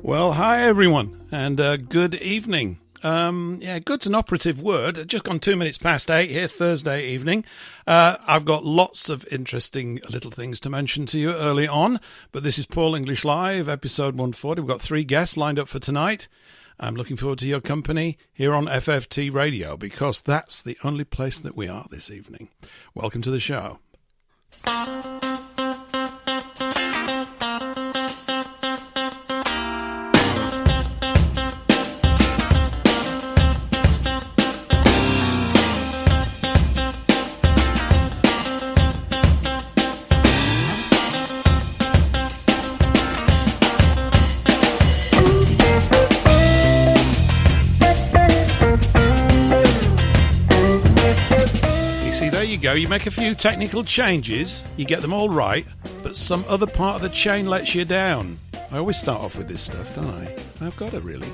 Well, hi everyone, and good evening. Good's an operative word. Just gone 2 minutes past 8 here, Thursday evening. I've got lots of interesting little things to mention to you early on, but this is Paul English Live, episode 140. We've got 3 guests lined up for tonight. I'm looking forward to your company here on FFT Radio, because that's the only place that we are this evening. Welcome to the show. Go. You make a few technical changes, you get them all right, but some other part of the chain lets you down. I always start off with this stuff, don't I? I've got to really.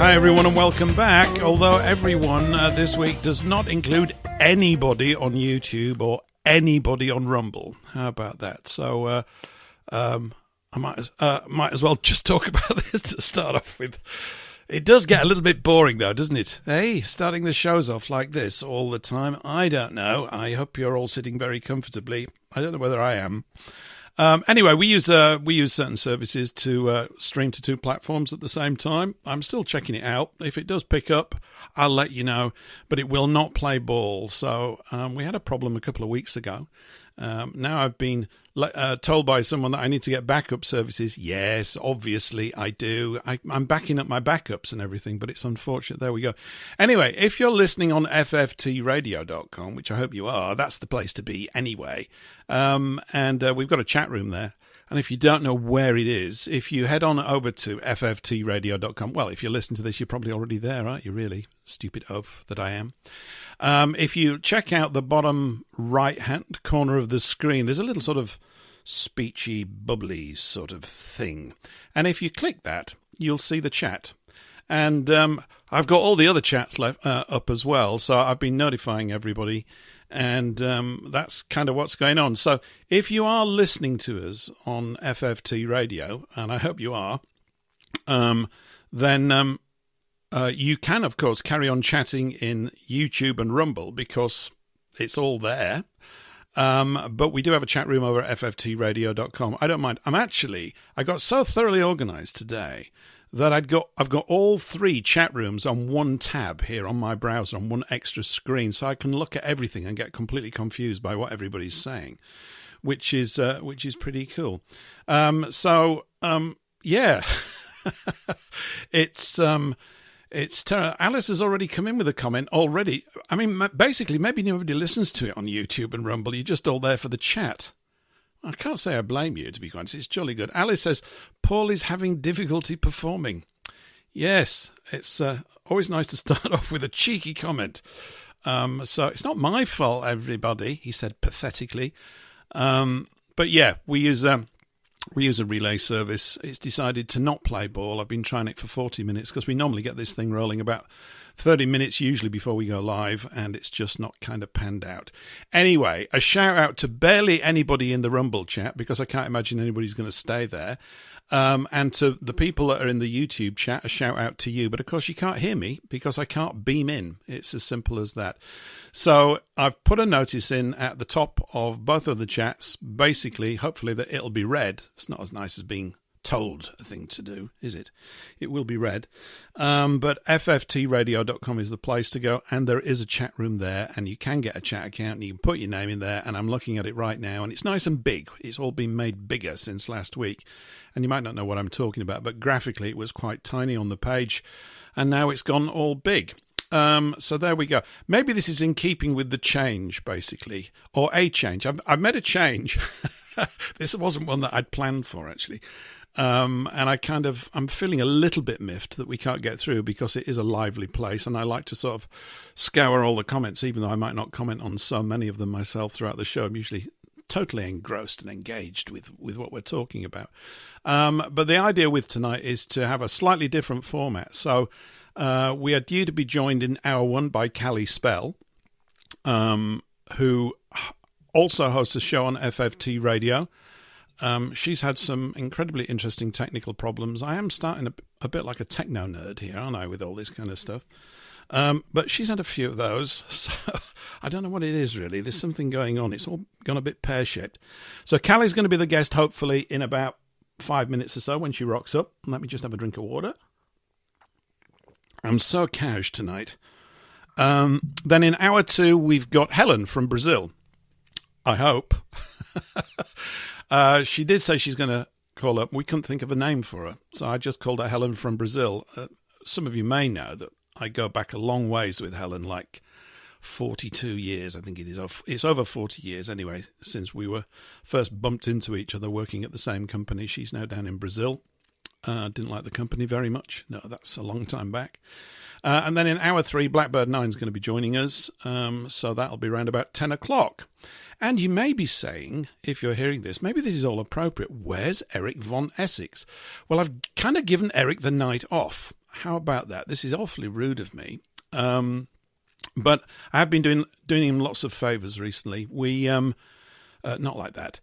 Everyone, and welcome back. Although everyone this week does not include anybody on YouTube or anybody on Rumble. How about that? So I might as well just talk about this to start off with. It does get a little bit boring though, doesn't it? Hey, starting the shows off like this all the time. I don't know. I hope you're all sitting very comfortably. I don't know whether I am. Anyway, we use certain services to stream to 2 platforms at the same time. I'm still checking it out. If it does pick up, I'll let you know, but it will not play ball. So we had a problem a couple of weeks ago. Now I've been told by someone that I need to get backup services. Yes, obviously I do. I'm backing up my backups and everything, but it's unfortunate. There we go. Anyway, if you're listening on FFTradio.com, which I hope you are, that's the place to be anyway. And we've got a chat room there. And if you don't know where it is, if you head on over to FFTradio.com, well, if you listen to this, you're probably already there, aren't you, really? Stupid oaf that I am. If you check out the bottom right-hand corner of the screen, there's a little sort of speechy, bubbly sort of thing. And if you click that, you'll see the chat. And I've got all the other chats up as well, so I've been notifying everybody. And that's kind of what's going on. So if you are listening to us on FFT Radio, and I hope you are, then you can, of course, carry on chatting in YouTube and Rumble because it's all there. But we do have a chat room over at FFTradio.com. I don't mind. I got so thoroughly organised today that I've got all 3 chat rooms on one tab here on my browser, on one extra screen, so I can look at everything and get completely confused by what everybody's saying, which is pretty cool. Yeah, it's terrible. Alice has already come in with a comment already. I mean, basically, maybe nobody listens to it on YouTube and Rumble. You're just all there for the chat. I can't say I blame you, to be honest. It's jolly good. Alice says, Paul is having difficulty performing. Yes, it's always nice to start off with a cheeky comment. So it's not my fault, everybody, he said pathetically. But yeah, we use a relay service. It's decided to not play ball. I've been trying it for 40 minutes because we normally get this thing rolling about 30 minutes usually before we go live, and it's just not kind of panned out. Anyway, a shout out to barely anybody in the Rumble chat because I can't imagine anybody's going to stay there. And to the people that are in the YouTube chat, a shout out to you. But of course you can't hear me because I can't beam in. It's as simple as that. So I've put a notice in at the top of both of the chats, basically, hopefully that it'll be read. It's not as nice as being told a thing to do, is it? It will be read. But fftradio.com is the place to go, and there is a chat room there, and you can get a chat account, and you can put your name in there, and I'm looking at it right now, and it's nice and big. It's all been made bigger since last week, and you might not know what I'm talking about, but graphically it was quite tiny on the page. and now it's gone all big. So there we go. Maybe this is in keeping with the change, basically, or a change. I've made a change. This wasn't one that I'd planned for, actually. And I'm feeling a little bit miffed that we can't get through because it is a lively place, and I like to sort of scour all the comments, even though I might not comment on so many of them myself throughout the show. I'm usually totally engrossed and engaged with what we're talking about. But the idea with tonight is to have a slightly different format. So we are due to be joined in hour one by Callie Spell, who also hosts a show on FFT Radio. She's had some incredibly interesting technical problems. I am starting a bit like a techno nerd here, aren't I, with all this kind of stuff? But she's had a few of those, so I don't know what it is, really. There's something going on. It's all gone a bit pear-shaped. So Callie's going to be the guest, hopefully, in about 5 minutes or so when she rocks up. Let me just have a drink of water. I'm so cash tonight. Then in hour two, we've got Helen from Brazil. I hope. She did say she's going to call up. We couldn't think of a name for her, so I just called her Helen from Brazil. Some of you may know that I go back a long ways with Helen, like 42 years, I think it is. It's over 40 years anyway, since we were first bumped into each other working at the same company. She's now down in Brazil. Didn't like the company very much. No, that's a long time back. And then in hour three, Blackbird9 is going to be joining us. So that'll be around about 10 o'clock. And you may be saying, if you're hearing this, maybe this is all appropriate. Where's Eric von Essex? Well, I've kind of given Eric the night off. How about that? This is awfully rude of me. But I have been doing him lots of favours recently. We, not like that.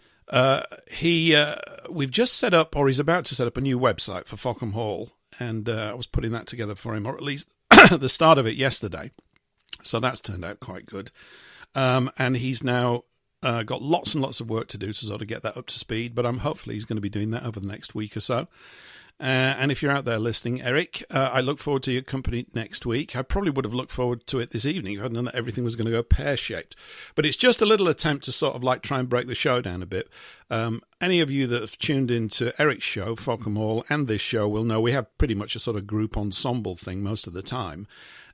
We've just set up, or he's about to set up, a new website for Fockham Hall. And I was putting that together for him, or at least the start of it yesterday. So that's turned out quite good. And he's now got lots and lots of work to do to sort of get that up to speed. But hopefully he's going to be doing that over the next week or so. And if you're out there listening, Eric, I look forward to your company next week. I probably would have looked forward to it this evening if I hadn't known that everything was going to go pear-shaped. But it's just a little attempt to sort of like try and break the show down a bit. Any of you that have tuned into Eric's show, Fockham Hall, and this show will know we have pretty much a sort of group ensemble thing most of the time.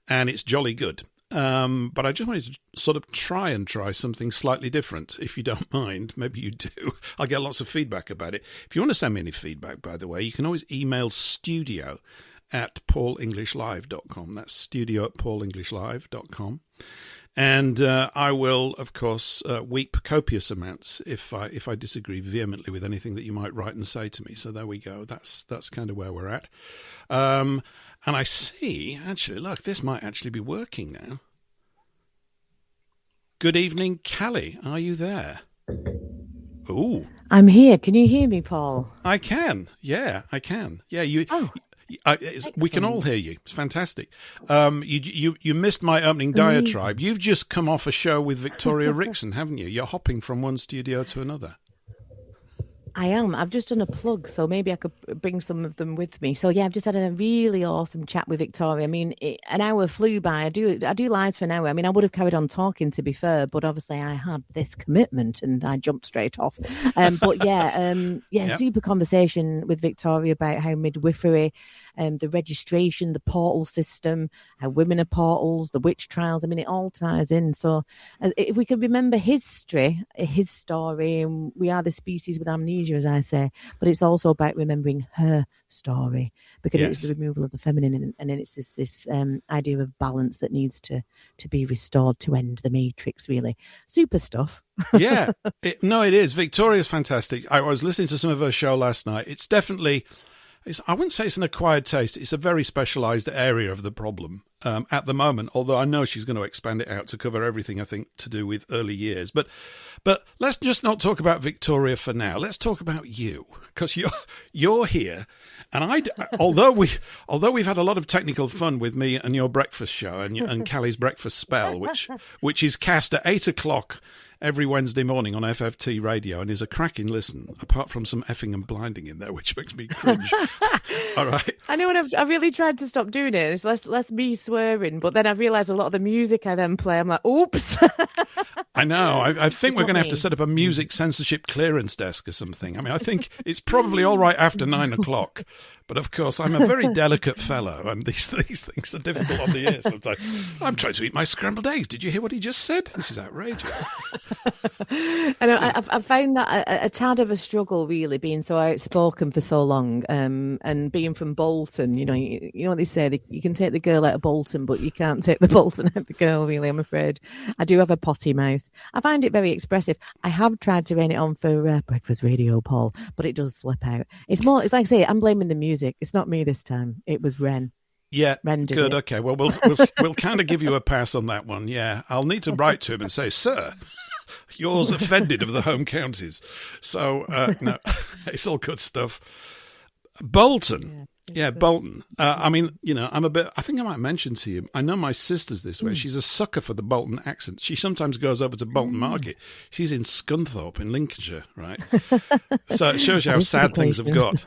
And it's jolly good. But I just wanted to sort of try something slightly different, if you don't mind. Maybe you do. I'll get lots of feedback about it. If you want to send me any feedback, by the way, you can always email studio@paulenglishlive.com. That's studio@paulenglishlive.com. And I will, of course, weep copious amounts if I disagree vehemently with anything that you might write and say to me. So there we go. That's kind of where we're at. And I see, actually, look, this might actually be working now. Good evening, Callie. Are you there? Ooh. I'm here. Can you hear me, Paul? I can. Yeah, I can. Yeah, you. Oh. We can all hear you. It's fantastic. You missed my opening diatribe. You've just come off a show with Victoria Rickson, haven't you? You're hopping from one studio to another. I am. I've just done a plug, so maybe I could bring some of them with me. So yeah, I've just had a really awesome chat with Victoria. I mean, an hour flew by. I do lives for an hour. I mean, I would have carried on talking, to be fair, but obviously I had this commitment and I jumped straight off. But yeah, super conversation with Victoria about how midwifery, the registration, the portal system, how women are portals, the witch trials. I mean, it all ties in. So if we can remember his story, and we are the species with amnesia, as I say, but it's also about remembering her story, because it's the removal of the feminine, and then it's this idea of balance that needs to be restored to end the matrix, really. Super stuff. Yeah, it is. Victoria's fantastic. I was listening to some of her show last night. It's definitely... I wouldn't say it's an acquired taste. It's a very specialised area of the problem at the moment, although I know she's going to expand it out to cover everything, I think, to do with early years. But let's just not talk about Victoria for now. Let's talk about you, because you're here. And although we've had a lot of technical fun with me and your breakfast show and Callie's breakfast spell, which is cast at 8 o'clock every Wednesday morning on FFT Radio and is a cracking listen, apart from some effing and blinding in there, which makes me cringe. All right. I know, and I've really tried to stop doing it. It's less me swearing, but then I realised a lot of the music I then play, I'm like, oops. I know. I think we're going to have to set up a music censorship clearance desk or something. I mean, I think it's probably all right after 9 o'clock, But of course, I'm a very delicate fellow, and these things are difficult on the ear sometimes. I'm trying to eat my scrambled eggs. Did you hear what he just said? This is outrageous. I found that a tad of a struggle, really, being so outspoken for so long, and being from Bolton. You know what they say: you can take the girl out of Bolton, but you can't take the Bolton out of the girl. Really, I'm afraid. I do have a potty mouth. I find it very expressive. I have tried to rein it on for Breakfast Radio, Paul, but it does slip out. It's like I say, I'm blaming the music. It's not me this time. It was Ren. Yeah, Ren did good. it. Okay, well, we'll kind of give you a pass on that one. Yeah, I'll need to write to him and say, sir, yours offended of the home counties. So no, it's all good stuff. Bolton. Yeah, Bolton. I mean, I think I might mention to you, I know my sister's this way. She's a sucker for the Bolton accent. She sometimes goes over to Bolton Market. She's in Scunthorpe in Lincolnshire, right? So it shows you how sad things have got.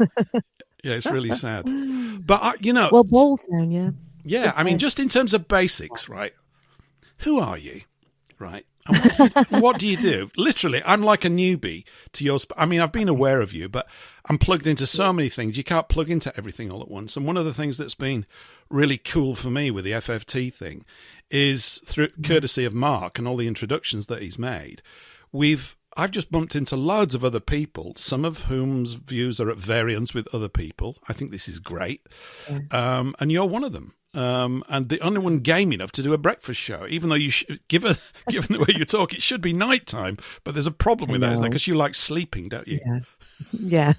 Yeah, it's really sad. But, Well, Bolton, yeah. Yeah, I mean, just in terms of basics, right? Who are you, right? And what do you do? Literally, I'm like a newbie to your... I mean, I've been aware of you, but I'm plugged into so many things. You can't plug into everything all at once. And one of the things that's been really cool for me with the FFT thing is, through courtesy of Mark and all the introductions that he's made, I've just bumped into loads of other people, some of whom's views are at variance with other people. I think this is great. And you're one of them. And the only one game enough to do a breakfast show, even though given the way you talk, it should be nighttime. But there's a problem with that, isn't there? Because you like sleeping, don't you? Yeah.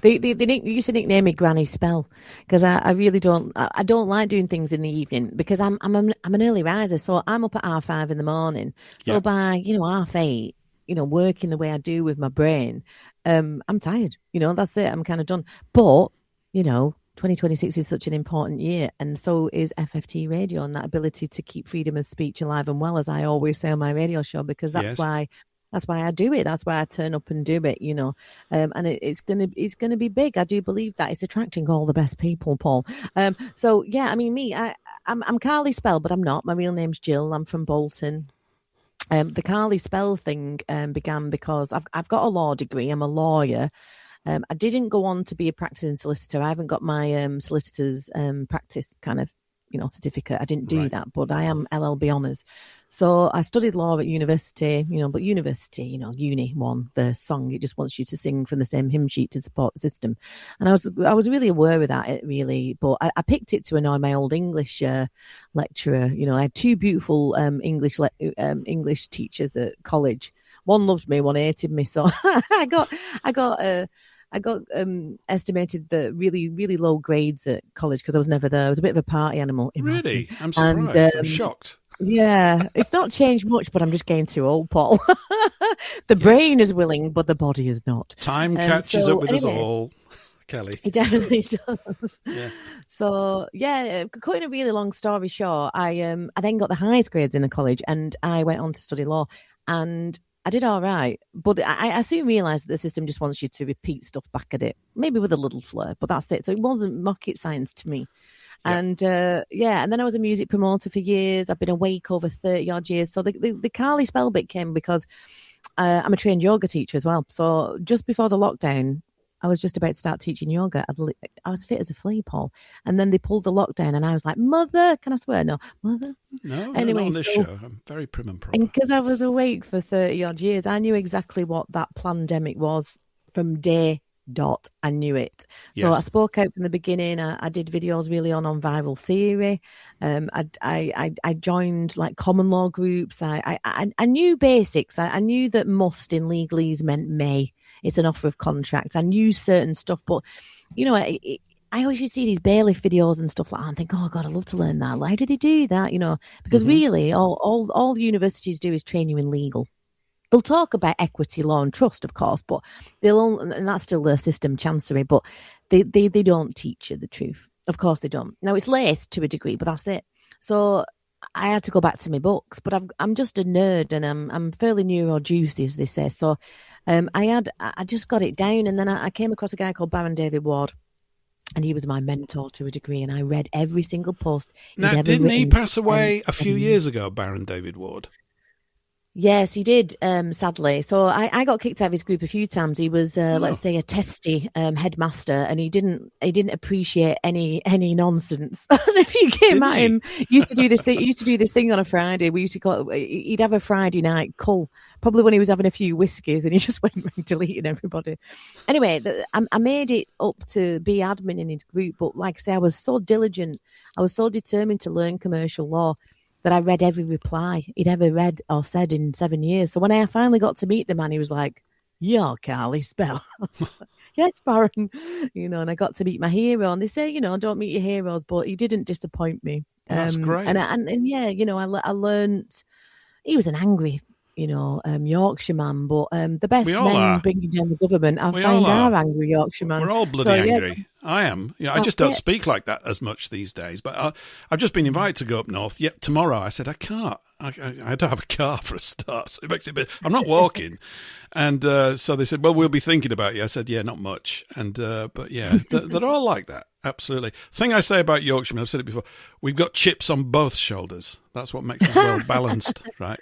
They used to nickname me Granny Spell because I really don't. I don't like doing things in the evening because I'm an early riser, so I'm up at 5:30 in the morning. So by 8:30. Working the way I do with my brain, I'm tired. That's it. I'm kind of done. But, 2026 is such an important year, and so is FFT Radio, and that ability to keep freedom of speech alive and well, as I always say on my radio show, because that's why I do it. That's why I turn up and do it. And it's gonna be big. I do believe that it's attracting all the best people, Paul. So yeah, I mean, I'm Carly Spell, but I'm not. My real name's Jill. I'm from Bolton. The Carly Spell thing began because I've got a law degree. I'm a lawyer. I didn't go on to be a practicing solicitor. I haven't got my solicitor's practice kind of certificate. I didn't do that, but I am LLB honours. So I studied law at university, but university, uni one, the song, it just wants you to sing from the same hymn sheet to support the system. And I was really aware of that, really, but I picked it to annoy my old English lecturer. I had two beautiful English teachers at college. One loved me, one hated me. So I got estimated the really, really low grades at college because I was never there. I was a bit of a party animal. Really? I'm surprised. I'm shocked. Yeah, it's not changed much, but I'm just getting too old, Paul. The brain is willing, but the body is not. Time catches up with us all, Kelly. It definitely does. Yeah. So, cutting a really long story short, I then got the highest grades in the college and I went on to study law. And I did all right, but I soon realised that the system just wants you to repeat stuff back at it, maybe with a little flair, but that's it. So it wasn't rocket science to me. Yeah. And and then I was a music promoter for years. I've been awake over 30 odd years. So the Carly Spell bit came because I'm a trained yoga teacher as well. So just before the lockdown, I was just about to start teaching yoga. I was fit as a flea, Paul. And then they pulled the lockdown and I was like, Mother, can I swear? No, Mother. No, anyway, not on this show. I'm very prim and proper. And because I was awake for 30 odd years, I knew exactly what that pandemic was from day dot. I knew it. So I spoke out from the beginning. I did videos really on viral theory. I joined like common law groups. I knew basics. I knew that must in legalese meant may. It's an offer of contract. I knew certain stuff, but I always used to see these bailiff videos and stuff like that and think, oh God, I'd love to learn that. Why do they do that? Because really all universities do is train you in legal. They'll talk about equity, law and trust, of course, but and that's still their system, chancery, but they don't teach you the truth. Of course they don't. Now, it's laced to a degree, but that's it. So I had to go back to my books, but I'm just a nerd and I'm fairly neuro-juicy, as they say. So I just got it down, and then I came across a guy called Baron David Ward, and he was my mentor to a degree, and I read every single post. Now, didn't he pass away a few years ago, Baron David Ward? Yes, he did, sadly. So I got kicked out of his group a few times. He was, let's say, a testy headmaster, and he didn't appreciate any nonsense. And if you came at him, he used to do this thing on a Friday. We used to call it, he'd have a Friday night cull, probably when he was having a few whiskies, and he just went around deleting everybody. Anyway, I made it up to be admin in his group, but like I say, I was so diligent, I was so determined to learn commercial law that I read every reply he'd ever read or said in 7 years. So when I finally got to meet the man, he was like, "Yeah, Carly, spell." Yes, Baron. And I got to meet my hero. And they say, don't meet your heroes, but he didn't disappoint me. That's great. And yeah, I learned he was an angry, Yorkshire man, but the best men bringing down the government, I find are angry Yorkshire man. We're all bloody angry. Yeah. I am. I just don't speak like that as much these days. But I've just been invited to go up north. Yet tomorrow, I said I can't. I don't have a car for a start, so it makes it a bit. I'm not walking, and so they said, "Well, we'll be thinking about you." I said, "Yeah, not much." And but yeah, they're all like that. Absolutely. Thing I say about Yorkshiremen, I've said it before. We've got chips on both shoulders. That's what makes us well balanced, right?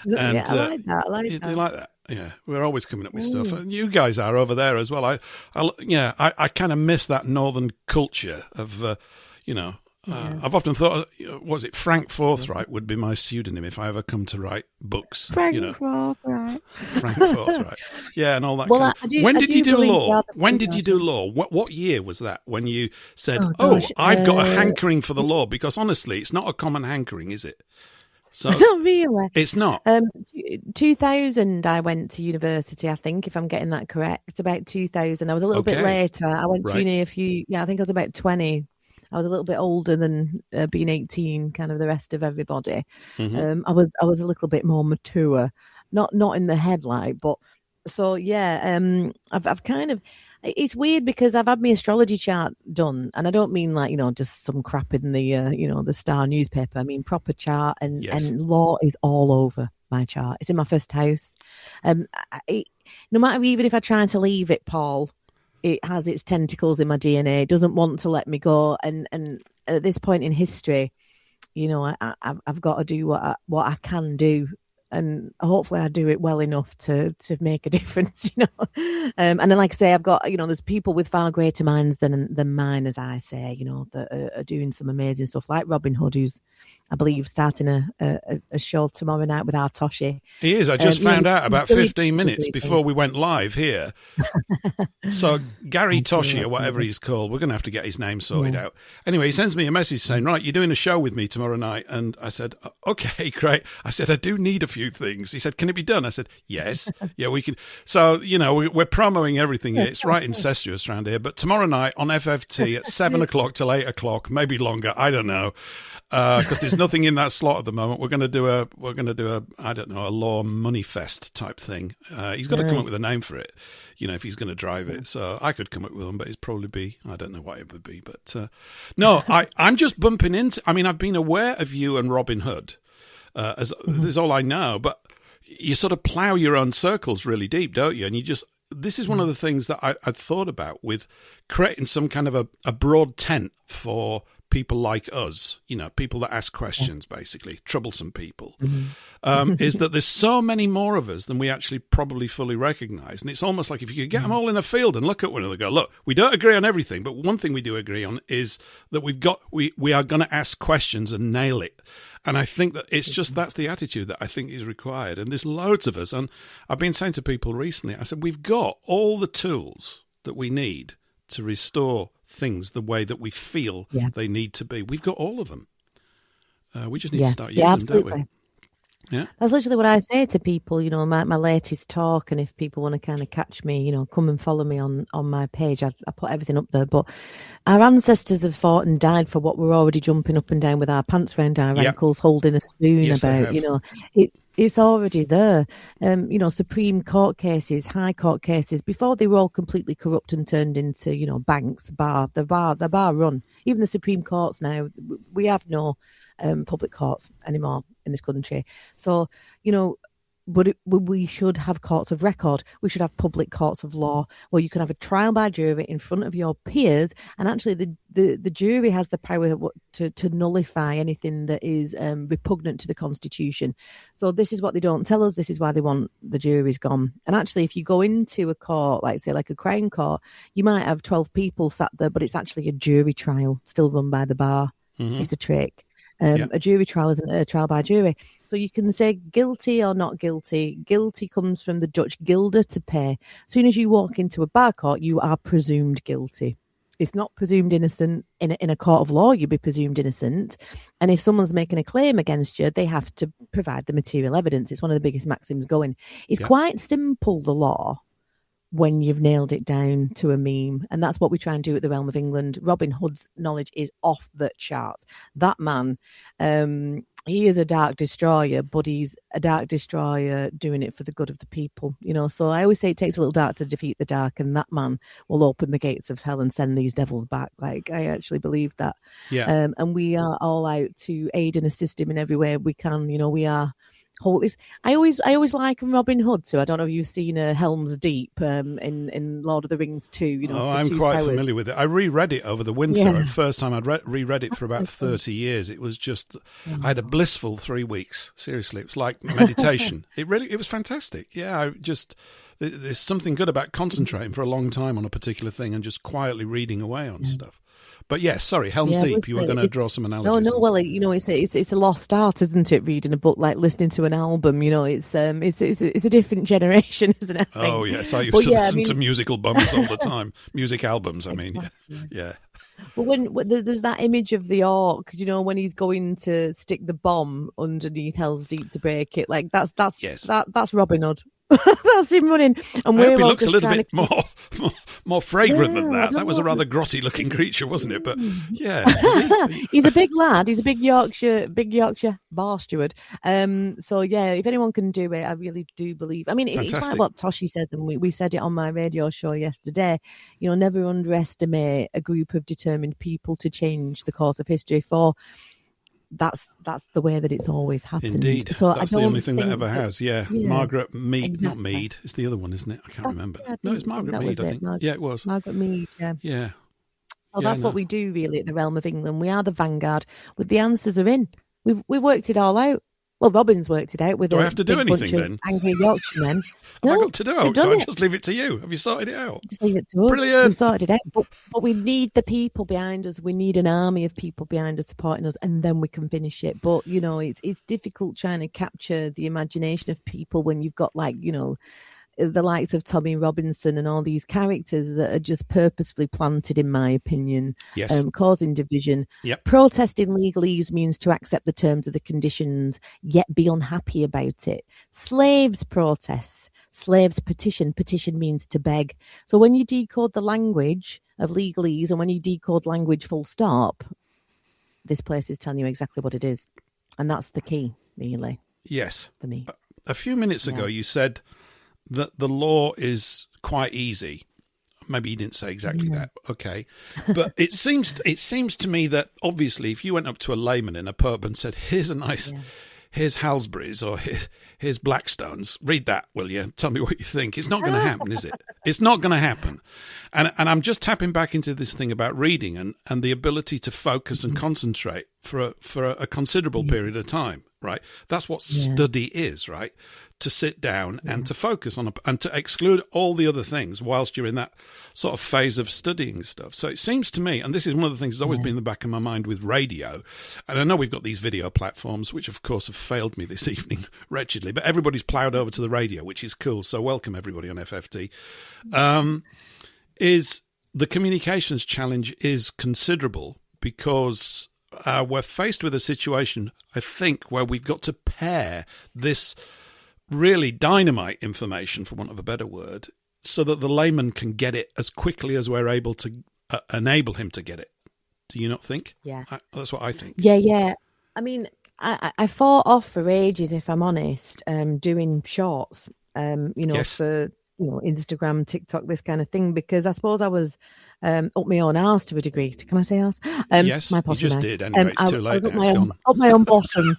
And yeah, I like that. I like that. Do you like that? Yeah, we're always coming up with stuff. And you guys are over there as well. I kind of miss that northern culture of, I've often thought, was it Frank Forthright would be my pseudonym if I ever come to write books. Frank Forthright. Frank Forthright. Yeah, and all that kind of. When did you do law? When did you do law? What year was that when you said, I've got a hankering for the law? Because honestly, it's not a common hankering, is it? So, not really. It's not. 2000, I went to university, I think, if I'm getting that correct. It's about 2000. I was a little bit later. I went to uni I think I was about 20. I was a little bit older than being 18, kind of the rest of everybody. Mm-hmm. I was a little bit more mature, not in the head, but so yeah. I've kind of. It's weird because I've had my astrology chart done, and I don't mean just some crap in the the Star newspaper. I mean proper chart, and law is all over my chart. It's in my first house. No matter even if I try to leave it, Paul, it has its tentacles in my DNA. It doesn't want to let me go, and at this point in history, I've got to do what I can do. And hopefully I do it well enough to make a difference, And then, like I say, I've got, there's people with far greater minds than mine, as I say, that are doing some amazing stuff, like Robin Hood, who's, I believe, starting a show tomorrow night with our Toshi. He is. I just found out about 15 minutes before we went live here. So Gary Toshi, or whatever he's called, we're going to have to get his name sorted out. Anyway, he sends me a message saying, "Right, you're doing a show with me tomorrow night." And I said, "Okay, great." I said, "I do need a few things." He said, "Can it be done?" I said, "Yes." Yeah, we can. So, we're promoting everything here. It's right incestuous around here. But tomorrow night on FFT at 7 o'clock till 8 o'clock, maybe longer, I don't know. Because there's nothing in that slot at the moment. We're going to do a I don't know, a law money fest type thing. He's got to come up with a name for it, if he's going to drive it. So I could come up with one, but it'd probably be, I don't know what it would be. But no, I'm just bumping into. I mean, I've been aware of you and Robin Hood. This is all I know, but you sort of plough your own circles really deep, don't you? And this is one of the things that I'd thought about with creating some kind of a broad tent for people like us, people that ask questions, basically, troublesome people, is that there's so many more of us than we actually probably fully recognise. And it's almost like if you could get them all in a field and look at one another and go, look, we don't agree on everything, but one thing we do agree on is that we are going to ask questions and nail it. And I think that it's just that's the attitude that I think is required. And there's loads of us. And I've been saying to people recently, I said, we've got all the tools that we need to restore things the way that we feel they need to be. We've got all of them. We just need to start using them, don't we? Yeah, that's literally what I say to people. My latest talk, and if people want to kind of catch me, come and follow me on my page. I put everything up there. But our ancestors have fought and died for what we're already jumping up and down with our pants round our ankles, holding a spoon about. It's already there. Supreme Court cases, High Court cases, before they were all completely corrupt and turned into, banks, the bar run. Even the Supreme Courts now, we have no public courts anymore in this country. So, we should have courts of record. We should have public courts of law where you can have a trial by jury in front of your peers, and actually the jury has the power to nullify anything that is repugnant to the Constitution. So this is what they don't tell us. This is why they want the juries gone. And actually, if you go into a court, like say like a Crown Court, you might have 12 people sat there, but it's actually a jury trial still run by the bar. Mm-hmm. It's a trick. A jury trial isn't a trial by jury. So you can say guilty or not guilty. Guilty comes from the Dutch guilder to pay. As soon as you walk into a bar court, you are presumed guilty. It's not presumed innocent. In a court of law, you'd be presumed innocent. And if someone's making a claim against you, they have to provide the material evidence. It's one of the biggest maxims going. It's quite simple, the law, when you've nailed it down to a meme. And that's what we try and do at the Realm of England. Robin Hood's knowledge is off the charts. That man, he is a dark destroyer, but he's a dark destroyer doing it for the good of the people, you know. So I always say it takes a little dark to defeat the dark, and that man will open the gates of hell and send these devils back. Like, I actually believe that. Yeah. And we are all out to aid and assist him in every way we can. You know, we are... I always liken Robin Hood to, I don't know if you've seen Helm's Deep in Lord of the Rings 2. You know, I'm quite familiar with it. I reread it over the winter. The first time I'd reread it for about 30 years. It was just, I had a blissful 3 weeks. Seriously, it was like meditation. It was fantastic. Yeah, there's something good about concentrating for a long time on a particular thing and just quietly reading away on stuff. But yes, sorry, Helm's Deep. You were going to draw some analogies. No. Well, you know, it's a lost art, isn't it? Reading a book, like listening to an album. You know, it's a different generation, isn't it? Oh yes, I used to listen to musical bums all the time. Music albums, I mean, yeah. But when there's that image of the orc, you know, when he's going to stick the bomb underneath Hell's Deep to break it, like that's Robin Hood. That's him running. And I hope he looks a little bit more fragrant than that. That was a rather grotty looking creature, wasn't it? But yeah, he's a big lad. He's a big Yorkshire bar steward. So yeah, if anyone can do it, I really do believe. I mean, it's like what Toshi says, and we said it on my radio show yesterday. You know, never underestimate a group of determined people to change the course of history. For that's the way that it's always happened. Indeed. So that's the only thing that ever has. Yeah. Margaret Mead, exactly. Not Mead. It's the other one, isn't it? I can't remember. No, it's Margaret Mead, I think. Yeah, it was. Margaret Mead, yeah. Yeah. So that's what we do, really, at the Realm of England. We are the vanguard, but the answers are in. We've worked it all out. Well, Robin's worked it out with. Do I have to do anything then? Angry Yorkshiremen. Have I got to do it? Do I just leave it to you? Have you sorted it out? Just leave it to us. Brilliant. We've sorted it out. But we need the people behind us. We need an army of people behind us supporting us, and then we can finish it. But, you know, it's difficult trying to capture the imagination of people when you've got, like, you know, the likes of Tommy Robinson and all these characters that are just purposefully planted, in my opinion, causing division. Yep. Protesting legalese means to accept the terms of the conditions, yet be unhappy about it. Slaves protest. Slaves petition. Petition means to beg. So when you decode the language of legalese and when you decode language full stop, this place is telling you exactly what it is. And that's the key, really. Yes. For me. A few minutes ago, you said that the law is quite easy. Maybe you didn't say exactly that. Okay. But it seems to me that obviously if you went up to a layman in a pub and said, here's Halsbury's or here's Blackstone's, read that, will you? Tell me what you think. It's not going to happen, is it? It's not going to happen. And I'm just tapping back into this thing about reading and the ability to focus and concentrate for a considerable period of time, right? That's what study is, right? To sit down and to focus on and to exclude all the other things whilst you're in that sort of phase of studying stuff. So it seems to me, and this is one of the things that's always been in the back of my mind with radio, and I know we've got these video platforms, which of course have failed me this evening wretchedly, but everybody's ploughed over to the radio, which is cool. So welcome everybody on FFT. Is the communications challenge is considerable because we're faced with a situation, I think, where we've got to pair this really dynamite information, for want of a better word, so that the layman can get it as quickly as we're able to enable him to get it. Do you not think? Yeah. That's what I think. Yeah. I mean, I fought off for ages, if I'm honest, doing shorts, for, Instagram, TikTok, this kind of thing, because I suppose I was up my own arse to a degree. Can I say arse? Yes, you just did. Anyway, it's too late. Up my own bottom.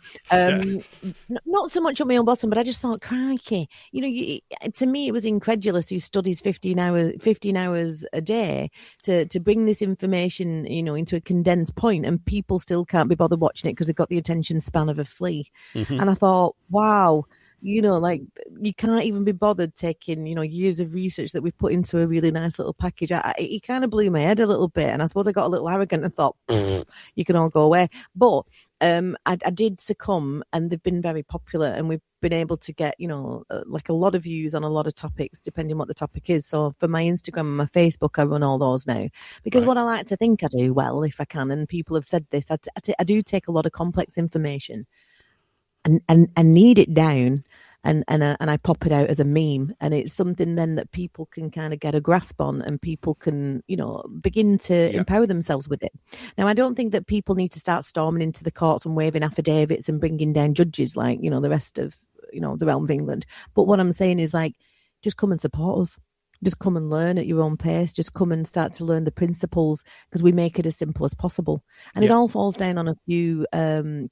Not so much up my own bottom, but I just thought, crikey, to me it was incredulous who studies 15 hours a day to bring this information, into a condensed point, and people still can't be bothered watching it because they've got the attention span of a flea. Mm-hmm. And I thought, wow. Like you can't even be bothered taking, years of research that we've put into a really nice little package. It kind of blew my head a little bit. And I suppose I got a little arrogant and thought, you can all go away. But I did succumb, and they've been very popular, and we've been able to get, like a lot of views on a lot of topics, depending what the topic is. So for my Instagram and my Facebook, I run all those now, because what I like to think I do well, if I can, and people have said this, I do take a lot of complex information and knead it down, and I pop it out as a meme, and it's something then that people can kind of get a grasp on, and people can begin to empower themselves with it. Now, I don't think that people need to start storming into the courts and waving affidavits and bringing down judges like the rest of the realm of England. But what I'm saying is, like, just come and support us. Just come and learn at your own pace. Just come and start to learn the principles, because we make it as simple as possible. And it all falls down on a few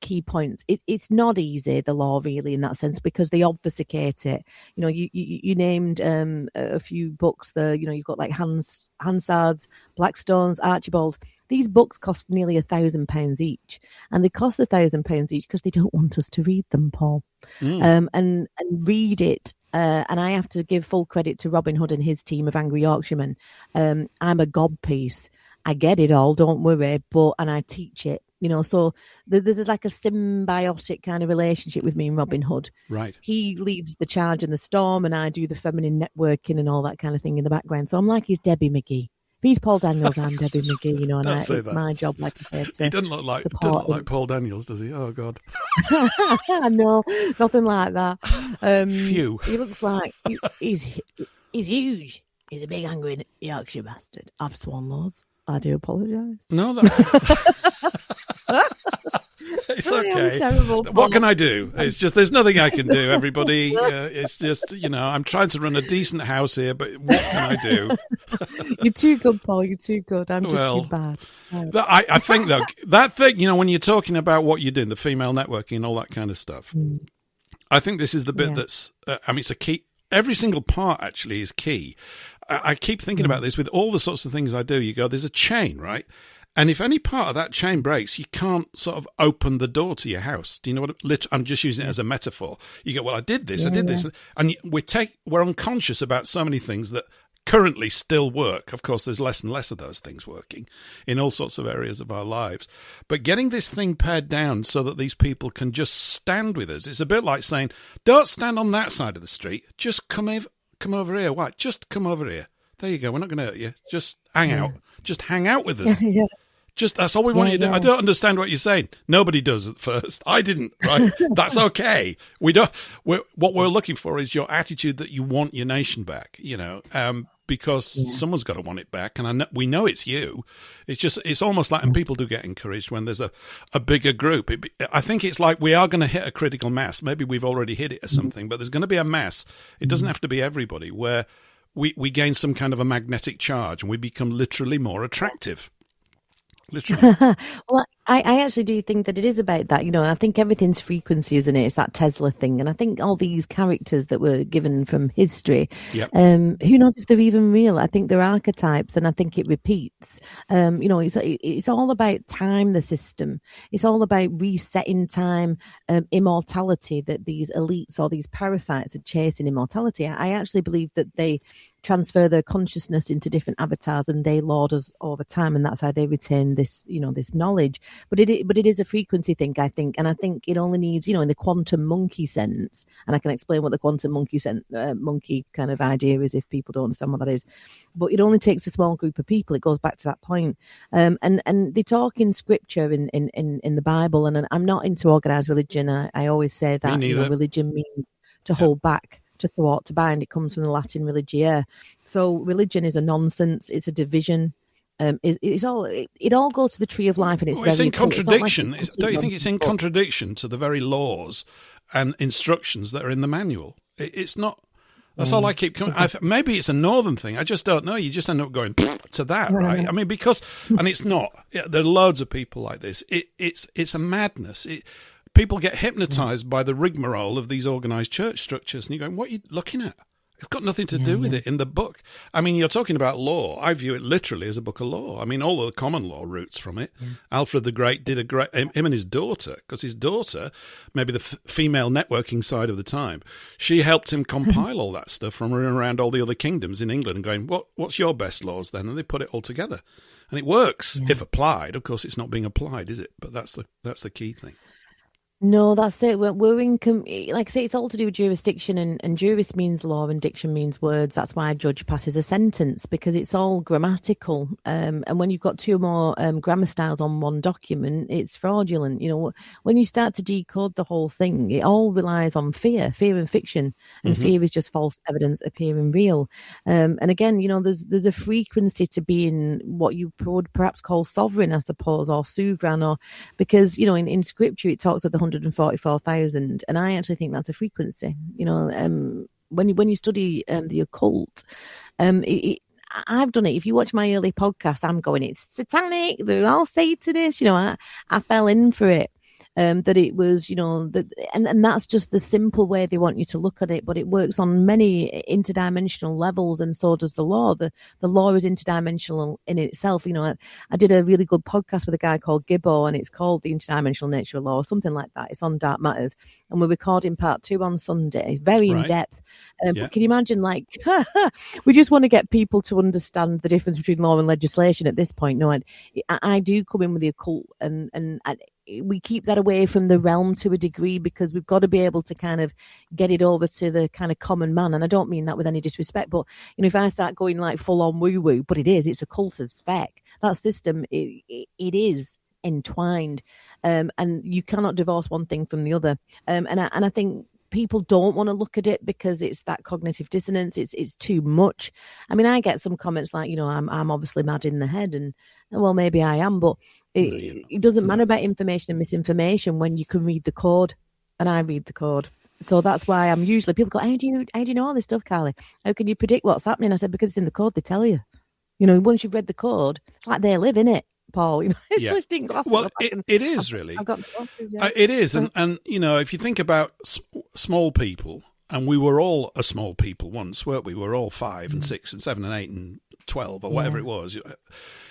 key points. It's not easy, the law, really, in that sense, because they obfuscate it. You named a few books there. You've got like Hansard's, Blackstone's, Archibald's. These books cost nearly £1,000 each, and they cost £1,000 each because they don't want us to read them, Paul, and read it. And I have to give full credit to Robin Hood and his team of Angry Yorkshiremen. I'm a godpiece. I get it all, don't worry, and I teach it. So there's like a symbiotic kind of relationship with me and Robin Hood. Right. He leads the charge and the storm, and I do the feminine networking and all that kind of thing in the background. So I'm like his Debbie McGee. If he's Paul Daniels, I'm Debbie McGee, and it's my job, like I said, he doesn't look like Paul Daniels, does he? Oh, God. No, nothing like that. Phew. He looks like he's huge. He's a big, angry Yorkshire bastard. I've sworn laws. I do apologise. No, it's okay. Terrible, what can I do? It's just, there's nothing I can do, everybody. It's just, I'm trying to run a decent house here, but what can I do? You're too good, Paul. You're too good. I'm just too bad. I think, though, that thing, when you're talking about what you're doing, the female networking and all that kind of stuff, I think this is the bit that's, it's a key. Every single part, actually, is key. I keep thinking about this with all the sorts of things I do. You go, there's a chain, right? And if any part of that chain breaks, you can't sort of open the door to your house. Do you know what? I'm just using it as a metaphor. You go, well, I did this, and we're unconscious about so many things that currently still work. Of course, there's less and less of those things working in all sorts of areas of our lives. But getting this thing pared down so that these people can just stand with us, it's a bit like saying, don't stand on that side of the street. Just come over here. Why? Just come over here. There you go. We're not going to hurt you. Just hang out. Just hang out with us. Just, that's all we want you to do. I don't understand what you're saying. Nobody does at first. I didn't, right? That's okay. What we're looking for is your attitude that you want your nation back, because someone's got to want it back. And we know it's you. It's almost like, and people do get encouraged when there's a bigger group. I think it's like we are going to hit a critical mass. Maybe we've already hit it or something, but there's going to be a mass. It doesn't have to be everybody, where we gain some kind of a magnetic charge and we become literally more attractive. Literally. Well, I actually do think that it is about that. I think everything's frequency, isn't it? It's that Tesla thing. And I think all these characters that were given from history, who knows if they're even real? I think they're archetypes, and I think it repeats. It's all about time, the system. It's all about resetting time, immortality, that these elites or these parasites are chasing immortality. I actually believe that they transfer their consciousness into different avatars and they lord us over time, and that's how they retain this this knowledge. But it is a frequency thing, I think, and I think it only needs, in the quantum monkey sense, and I can explain what the quantum monkey kind of idea is if people don't understand what that is. But it only takes a small group of people. It goes back to that point, and they talk in scripture in the Bible, and I'm not into organised religion. I always say that religion means to hold back, to thwart, to bind. It comes from the Latin religiare. So religion is a nonsense. It's a division. It all goes to the tree of life, and it's in contradiction. Don't you think it's in contradiction to the very laws and instructions that are in the manual? It's not. That's all I keep coming. Maybe it's a northern thing. I just don't know. You just end up going to that, right? I mean, because, and it's not. There are loads of people like this. It's a madness. People get hypnotized by the rigmarole of these organized church structures, and you're going, what are you looking at? It's got nothing to do with it in the book. I mean, you're talking about law. I view it literally as a book of law. I mean, all of the common law roots from it. Alfred the Great did him and his daughter, because his daughter, maybe the female networking side of the time, she helped him compile all that stuff from around all the other kingdoms in England and going, what's your best laws then? And they put it all together. And it works if applied. Of course, it's not being applied, is it? But that's the key thing. No, that's it. We're in, like I say, it's all to do with jurisdiction, and juris means law and diction means words. That's why a judge passes a sentence, because it's all grammatical. And when you've got two or more grammar styles on one document, it's fraudulent. You know, when you start to decode the whole thing, it all relies on fear and fiction, and fear is just false evidence appearing real. And again, you know, there's a frequency to being what you would perhaps call sovereign, I suppose, or sovereign, or because, you know, in scripture it talks of the 144,000, and I actually think that's a frequency. You know, when you study the occult, I've done it. If you watch my early podcast, I'm going, it's satanic. They're all Satanists. You know, I fell in for it. That it was, you know, and that's just the simple way they want you to look at it. But it works on many interdimensional levels, and so does the law. The law is interdimensional in itself. You know, I did a really good podcast with a guy called Gibbo, and it's called The Interdimensional Nature of Law, or something like that. It's on Dark Matters, and we're recording part 2 on Sunday. It's very in depth. But can you imagine, like, we just want to get people to understand the difference between law and legislation at this point. No, I do come in with the occult, and we keep that away from the realm to a degree, because we've got to be able to kind of get it over to the kind of common man. And I don't mean that with any disrespect, but, you know, if I start going like full on woo woo, but it's occult as feck. That system, it is entwined, and you cannot divorce one thing from the other. And I think people don't want to look at it because it's that cognitive dissonance. It's too much. I mean, I get some comments like, you know, I'm obviously mad in the head, and well, maybe I am, but it doesn't matter about information and misinformation when you can read the code, and I read the code. So that's why I'm usually, people go, how do you know all this stuff, Carly? How can you predict what's happening? I said, because it's in the code, they tell you. You know, once you've read the code, it's like they live in it, Paul. You know, it's lifting glasses. Well, it is really. I've got glasses, it is, and you know, if you think about small people, and we were all a small people once, weren't we? We were all 5 and 6 and 7 and 8 and 12 or whatever it was.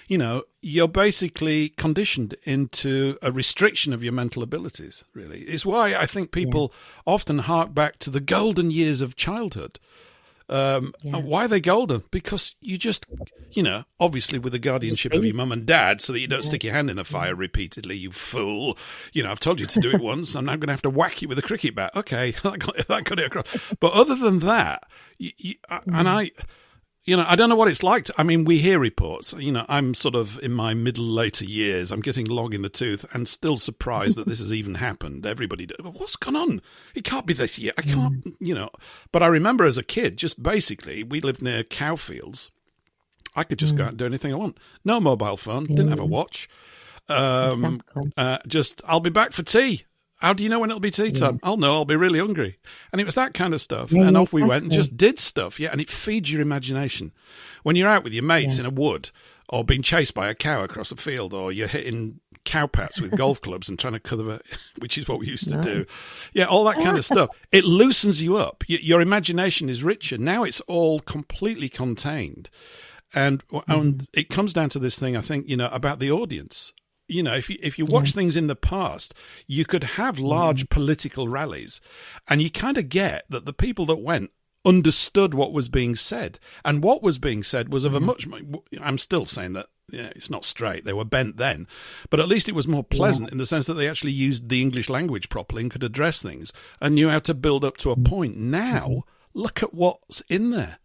You know, you're basically conditioned into a restriction of your mental abilities, really. It's why I think people often hark back to the golden years of childhood. Why are they golden? Because you just, you know, obviously with the guardianship of your mum and dad, so that you don't stick your hand in the fire repeatedly, you fool. You know, I've told you to do it once, I'm now going to have to whack you with a cricket bat. Okay, that got it across. But other than that, you know, I don't know what it's like. I mean, we hear reports. You know, I'm sort of in my later years. I'm getting long in the tooth and still surprised that this has even happened. Everybody, what's gone on? It can't be this year. I can't, you know. But I remember as a kid, just basically, we lived near cow fields. I could just go out and do anything I want. No mobile phone. Didn't have a watch. Just, I'll be back for tea. How do you know when it'll be tea time? I'll know. I'll be really hungry. And it was that kind of stuff. And off we went and just did stuff. Yeah, and it feeds your imagination. When you're out with your mates in a wood, or being chased by a cow across a field, or you're hitting cowpats with golf clubs and trying to cover it, which is what we used to do. Yeah, all that kind of stuff. It loosens you up. Your imagination is richer. Now it's all completely contained. And it comes down to this thing, I think, you know, about the audience. You know, if you watch things in the past, you could have large political rallies, and you kind of get that the people that went understood what was being said, and what was being said was of a much. I'm still saying that it's not straight; they were bent then, but at least it was more pleasant in the sense that they actually used the English language properly and could address things and knew how to build up to a point. Now, look at what's in there.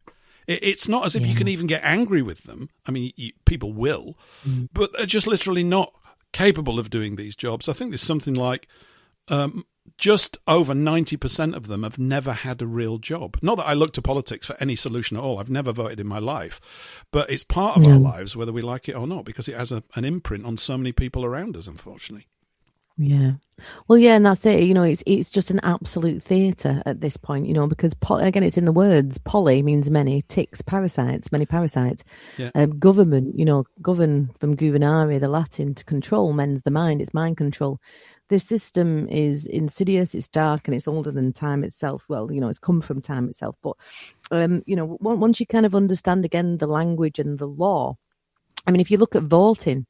It's not as if you can even get angry with them. I mean, people will, but they're just literally not capable of doing these jobs. I think there's something like just over 90% of them have never had a real job. Not that I look to politics for any solution at all. I've never voted in my life. But it's part of our lives, whether we like it or not, because it has an imprint on so many people around us, unfortunately. Yeah. Well, yeah, and that's it. It's just an absolute theatre at this point, because again, it's in the words. Poly means many, ticks, parasites, many parasites. Yeah. Government, govern from governare, the Latin, to control, men's the mind. It's mind control. This system is insidious, it's dark, and it's older than time itself. Well, it's come from time itself. But, once you kind of understand, again, the language and the law, I mean, if you look at voting,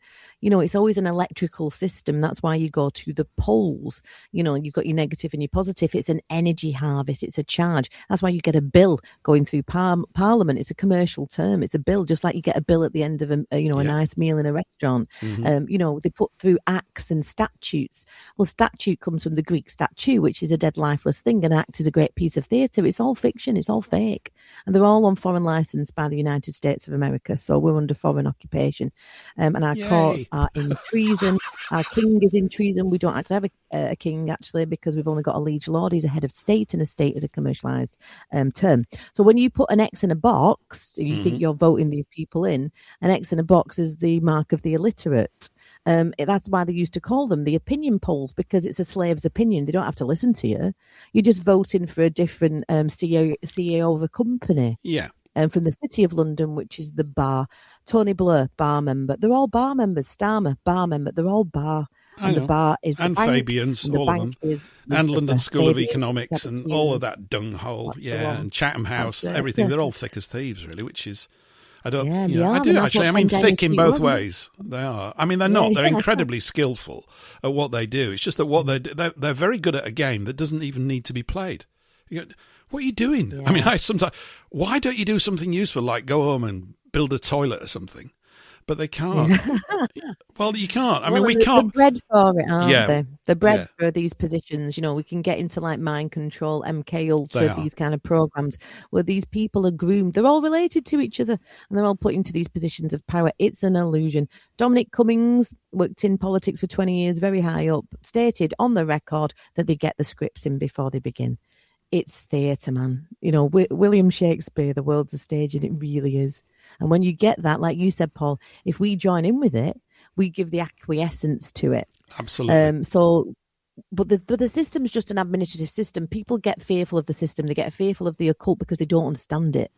it's always an electrical system. That's why you go to the polls. You've got your negative and your positive. It's an energy harvest. It's a charge. That's why you get a bill going through Parliament. It's a commercial term. It's a bill, just like you get a bill at the end of a nice meal in a restaurant. Mm-hmm. They put through acts and statutes. Well, statute comes from the Greek statue, which is a dead, lifeless thing. An act is a great piece of theatre. It's all fiction. It's all fake. And they're all on foreign license by the United States of America. So we're under foreign occupation. And our courts are in treason. Our king is in treason. We don't actually have a king, actually, because we've only got a liege lord. He's a head of state, and a state is a commercialised term. So when you put an X in a box, you think you're voting these people in, an X in a box is the mark of the illiterate. That's why they used to call them the opinion polls, because it's a slave's opinion. They don't have to listen to you. You're just voting for a different CEO of a company. Yeah. From the City of London, which is the bar. Tony Blair, bar member. They're all bar members. Starmer, bar member. They're all bar. And the bar is and the bank, Fabian's, and all of them, and London School of Economics, and all of that dunghole, and Chatham House, everything. They're all thick as thieves, really. Which is, I don't, I do actually. I mean, thick in both ways. They are. I mean, they're not. They're incredibly skillful at what they do. It's just that what they're very good at a game that doesn't even need to be played. What are you doing? Yeah. I mean, why don't you do something useful, like go home and build a toilet or something? But they can't. Well, you can't. I mean, we can't. They're bred for it, aren't they? They're bred for these positions. We can get into like mind control, MK Ultra, these kind of programs where these people are groomed. They're all related to each other, and they're all put into these positions of power. It's an illusion. Dominic Cummings worked in politics for 20 years, very high up, stated on the record that they get the scripts in before they begin. It's theatre, man. William Shakespeare, the world's a stage, and it really is. And when you get that, like you said, Paul, if we join in with it, we give the acquiescence to it. Absolutely. But the system's just an administrative system. People get fearful of the system. They get fearful of the occult because they don't understand it.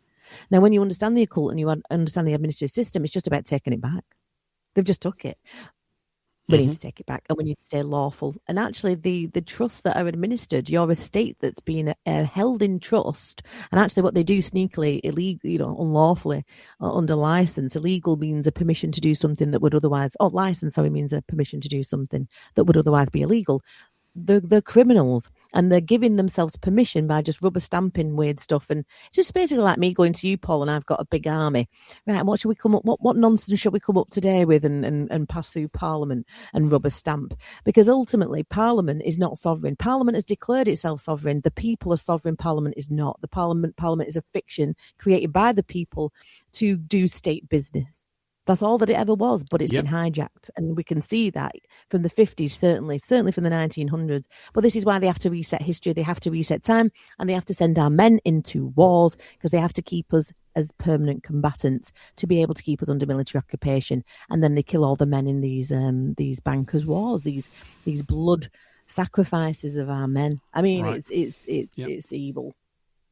Now, when you understand the occult and you understand the administrative system, it's just about taking it back. They've just took it. We need to take it back, and we need to stay lawful. And actually, the trusts that are administered, your estate that's been held in trust, and actually what they do sneakily, illegal, unlawfully, under license. Illegal means a permission to do something that would otherwise, license, means a permission to do something that would otherwise be illegal. They're criminals, and they're giving themselves permission by just rubber stamping weird stuff. And it's just basically like me going to you, Paul, and I've got a big army. Right, what should we come up? What nonsense should we come up today with and pass through Parliament and rubber stamp? Because ultimately, Parliament is not sovereign. Parliament has declared itself sovereign. The people are sovereign. Parliament is not. The Parliament is a fiction created by the people to do state business. That's all that it ever was, but it's been hijacked. And we can see that from the 50s, certainly from the 1900s. But this is why they have to reset history. They have to reset time, and they have to send our men into wars, because they have to keep us as permanent combatants to be able to keep us under military occupation. And then they kill all the men in these bankers' wars, these blood sacrifices of our men. I mean, it's evil.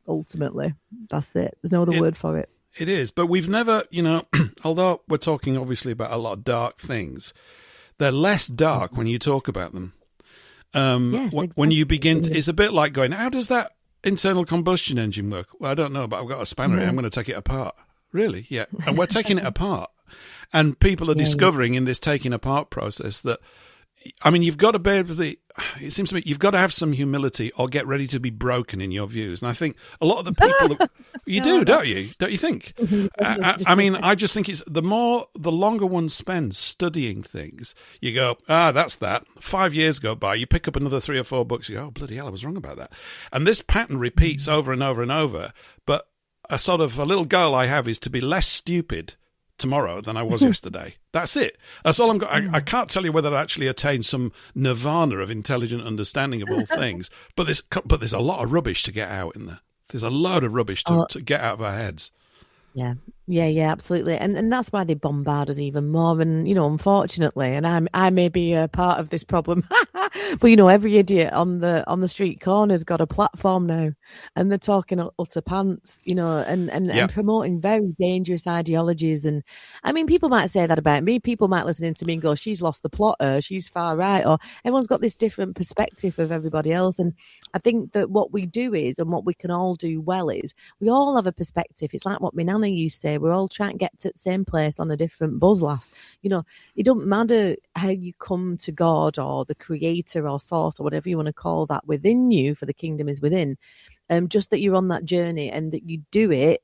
Ultimately, that's it. There's no other word for it. It is, but we've never, although we're talking obviously about a lot of dark things, they're less dark when you talk about them. Yes, exactly. When you begin it's a bit like going, how does that internal combustion engine work? Well, I don't know, but I've got a spanner here. I'm going to take it apart. Really? Yeah. And we're taking it apart. And people are discovering in this taking apart process that, I mean, you've got to be able to, it seems to me, you've got to have some humility or get ready to be broken in your views. And I think a lot of the people, you do, don't you? Don't you think? I mean, I just think the longer one spends studying things, you go, that's that. 5 years go by, you pick up another 3 or 4 books, you go, oh, bloody hell, I was wrong about that. And this pattern repeats over and over and over. But a little goal I have is to be less stupid tomorrow than I was yesterday. That's it. That's all I'm got. I can't tell you whether I actually attain some nirvana of intelligent understanding of all things, but there's a lot of rubbish to get out in there. There's a load of rubbish to get out of our heads. Yeah, absolutely. And that's why they bombard us even more. And, unfortunately, and I may be a part of this problem, But you know, every idiot on the street corner's got a platform now, and they're talking utter pants, you know, and promoting very dangerous ideologies. And I mean, people might say that about me. People might listen to me and go, "She's lost the plot, or she's far right," or everyone's got this different perspective of everybody else. And I think that what we do is, and what we can all do well is, we all have a perspective. It's like what my nana used to say: we're all trying to get to the same place on a different buzz, lass. You know, it don't matter how you come to God or the creator or source or whatever you want to call that within you, for the kingdom is within. Just that you're on that journey and that you do it.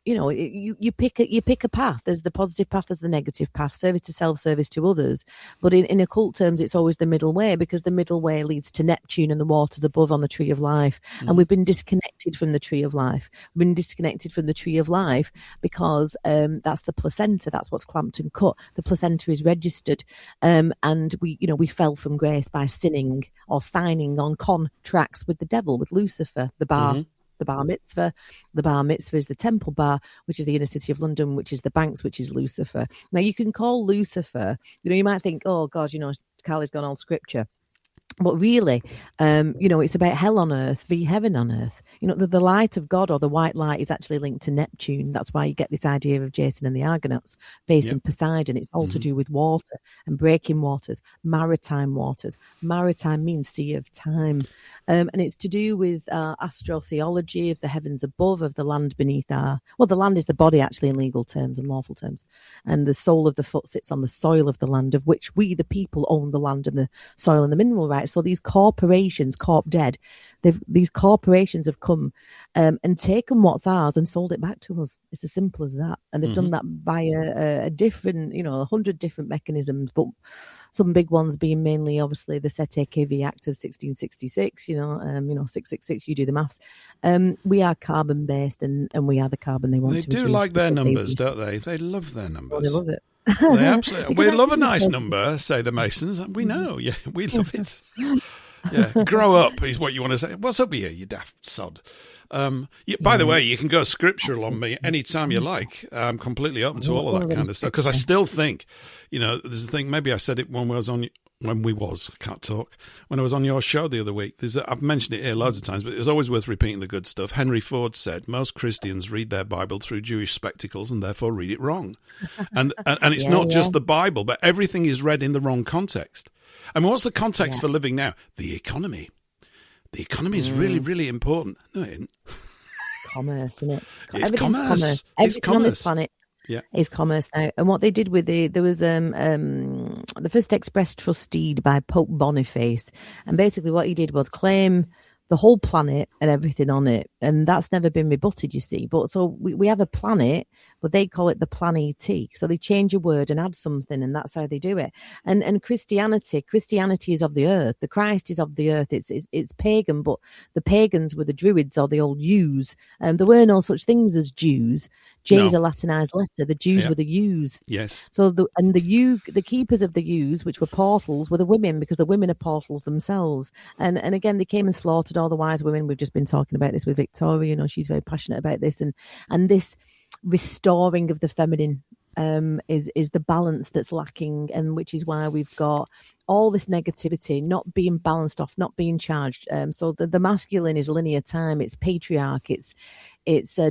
You know, you pick a path. There's the positive path, there's the negative path, service to self, service to others. But in occult terms, it's always the middle way, because the middle way leads to Neptune and the waters above on the tree of life. And we've been disconnected from the tree of life. We've been disconnected from the tree of life because that's the placenta. That's what's clamped and cut. The placenta is registered. And we fell from grace by sinning or signing on contracts with the devil, with Lucifer, the bar. The bar mitzvah. The bar mitzvah is the Temple Bar, which is the inner city of London, which is the Banks, which is Lucifer. Now, you can call Lucifer, you know, you might think, oh, God, you know, Carly's gone all scripture. But really, you know, it's about hell on earth v heaven on earth. You know, the light of God, or the white light, is actually linked to Neptune. That's why you get this idea of Jason and the Argonauts facing Poseidon. It's all to do with water and breaking waters, maritime waters. Maritime means sea of time. And it's to do with astrotheology of the heavens above, of the land beneath the land is the body, actually, in legal terms and lawful terms. And the sole of the foot sits on the soil of the land, of which we, the people, own the land and the soil and the mineral rights. So these corporations, Corp Dead, these corporations have come and taken what's ours and sold it back to us. It's as simple as that. And they've done that by a different, 100 different mechanisms, but some big ones being mainly, obviously, the Sete KV Act of 1666, 666, you do the maths. We are carbon-based, and we are the carbon they want to reduce. They do like their numbers, don't they? They love their numbers. Oh, they love it. They absolutely. We love a nice number, say the Masons. We know, yeah, we love it. Yeah, grow up is what you want to say. What's up with you, you daft sod? By the way, you can go scriptural on me anytime you like. I'm completely open to all of that kind of stuff, because I still think, there's a thing. Maybe I said it when I was on your show the other week. I've mentioned it here loads of times, but it's always worth repeating the good stuff. Henry Ford said most Christians read their Bible through Jewish spectacles and therefore read it wrong. And it's not just the Bible, but everything is read in the wrong context. I mean, what's the context for living now? The economy. The economy is really, really important. No, it isn't. Commerce, isn't it? It's commerce. Everything on this planet is commerce now. And what they did with there was the first express trust deed by Pope Boniface. And basically what he did was claim the whole planet and everything on it. And that's never been rebutted, you see. But so we have a planet, but they call it the planet. So they change a word and add something, and that's how they do it. And Christianity is of the earth. The Christ is of the earth. It's pagan, but the pagans were the Druids or the old Jews. There were no such things as Jews. J is a Latinized letter. The Jews were the Jews. Yes. So the keepers of the Jews, which were portals, were the women, because the women are portals themselves. And again, they came and slaughtered all the wise women. We've just been talking about this with Victoria. She's very passionate about this, and this restoring of the feminine is the balance that's lacking, and which is why we've got all this negativity not being balanced off, not being charged. So the masculine is linear time, it's patriarch, it's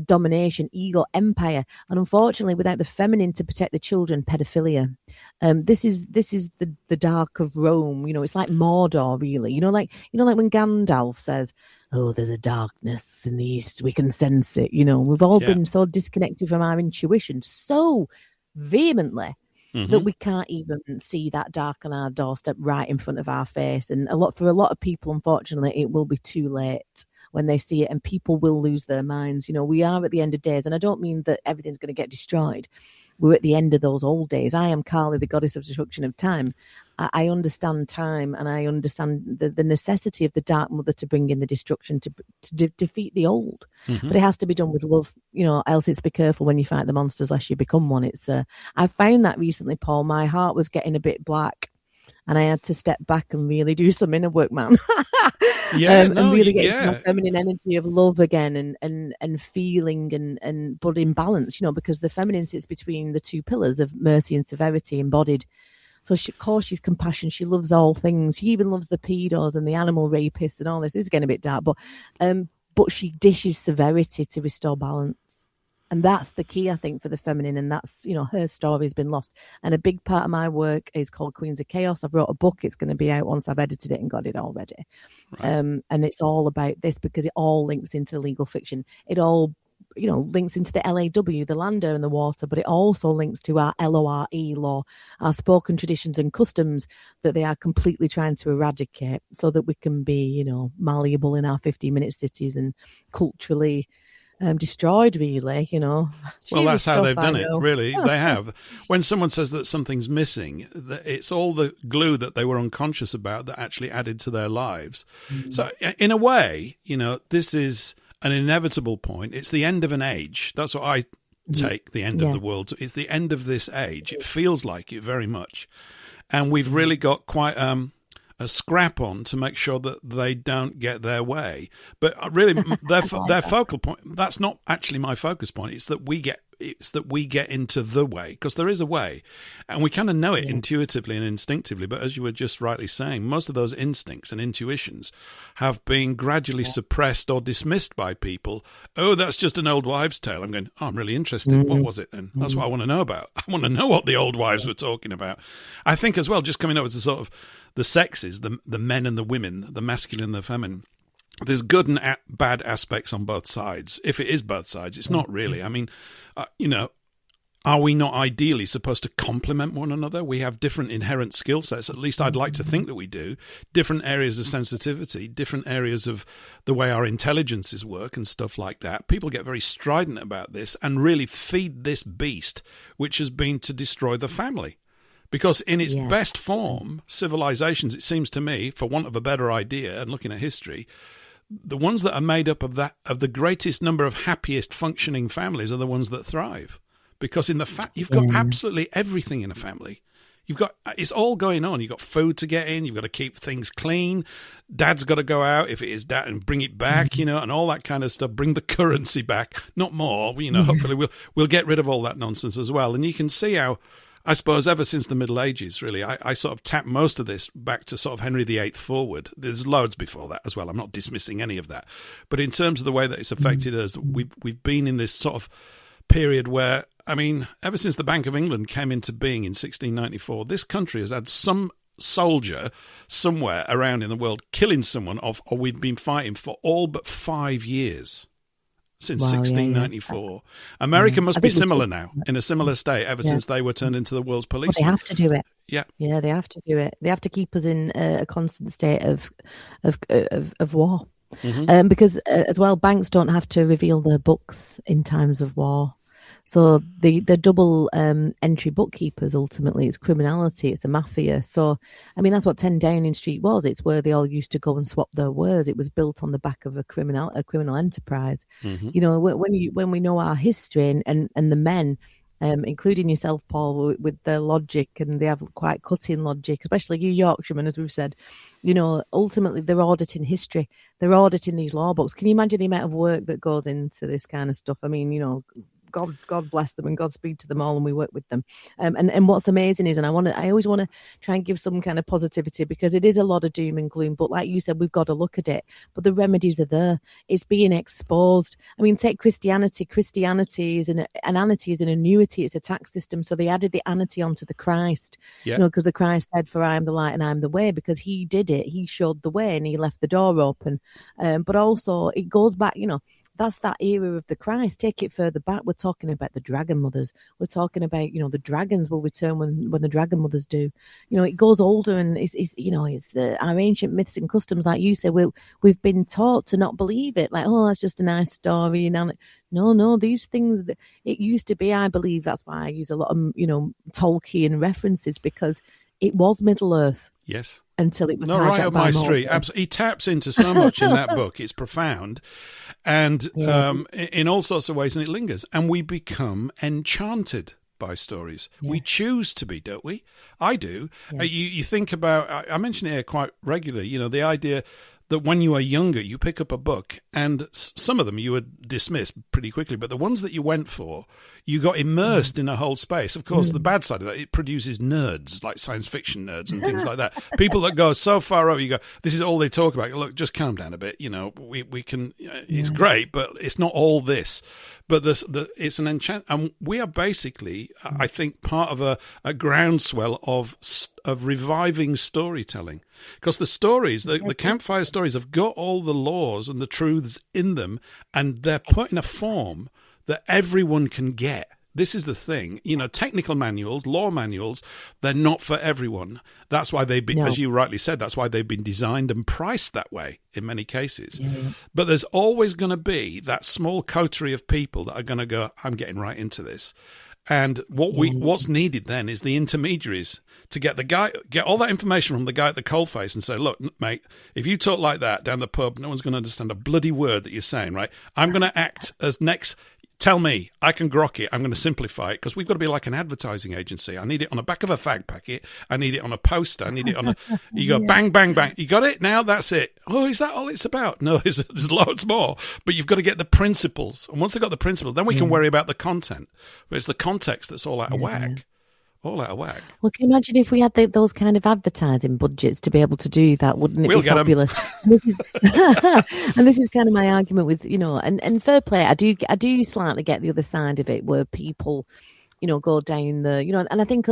domination, ego, empire, and unfortunately, without the feminine to protect the children, pedophilia. This is the dark of Rome. It's like Mordor, really. Like when Gandalf says, "Oh, there's a darkness in the east. We can sense it." We've all been so disconnected from our intuition so vehemently that we can't even see that dark on our doorstep right in front of our face. And for a lot of people, unfortunately, it will be too late when they see it, and people will lose their minds. We are at the end of days, and I don't mean that everything's going to get destroyed. We're at the end of those old days. I am Kali, the goddess of destruction of time. I understand time, and I understand the necessity of the Dark Mother to bring in the destruction to defeat the old. But it has to be done with love, else it's be careful when you fight the monsters lest you become one. I found that recently, Paul. My heart was getting a bit black, and I had to step back and really do some inner work, man. And really get into my feminine energy of love again, and feeling but in balance, because the feminine sits between the two pillars of mercy and severity embodied. So of course she's compassion. She loves all things. She even loves the pedos and the animal rapists and all this. This is getting a bit dark, but she dishes severity to restore balance. And that's the key, I think, for the feminine. And that's, her story has been lost. And a big part of my work is called Queens of Chaos. I've wrote a book. It's going to be out once I've edited it and got it all ready. Right. And it's all about this because it all links into legal fiction. It all, links into the LAW, the land, air and the water, but it also links to our LORE law, our spoken traditions and customs that they are completely trying to eradicate so that we can be, malleable in our 15-minute cities and culturally destroyed, really, Well, that's how they've done it, really. They have. When someone says that something's missing, it's all the glue that they were unconscious about that actually added to their lives. Mm-hmm. So in a way, this is an inevitable point. It's the end of an age. That's what I take the end of the world. It's the end of this age. It feels like it very much. And we've really got quite a scrap on to make sure that they don't get their way. But really, their focal point, that's not actually my focus point. It's that we get into the way, because there is a way, and we kind of know it intuitively and instinctively. But as you were just rightly saying, most of those instincts and intuitions have been gradually suppressed or dismissed by people. Oh, that's just an old wives' tale. I'm going, I'm really interested. What was it then? That's what I want to know about. I want to know what the old wives were talking about. I think as well, just coming up with the sort of the sexes, the men and the women, the masculine and the feminine. There's good and bad aspects on both sides. If it is both sides, it's not really. I mean, are we not ideally supposed to complement one another? We have different inherent skill sets. At least I'd like to think that we do. Different areas of sensitivity, different areas of the way our intelligences work and stuff like that. People get very strident about this and really feed this beast, which has been to destroy the family. Because in its best form, civilizations, it seems to me, for want of a better idea and looking at history, the ones that are made up of the greatest number of happiest functioning families are the ones that thrive. Because in the you've got absolutely everything in a family. It's all going on. You've got food to get in. You've got to keep things clean. Dad's got to go out if it is dad and bring it back, and all that kind of stuff. Bring the currency back, not more. Hopefully we'll get rid of all that nonsense as well. And you can see how, I suppose, ever since the Middle Ages, really, I sort of tap most of this back to sort of Henry VIII forward. There's loads before that as well. I'm not dismissing any of that. But in terms of the way that it's affected us, we've been in this sort of period where, I mean, ever since the Bank of England came into being in 1694, this country has had some soldier somewhere around in the world killing someone or we've been fighting for all but 5 years. Since 1694. America must be similar now, in a similar state, ever since they were turned into the world's police. Well, they have to do it. Yeah, they have to do it. They have to keep us in a constant state of war, because as well, banks don't have to reveal their books in times of war. So the double entry bookkeepers, ultimately, it's criminality, it's a mafia. So, I mean, that's what 10 Downing Street was. It's where they all used to go and swap their wares. It was built on the back of a criminal enterprise. When we know our history and the men, including yourself, Paul, with their logic, and they have quite cutting logic, especially you Yorkshiremen, as we've said, ultimately they're auditing history. They're auditing these law books. Can you imagine the amount of work that goes into this kind of stuff? I mean, God bless them and Godspeed to them all, and we work with them. And what's amazing is, and I always want to try and give some kind of positivity, because it is a lot of doom and gloom. But like you said, we've got to look at it. But the remedies are there. It's being exposed. I mean, take Christianity. Christianity is an annuity, is an annuity. It's a tax system. So they added the annuity onto the Christ. Yeah. Because the Christ said, "For I am the light and I am the way," because he did it. He showed the way and he left the door open. But also it goes back, that's that era of the Christ. Take it further back. We're talking about the dragon mothers. We're talking about, the dragons will return when the dragon mothers do. It goes older, and it's our ancient myths and customs, like you say. We've been taught to not believe it. Like, oh, that's just a nice story. No, these things, it used to be, I believe. That's why I use a lot of, Tolkien references, because it was Middle Earth. Yes. Until it was right up my street. Absolutely. He taps into so much in that book. It's profound. And in all sorts of ways, and it lingers. And we become enchanted by stories. Yeah. We choose to be, don't we? I do. Yeah. You think about, I mention it here quite regularly, the idea that when you are younger, you pick up a book, and some of them you would dismiss pretty quickly, but the ones that you went for, you got immersed in a whole space. Of course, the bad side of that, it produces nerds, like science fiction nerds and things like that. People that go so far over, you go, this is all they talk about. Look, just calm down a bit. We can, it's great, but it's not all this. But it's an enchant, and we are basically, I think, part of a groundswell of reviving storytelling, because the stories, the campfire stories, have got all the laws and the truths in them, and they're put in a form that everyone can get. This is the thing, technical manuals, law manuals, they're not for everyone. That's why they've been, as you rightly said, that's why they've been designed and priced that way in many cases. Yeah. But there's always going to be that small coterie of people that are going to go, I'm getting right into this. And what's needed then is the intermediaries to get all that information from the guy at the coalface and say, look, mate, if you talk like that down the pub, no one's going to understand a bloody word that you're saying, right? I'm going to act as next. Tell me, I can grok it. I'm going to simplify it, because we've got to be like an advertising agency. I need it on the back of a fag packet. I need it on a poster. I need it on a. You go bang, bang, bang. You got it now. That's it. Oh, is that all it's about? No, there's loads more. But you've got to get the principles, and once they've got the principles, then we can worry about the content. But it's the context that's all out of whack. All out of whack. Well, can you imagine if we had those kind of advertising budgets to be able to do that? Wouldn't it we'll be fabulous? And this is kind of my argument with, and fair play. I do slightly get the other side of it, where people, go down the, and I think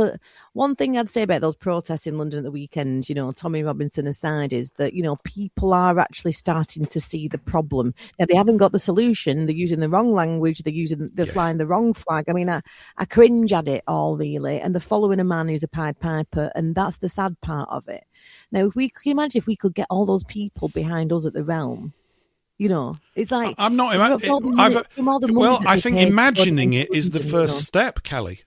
one thing I'd say about those protests in London at the weekend, Tommy Robinson aside, is that, people are actually starting to see the problem. Now, they haven't got the solution. They're using the wrong language. They're flying the wrong flag. I mean, I cringe at it all, really. And they're following a man who's a Pied Piper. And that's the sad part of it. Now, can you imagine if we could get all those people behind us at the Realm? It's like I'm not. I think imagining it is the first step, Callie.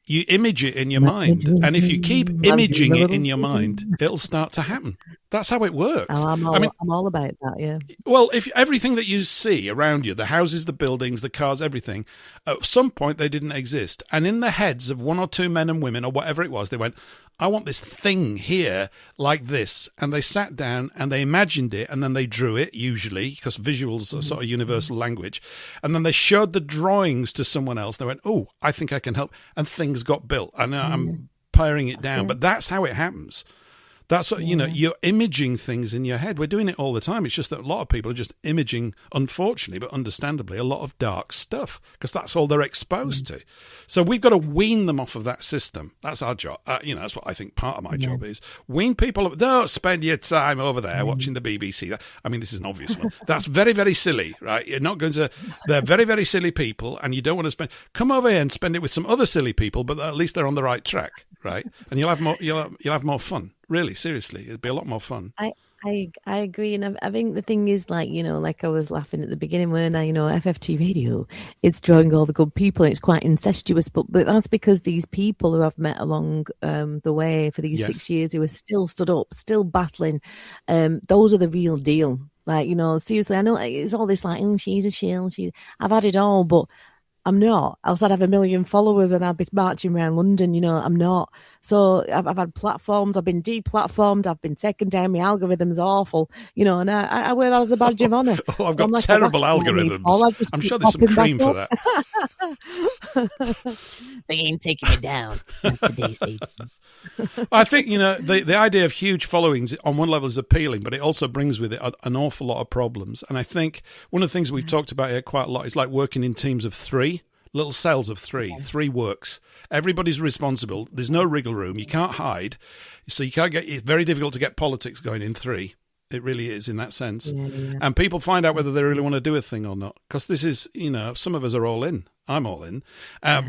You image it in your mind, and if you keep imaging it in your mind, it'll start to happen. That's how it works. Oh, I'm all about that, yeah. Well, if everything that you see around you, the houses, the buildings, the cars, everything, at some point they didn't exist. And in the heads of one or two men and women or whatever it was, they went, I want this thing here like this. And they sat down and they imagined it, and then they drew it, usually, because visuals are sort of universal language. And then they showed the drawings to someone else. They went, oh, I think I can help. And things got built. I know I'm paring it down, but that's how it happens. That's you're imaging things in your head. We're doing it all the time. It's just that a lot of people are just imaging, unfortunately, but understandably, a lot of dark stuff, because that's all they're exposed to. So we've got to wean them off of that system. That's our job. That's what I think part of my job is. Wean people. Don't spend your time over there watching the BBC. I mean, this is an obvious one. That's very, very silly, right? You're not going to. They're very, very silly people, and you don't want to spend. Come over here and spend it with some other silly people, but at least they're on the right track, right? And you'll have more. You'll have more fun. Really, seriously, it'd be a lot more fun. I agree, and I think the thing is, like I was laughing at the beginning when FFT Radio, it's drawing all the good people, and it's quite incestuous, but that's because these people who I've met along the way for these 6 years, who are still stood up, still battling, those are the real deal. Like, seriously, I know it's all this like, oh, she's a shill, I've had it all, but I'm not. Else I'd have 1 million followers and I'd be marching around London. I'm not. So I've had platforms. I've been deplatformed. I've been taken down. My algorithm's awful. And I wear that as a badge of honour. Oh, I've got terrible algorithms. I'm sure there's some cream for that. They ain't taking me down. Not today's date. I think, the idea of huge followings on one level is appealing, but it also brings with it an awful lot of problems. And I think one of the things we've talked about here quite a lot is like working in teams of 3, little cells of 3. 3 works. Everybody's responsible. There's no wriggle room. You can't hide. So it's very difficult to get politics going in 3. It really is in that sense. Yeah. And people find out whether they really want to do a thing or not. Because this is, some of us are all in. I'm all in.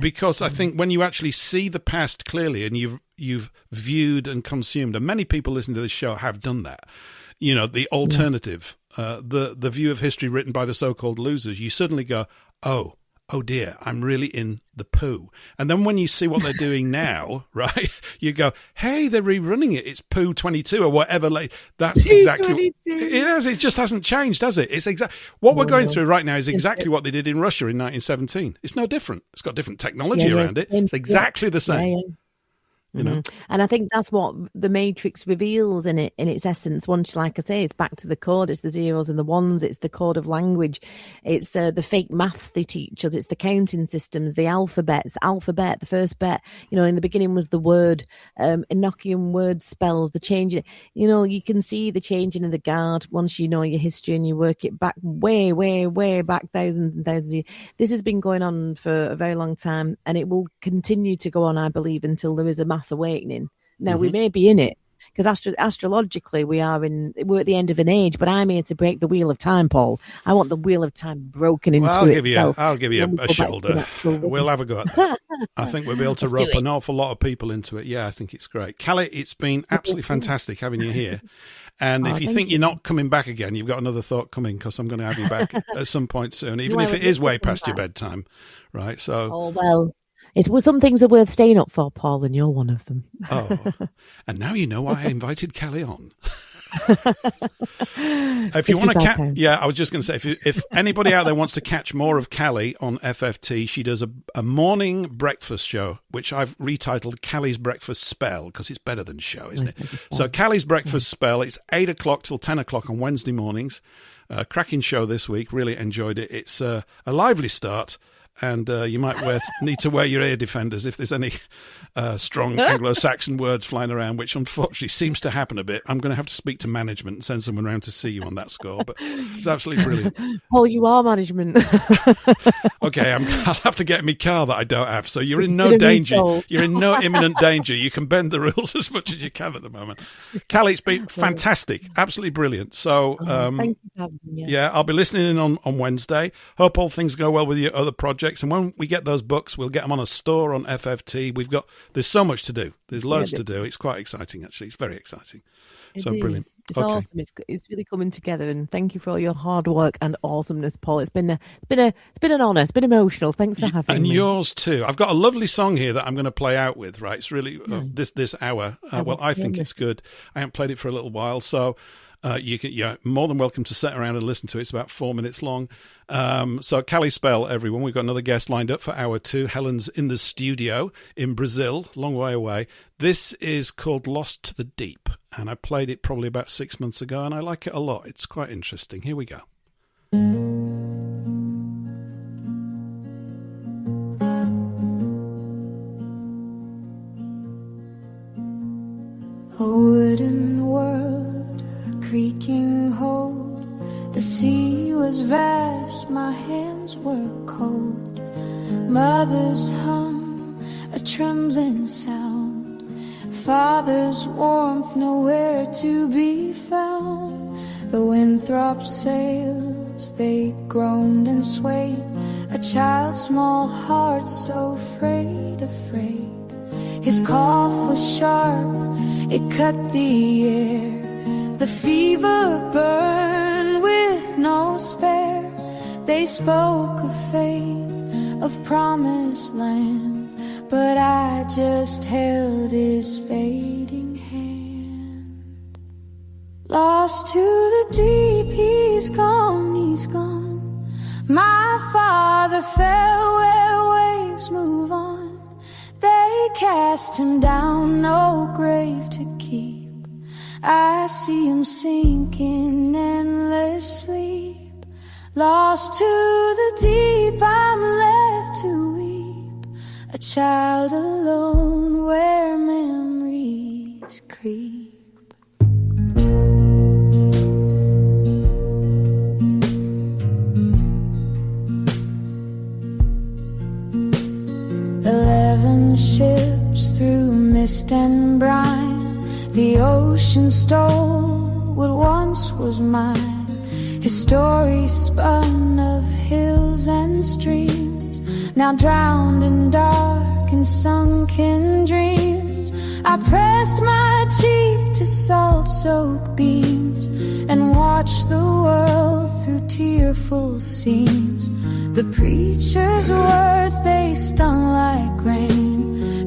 Because I think when you actually see the past clearly and you've viewed and consumed, and many people listening to this show have done that, the alternative, the view of history written by the so-called losers, you suddenly go, oh dear, I'm really in the poo. And then when you see what they're doing now, right, you go, hey, they're rerunning it. It's poo 22 or whatever. That's exactly it is. It just hasn't changed, has it? It's what we're going through right now is exactly what they did in Russia in 1917. It's no different. It's got different technology around it. It's exactly the same. You know, and I think that's what the Matrix reveals in its essence. Once, like I say, it's back to the code. It's the zeros and the ones. It's the code of language. It's the fake maths they teach us. It's the counting systems, the alphabet, the first bet. You know, in the beginning was the word, Enochian word spells, the changing. You know, you can see the changing of the guard once you know your history and you work it back way, way, way back thousands and thousands of years. This has been going on for a very long time, and it will continue to go on, I believe, until there is a mass awakening. Now, we may be in it, because astrologically we're at the end of an age, but I'm here to break the wheel of time, Paul. I want the wheel of time broken into itself. I'll give you a shoulder. We'll have a go at that. I think we'll be able to rope an awful lot of people into it. Yeah, I think it's great. Callie, it's been absolutely fantastic having you here. And if you think you're not coming back again, you've got another thought coming, because I'm going to have you back at some point soon, even if it is way past your bedtime, right? So, some things are worth staying up for, Paul, and you're one of them. And now you know why I invited Callie on. If you want to I was just going to say, if anybody out there wants to catch more of Callie on FFT, she does a morning breakfast show, which I've retitled Callie's Breakfast Spell, because it's better than show, isn't it? So Callie's Breakfast Spell, it's 8 o'clock till 10 o'clock on Wednesday mornings. Cracking show this week, really enjoyed it. It's a lively start. And you might need to wear your ear defenders if there's any strong Anglo-Saxon words flying around, which unfortunately seems to happen a bit. I'm going to have to speak to management and send someone around to see you on that score, but it's absolutely brilliant. Paul, you are management. Okay, I'll have to get my car that I don't have, so you're in no danger. You're in no imminent danger. You can bend the rules as much as you can at the moment. Callie, it's been fantastic, absolutely brilliant. So, thank you for having me. Yeah, I'll be listening in on Wednesday. Hope all things go well with your other projects. And when we get those books, we'll get them on a store on FFT. There's so much to do. There's loads to do. It's quite exciting, actually. It's very exciting. Brilliant. It's awesome. It's really coming together. And thank you for all your hard work and awesomeness, Paul. It's been an honour. It's been emotional. Thanks for having me. And yours too. I've got a lovely song here that I'm going to play out with. Right, it's really this hour. I think it's good. I haven't played it for a little while, so. You're more than welcome to sit around and listen to it. It's about 4 minutes long. So Callie Spell, everyone. We've got another guest lined up for hour 2. Helen's in the studio in Brazil, long way away. This is called Lost to the Deep, and I played it probably about 6 months ago, and I like it a lot. It's quite interesting. Here we go. A wooden world, a creaking hold. The sea was vast, my hands were cold. Mother's hum, a trembling sound. Father's warmth, nowhere to be found. The winthrop sails, they groaned and swayed. A child's small heart so afraid. His cough was sharp, it cut the air. The fever burned with no spare. They spoke of faith, of promised land, but I just held his fading hand. Lost to the deep, he's gone, he's gone. My father fell where waves move on. They cast him down, no grave to keep. I see him sink in endless sleep. Lost to the deep, I'm left to weep. A child alone where memories creep. Ships through mist and brine. The ocean stole what once was mine. His story spun of hills and streams, now drowned in dark and sunken dreams. I pressed my cheek to salt-soaked beams and watched the world through tearful seams. The preacher's words, they stung like rain.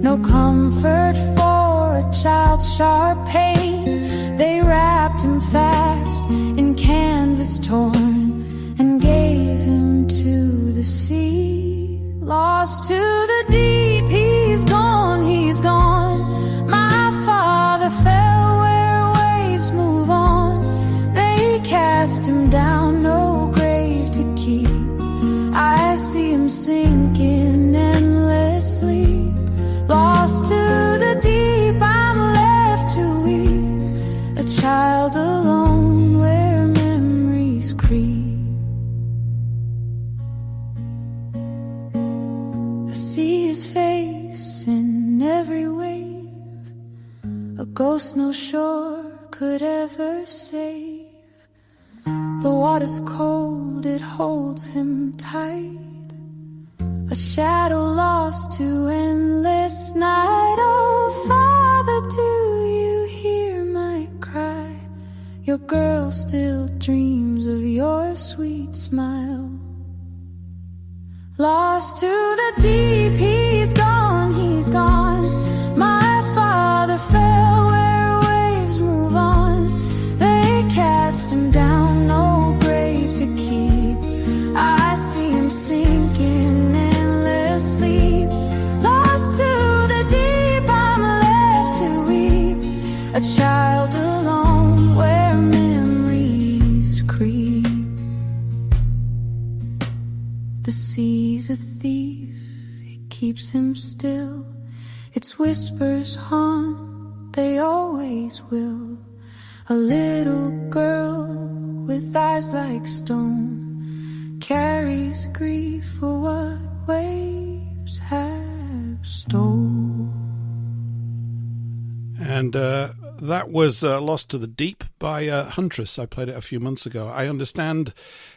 No comfort for a child's sharp pain. They wrapped him fast in canvas torn and gave him to the sea. Lost to the deep, he's gone, he's gone. ghost no shore could ever save. The water's cold, it holds him tight. A shadow lost to endless night. Oh, Father, do you hear my cry? Your girl still dreams of your sweet smile. Lost to the deep, he's gone, he's gone. My father fell where waves move on. They cast him down, no grave to keep. I see him sinking endless sleep. Lost to the deep, I'm left to weep. A child alone where memories creep. The sea's a thief, it keeps him still. Its whispers haunt, they always will. A little girl with eyes like stone carries grief for what waves have stole. And that was Lost to the Deep by Huntress. I played it a few months ago. I understand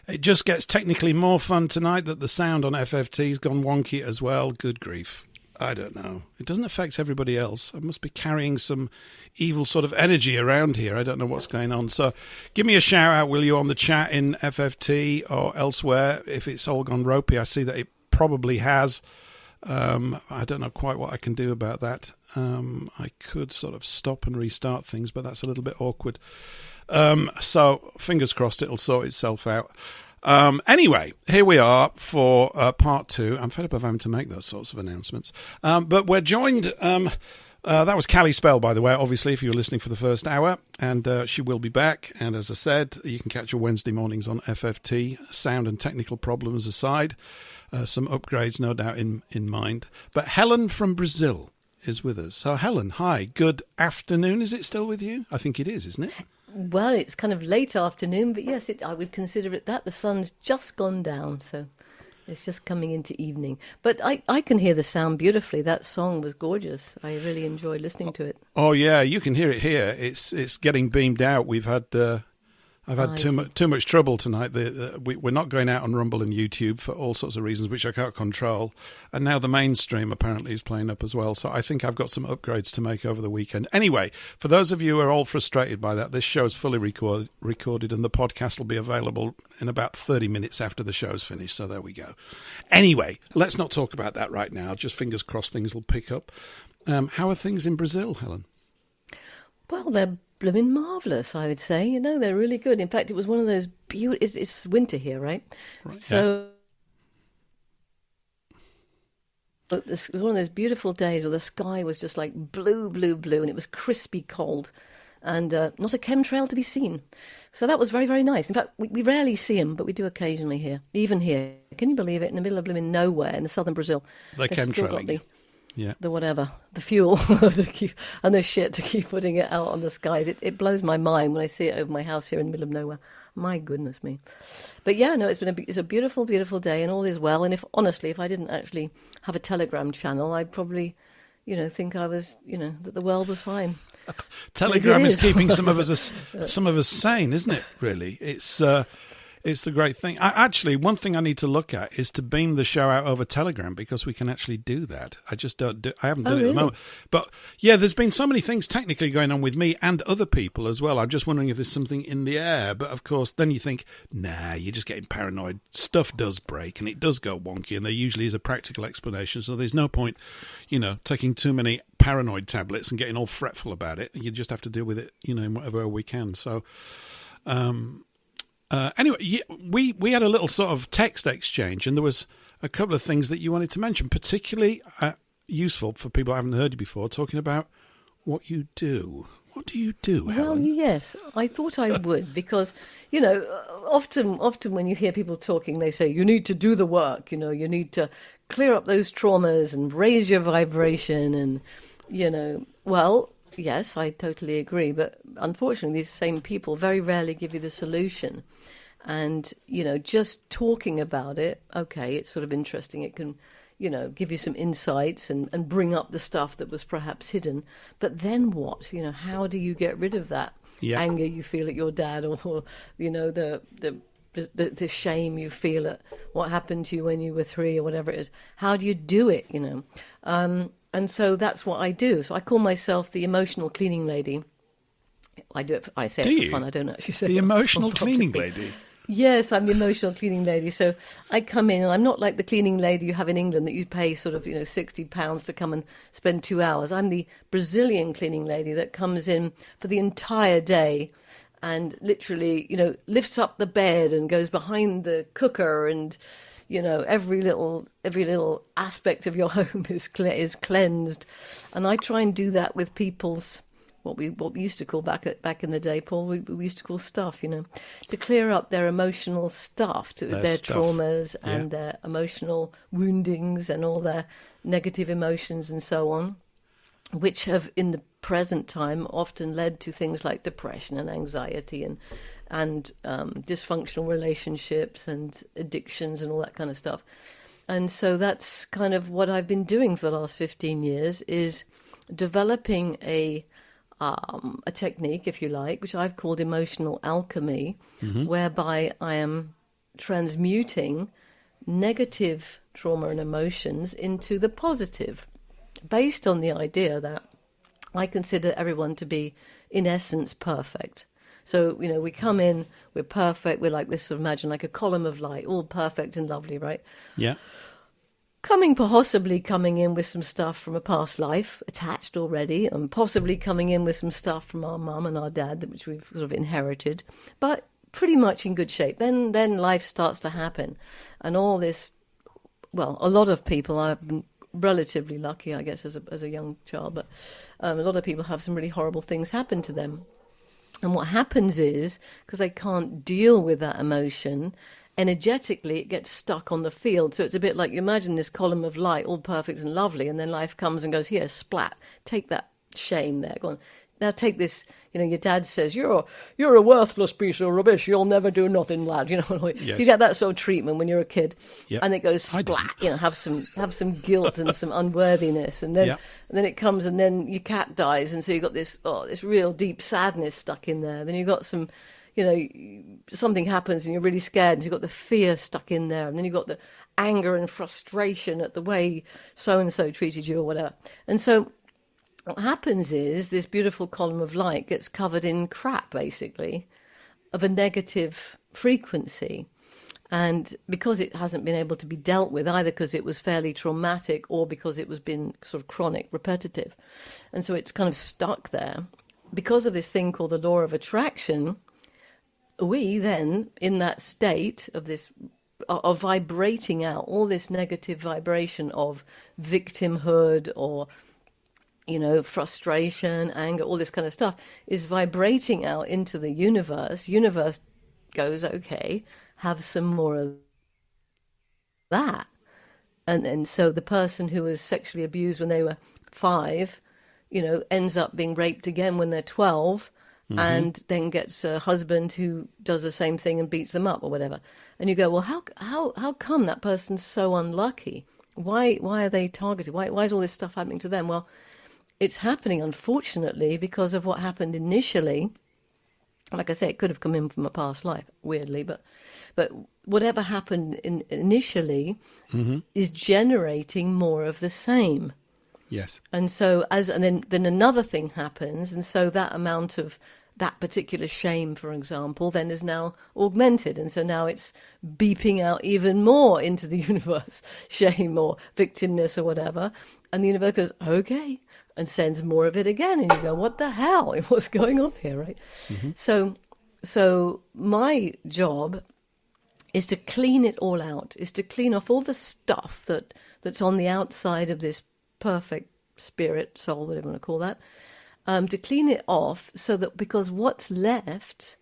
it just gets technically more fun tonight that the sound on FFT's gone wonky as well. Good grief. I don't know. It doesn't affect everybody else. I must be carrying some evil sort of energy around here. I don't know what's going on. So give me a shout out, will you, on the chat in FFT or elsewhere if it's all gone ropey. I see that it probably has. I don't know quite what I can do about that. I could sort of stop and restart things, but that's a little bit awkward. So fingers crossed it'll sort itself out. Anyway, here we are for part 2. I'm fed up of having to make those sorts of announcements. But we're joined... that was Callie Spell, by the way, obviously, if you were listening for the first hour. And she will be back. And as I said, you can catch her Wednesday mornings on FFT. Sound and technical problems aside. Some upgrades, no doubt, in mind. But Helen from Brazil is with us. So, Helen, hi. Good afternoon. Is it still with you? I think it is, isn't it? Well, it's kind of late afternoon, but yes, I would consider it that. The sun's just gone down, so it's just coming into evening. But I can hear the sound beautifully. That song was gorgeous. I really enjoyed listening to it. Oh, yeah, you can hear it here. It's getting beamed out. I've had too much trouble tonight. We're not going out on Rumble and YouTube for all sorts of reasons, which I can't control. And now the mainstream apparently is playing up as well. So I think I've got some upgrades to make over the weekend. Anyway, for those of you who are all frustrated by that, this show is fully recorded and the podcast will be available in about 30 minutes after the show's finished. So there we go. Anyway, let's not talk about that right now. Just fingers crossed things will pick up. How are things in Brazil, Helen? Well, they're blooming marvellous, I would say. You know, they're really good. In fact, it was one of those beautiful... It's winter here, right? So it was one of those beautiful days where the sky was just like blue, blue, blue, and it was crispy cold and not a chemtrail to be seen. So that was very, very nice. In fact, we rarely see them, but we do occasionally here. Even here. Can you believe it? In the middle of blooming nowhere in the southern Brazil. They're chemtrailing. Yeah. The whatever, the fuel and the shit to keep putting it out on the skies. It blows my mind when I see it over my house here in the middle of nowhere. My goodness me. But yeah, no, it's a beautiful, beautiful day and all is well. And if I didn't actually have a Telegram channel, I'd probably, think I was, that the world was fine. Telegram is keeping some of us sane, isn't it, really? It's the great thing. Actually, one thing I need to look at is to beam the show out over Telegram because we can actually do that. I haven't done it at the moment. But yeah, there's been so many things technically going on with me and other people as well. I'm just wondering if there's something in the air. But of course, then you think, nah, you're just getting paranoid. Stuff does break and it does go wonky, and there usually is a practical explanation. So there's no point, taking too many paranoid tablets and getting all fretful about it. You just have to deal with it, in whatever way we can. So, anyway, we had a little sort of text exchange, and there was a couple of things that you wanted to mention, particularly useful for people who haven't heard you before, talking about what you do. What do you do, Helen? Well, yes, I thought I would because, often when you hear people talking, they say, you need to do the work, you need to clear up those traumas and raise your vibration and, well... Yes, I totally agree. But unfortunately, these same people very rarely give you the solution. And, just talking about it, okay, it's sort of interesting. It can, give you some insights and bring up the stuff that was perhaps hidden. But then what? How do you get rid of that anger you feel at your dad, or the shame you feel at what happened to you when you were 3 or whatever it is? How do you do it? And so that's what I do. So I call myself the emotional cleaning lady. I do it. I say it for fun. I don't actually say the emotional cleaning lady. Yes, I'm the emotional cleaning lady. So I come in, and I'm not like the cleaning lady you have in England that you pay sort of, £60 to come and spend 2 hours. I'm the Brazilian cleaning lady that comes in for the entire day and literally, lifts up the bed and goes behind the cooker, and, every little aspect of your home is cleansed. And I try and do that with people's what we used to call back in the day, Paul, we used to call stuff, to clear up their emotional stuff, their traumas and their emotional woundings and all their negative emotions and so on, which have in the present time often led to things like depression and anxiety and dysfunctional relationships and addictions and all that kind of stuff. And so that's kind of what I've been doing for the last 15 years, is developing a technique, if you like, which I've called Emotional Alchemy, whereby I am transmuting negative trauma and emotions into the positive, based on the idea that I consider everyone to be, in essence, perfect. So, we come in, we're perfect, we're like this, sort of imagine like a column of light, all perfect and lovely, right? Yeah. Possibly coming in with some stuff from a past life attached already, and possibly coming in with some stuff from our mum and our dad, which we've sort of inherited, but pretty much in good shape. Then life starts to happen, and all this, well, a lot of people, I've been relatively lucky, I guess, as a young child, but a lot of people have some really horrible things happen to them. And what happens is, because they can't deal with that emotion, energetically it gets stuck on the field. So it's a bit like, you imagine this column of light, all perfect and lovely, and then life comes and goes, here, splat, take that shame there, go on. Now take this, your dad says, you're a worthless piece of rubbish, you'll never do nothing, lad. Yes. You get that sort of treatment when you're a kid, and it goes splat, have some guilt and some unworthiness, and then it comes, and then your cat dies, and so you've got this real deep sadness stuck in there. Then you've got some, something happens and you're really scared, and you've got the fear stuck in there, and then you've got the anger and frustration at the way so-and-so treated you or whatever. And so what happens is this beautiful column of light gets covered in crap, basically, of a negative frequency. And because it hasn't been able to be dealt with, either because it was fairly traumatic or because it was been sort of chronic, repetitive, and so it's kind of stuck there, because of this thing called the law of attraction, we then, in that state of this, of vibrating out all this negative vibration of victimhood or, frustration, anger, all this kind of stuff, is vibrating out into the universe. Universe goes, okay, have some more of that. And so the person who was sexually abused when they were 5, ends up being raped again when they're 12, and then gets a husband who does the same thing and beats them up or whatever. And you go, well, how come that person's so unlucky? Why are they targeted? Why is all this stuff happening to them? Well, it's happening, unfortunately, because of what happened initially. Like I say, it could have come in from a past life, weirdly, but whatever happened initially is generating more of the same. Yes. And so then another thing happens, and so that amount of that particular shame, for example, then is now augmented, and so now it's beeping out even more into the universe, shame or victimness or whatever, and the universe goes, okay, and sends more of it again, and you go, what the hell? What's going on here, right? So my job is to clean it all out, is to clean off all the stuff that's on the outside of this perfect spirit, soul, whatever you want to call that, to clean it off, so that, because what's left,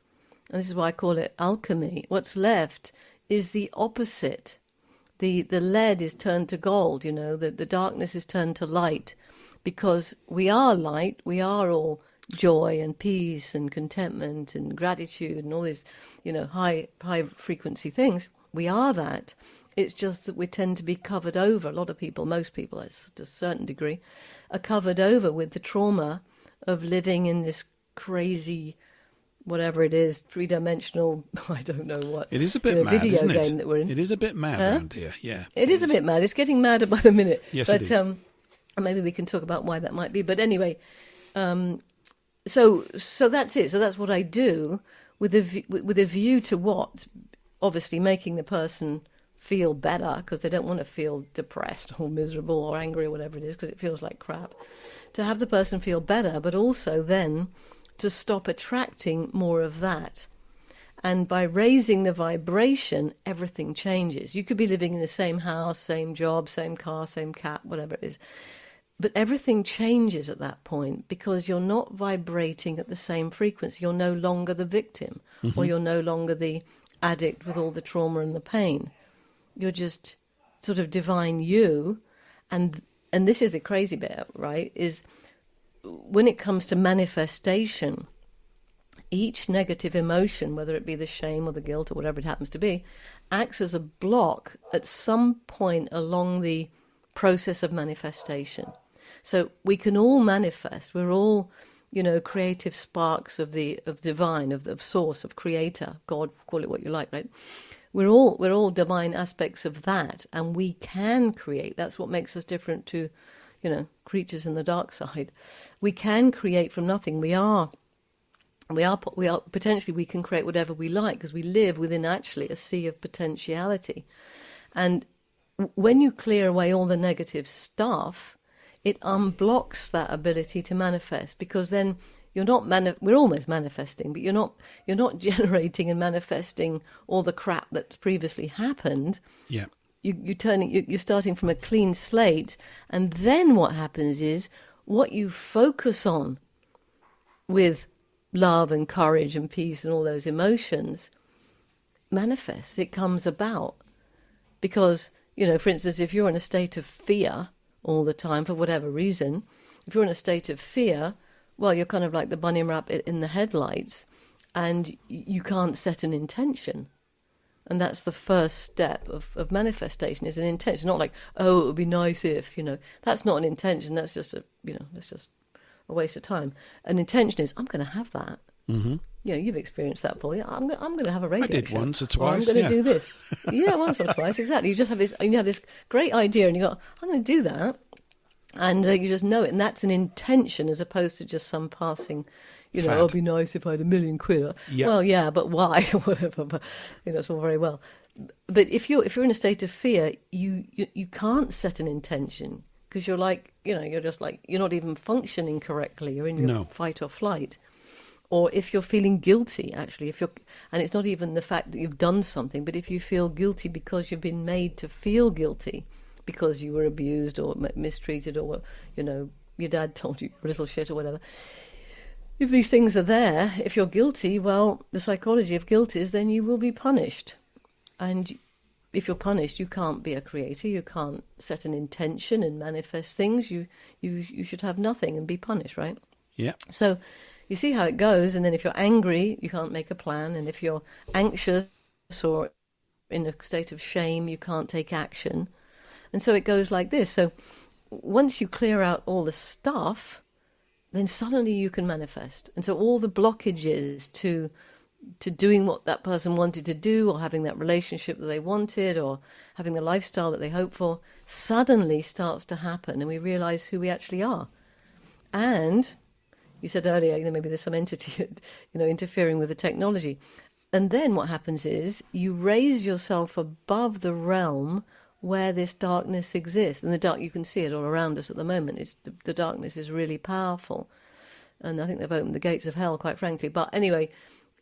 and this is why I call it alchemy, what's left is the opposite. The lead is turned to gold, the darkness is turned to light, because we are light, we are all joy and peace and contentment and gratitude and all these, high frequency things. We are that. It's just that we tend to be covered over. A lot of people, most people, to a certain degree, are covered over with the trauma of living in this crazy, whatever it is, three-dimensional, I don't know what. It is a bit mad, video isn't game it? that we're in. It is a bit mad around here, yeah. It is a bit mad. It's getting madder by the minute. Yes, but, it is. Maybe we can talk about why that might be. But anyway, so that's it. So that's what I do with a view to what? Obviously making the person feel better, because they don't want to feel depressed or miserable or angry or whatever it is, because it feels like crap. To have the person feel better, but also then to stop attracting more of that. And by raising the vibration, everything changes. You could be living in the same house, same job, same car, same cat, whatever it is. But everything changes at that point, because you're not vibrating at the same frequency. You're no longer the victim, or you're no longer the addict with all the trauma and the pain. You're just sort of divine you. And this is the crazy bit, right, is when it comes to manifestation, each negative emotion, whether it be the shame or the guilt or whatever it happens to be, acts as a block at some point along the process of manifestation. So we can all manifest. We're all, creative sparks of divine, of source, of creator, God, call it what you like, right? We're all divine aspects of that, and we can create. That's what makes us different to, creatures in the dark side. We can create from nothing. We are potentially, we can create whatever we like, because we live within actually a sea of potentiality. And when you clear away all the negative stuff, it unblocks that ability to manifest, because then you're not we're almost manifesting, but you're not generating and manifesting all the crap that's previously happened. Yeah. You're starting from a clean slate, and then what happens is what you focus on with love and courage and peace and all those emotions manifests. It comes about. Because, for instance, if you're in a state of fear all the time for whatever reason, if you're in a state of fear, well, you're kind of like the bunny rabbit in the headlights, and you can't set an intention. And that's the first step of manifestation, is an intention. Not like, oh, it would be nice if, that's not an intention. That's just that's just a waste of time. An intention is, I'm going to have that. Mm-hmm. You've experienced that, Paul. Yeah, I'm going to have a radio show. I did once or twice. I'm going to do this. Once or twice, exactly. You just have this great idea, and you go, I'm going to do that. And you just know it, and that's an intention as opposed to just some passing, it'd be nice if I had £1 million. Yep. Well, yeah, but why? Whatever. But it's all very well. But if you're in a state of fear, you can't set an intention, because you're like, you're just like, you're not even functioning correctly. You're in your fight or flight. Or if you're feeling guilty, actually, and it's not even the fact that you've done something, but if you feel guilty because you've been made to feel guilty, because you were abused or mistreated, or, your dad told you a little shit or whatever. If these things are there, if you're guilty, well, the psychology of guilt is then you will be punished. And if you're punished, you can't be a creator, you can't set an intention and manifest things. You should have nothing and be punished, right? Yeah. So you see how it goes, and then if you're angry, you can't make a plan, and if you're anxious or in a state of shame, you can't take action. And so it goes like this. So once you clear out all the stuff, then suddenly you can manifest. And so all the blockages to doing what that person wanted to do, or having that relationship that they wanted, or having the lifestyle that they hope for, suddenly starts to happen, and we realize who we actually are. And you said earlier, maybe there's some entity, interfering with the technology. And then what happens is you raise yourself above the realm where this darkness exists. And you can see it all around us at the moment. The darkness is really powerful. And I think they've opened the gates of hell, quite frankly. But anyway,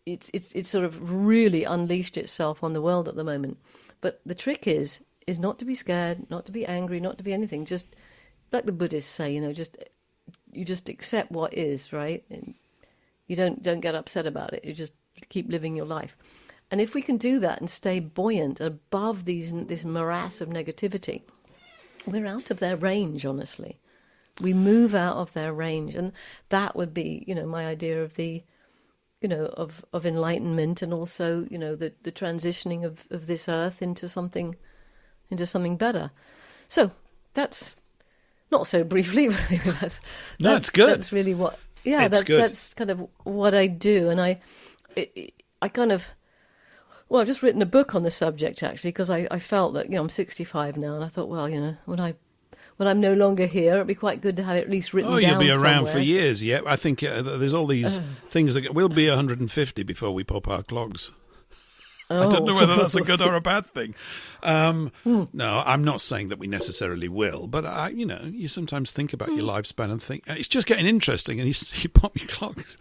it's sort of really unleashed itself on the world at the moment. But the trick is not to be scared, not to be angry, not to be anything. Just like the Buddhists say, you just accept what is, right? And you don't get upset about it. You just keep living your life. And if we can do that and stay buoyant above this morass of negativity, we're out of their range, honestly. We move out of their range. And that would be, my idea of the, of enlightenment, and also, the transitioning of this earth into something into something better. So that's not so briefly, but anyway, it's good. That's really what. Yeah, that's kind of what I do, and I kind of. Well, I've just written a book on the subject actually, because I felt that I'm 65 now, and I thought, well, when I'm no longer here, it'd be quite good to have it at least written down. Oh, you'll be around for years. Yeah, I think there's all these things. We'll be 150 before we pop our clogs. I don't know whether that's a good or a bad thing. No, I'm not saying that we necessarily will, but you sometimes think about your lifespan and think it's just getting interesting, and you pop your clogs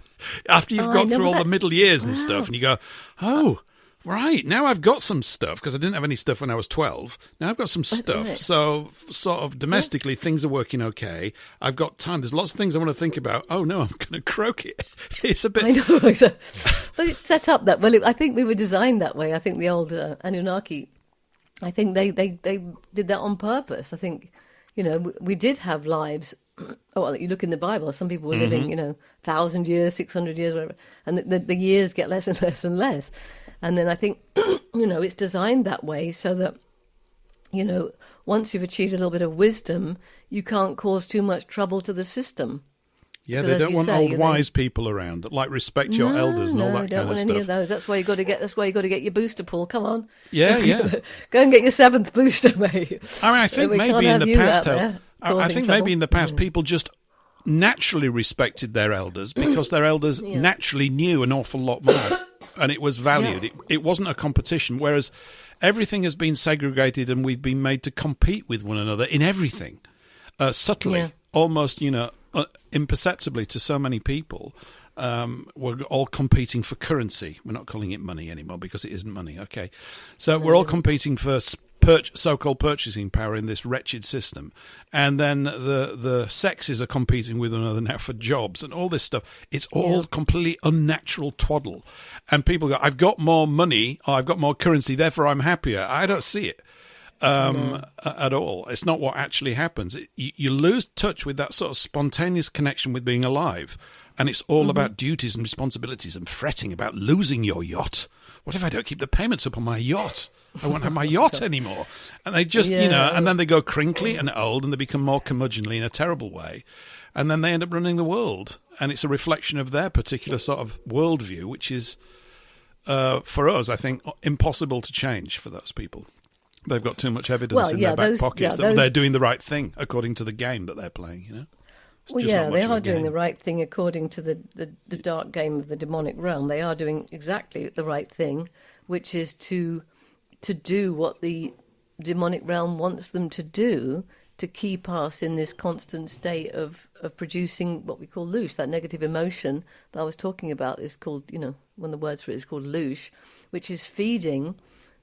after you've got through all the middle years and stuff, and you go, oh. Right, now I've got some stuff, because I didn't have any stuff when I was 12. Now I've got some stuff, so sort of domestically things are working okay. I've got time. There's lots of things I want to think about. Oh, no, I'm going to croak it. It's a bit... I know, but it's set up that... Well, I think we were designed that way. I think the old Anunnaki, I think they did that on purpose. I think, we did have lives... Oh, well, you look in the Bible, some people were living, 1,000 years, 600 years, whatever, and the years get less and less and less. And then I think, it's designed that way so that, once you've achieved a little bit of wisdom, you can't cause too much trouble to the system. Yeah, they don't want old wise people around that respect your elders and all that kind of stuff. No, don't want any of those. That's why you got to get your booster, Paul. Come on. Yeah. Go and get your 7th booster, mate. I mean, I think maybe in the past, maybe in the past people just naturally respected their elders because their elders naturally knew an awful lot more. And it was valued. It wasn't a competition, whereas everything has been segregated and we've been made to compete with one another in everything, subtly, almost, imperceptibly to so many people. We're all competing for currency. We're not calling it money anymore because it isn't money. Okay, so we're all competing for so-called purchasing power in this wretched system, and then the sexes are competing with one another now for jobs and all this stuff. It's all completely unnatural twaddle, and people go, "I've got more money, or I've got more currency, therefore I'm happier." I don't see it at all. It's not what actually happens. You lose touch with that sort of spontaneous connection with being alive, and it's all about duties and responsibilities and fretting about losing your yacht. What if I don't keep the payments up on my yacht? I won't have my yacht anymore. And they just, and then they go crinkly and old and they become more curmudgeonly in a terrible way. And then they end up running the world. And it's a reflection of their particular sort of worldview, which is, for us, I think, impossible to change for those people. They've got too much evidence in their back pockets that they're doing the right thing according to the game that they're playing, they are doing the right thing according to the dark game of the demonic realm. They are doing exactly the right thing, which is to do what the demonic realm wants them to do, to keep us in this constant state of producing what we call loosh, that negative emotion that I was talking about is called, one of the words for it is called loosh, which is feeding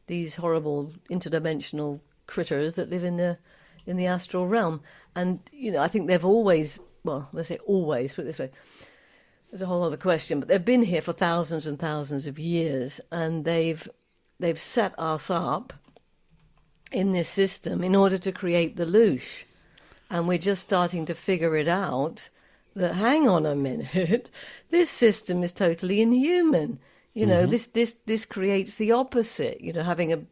these horrible interdimensional critters that live in the astral realm. And, I think they've always, well, let's say always, put it this way, there's a whole other question, but they've been here for thousands and thousands of years, and they've set us up in this system in order to create the loosh. And we're just starting to figure it out that, hang on a minute, this system is totally inhuman. This creates the opposite, having a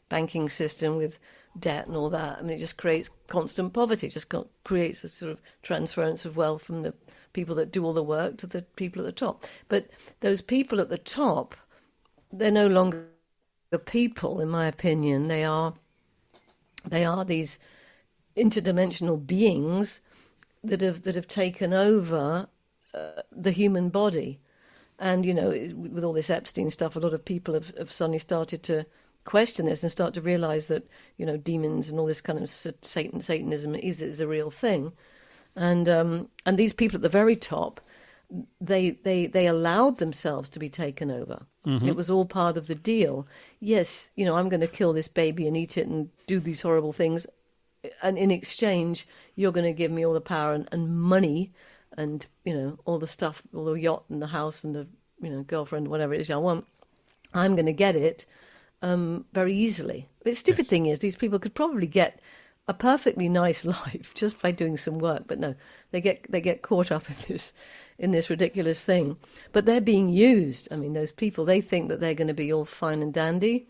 banking system with debt and all that. I mean, it just creates constant poverty. It just creates a sort of transference of wealth from the people that do all the work to the people at the top. But those people at the top, they're no longer the people, in my opinion. They are these interdimensional beings that have taken over the human body. And, with all this Epstein stuff, a lot of people have suddenly started to question this and start to realize that, demons and all this kind of Satanism is a real thing. And these people at the very top, they allowed themselves to be taken over. Mm-hmm. It was all part of the deal. Yes, I'm going to kill this baby and eat it and do these horrible things. And in exchange, you're going to give me all the power and money and, all the stuff, all the yacht and the house and the, girlfriend, whatever it is I want. I'm going to get it very easily. The stupid thing is these people could probably get a perfectly nice life just by doing some work. But no, they get caught up in this ridiculous thing. But they're being used. I mean, those people, they think that they're going to be all fine and dandy.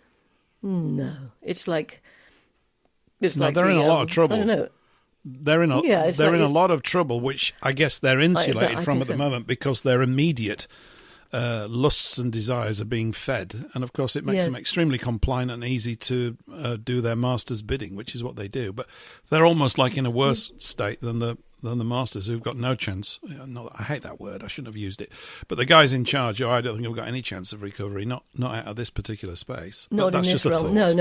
No, it's like It's no, like they're in a lot of trouble. I don't know. They're in a a lot of trouble, which I guess they're insulated from at the moment because their immediate lusts and desires are being fed, and of course it makes them extremely compliant and easy to do their master's bidding, which is what they do. But they're almost like in a worse state than the masters, who've got no chance. No, I hate that word. I shouldn't have used it. But the guys in charge, I don't think have got any chance of recovery. Not out of this particular space. Not that's in just this a realm. thought.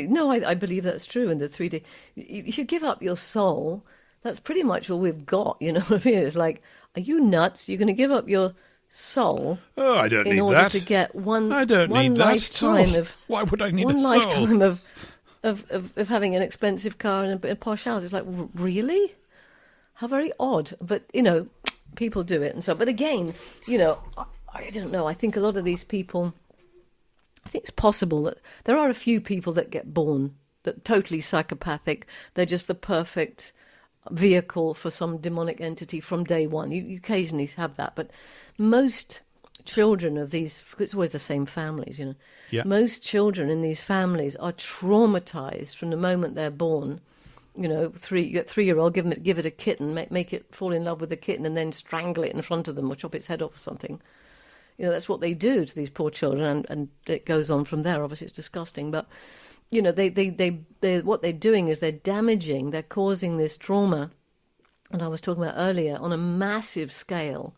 No. I believe that's true. In the 3D, if you give up your soul, that's pretty much all we've got. You know what I mean? It's like, are you nuts? You're going to give up your soul? Oh, I don't need that. In order to get one. I don't need that lifetime of. Why would I need one a soul? lifetime of having an expensive car and a posh house? It's like, really? How very odd. But, people do it and so. But again, I don't know. I think a lot of these people, I think it's possible that there are a few people that get born that totally psychopathic. They're just the perfect vehicle for some demonic entity from day one. You occasionally have that. But most children of these, it's always the same families, Yeah. Most children in these families are traumatized from the moment they're born. You get 3-year-old, give it a kitten, make it fall in love with the kitten, and then strangle it in front of them or chop its head off or something. That's what they do to these poor children, and it goes on from there. Obviously, it's disgusting, but they what they're doing is they're causing this trauma, and I was talking about earlier, on a massive scale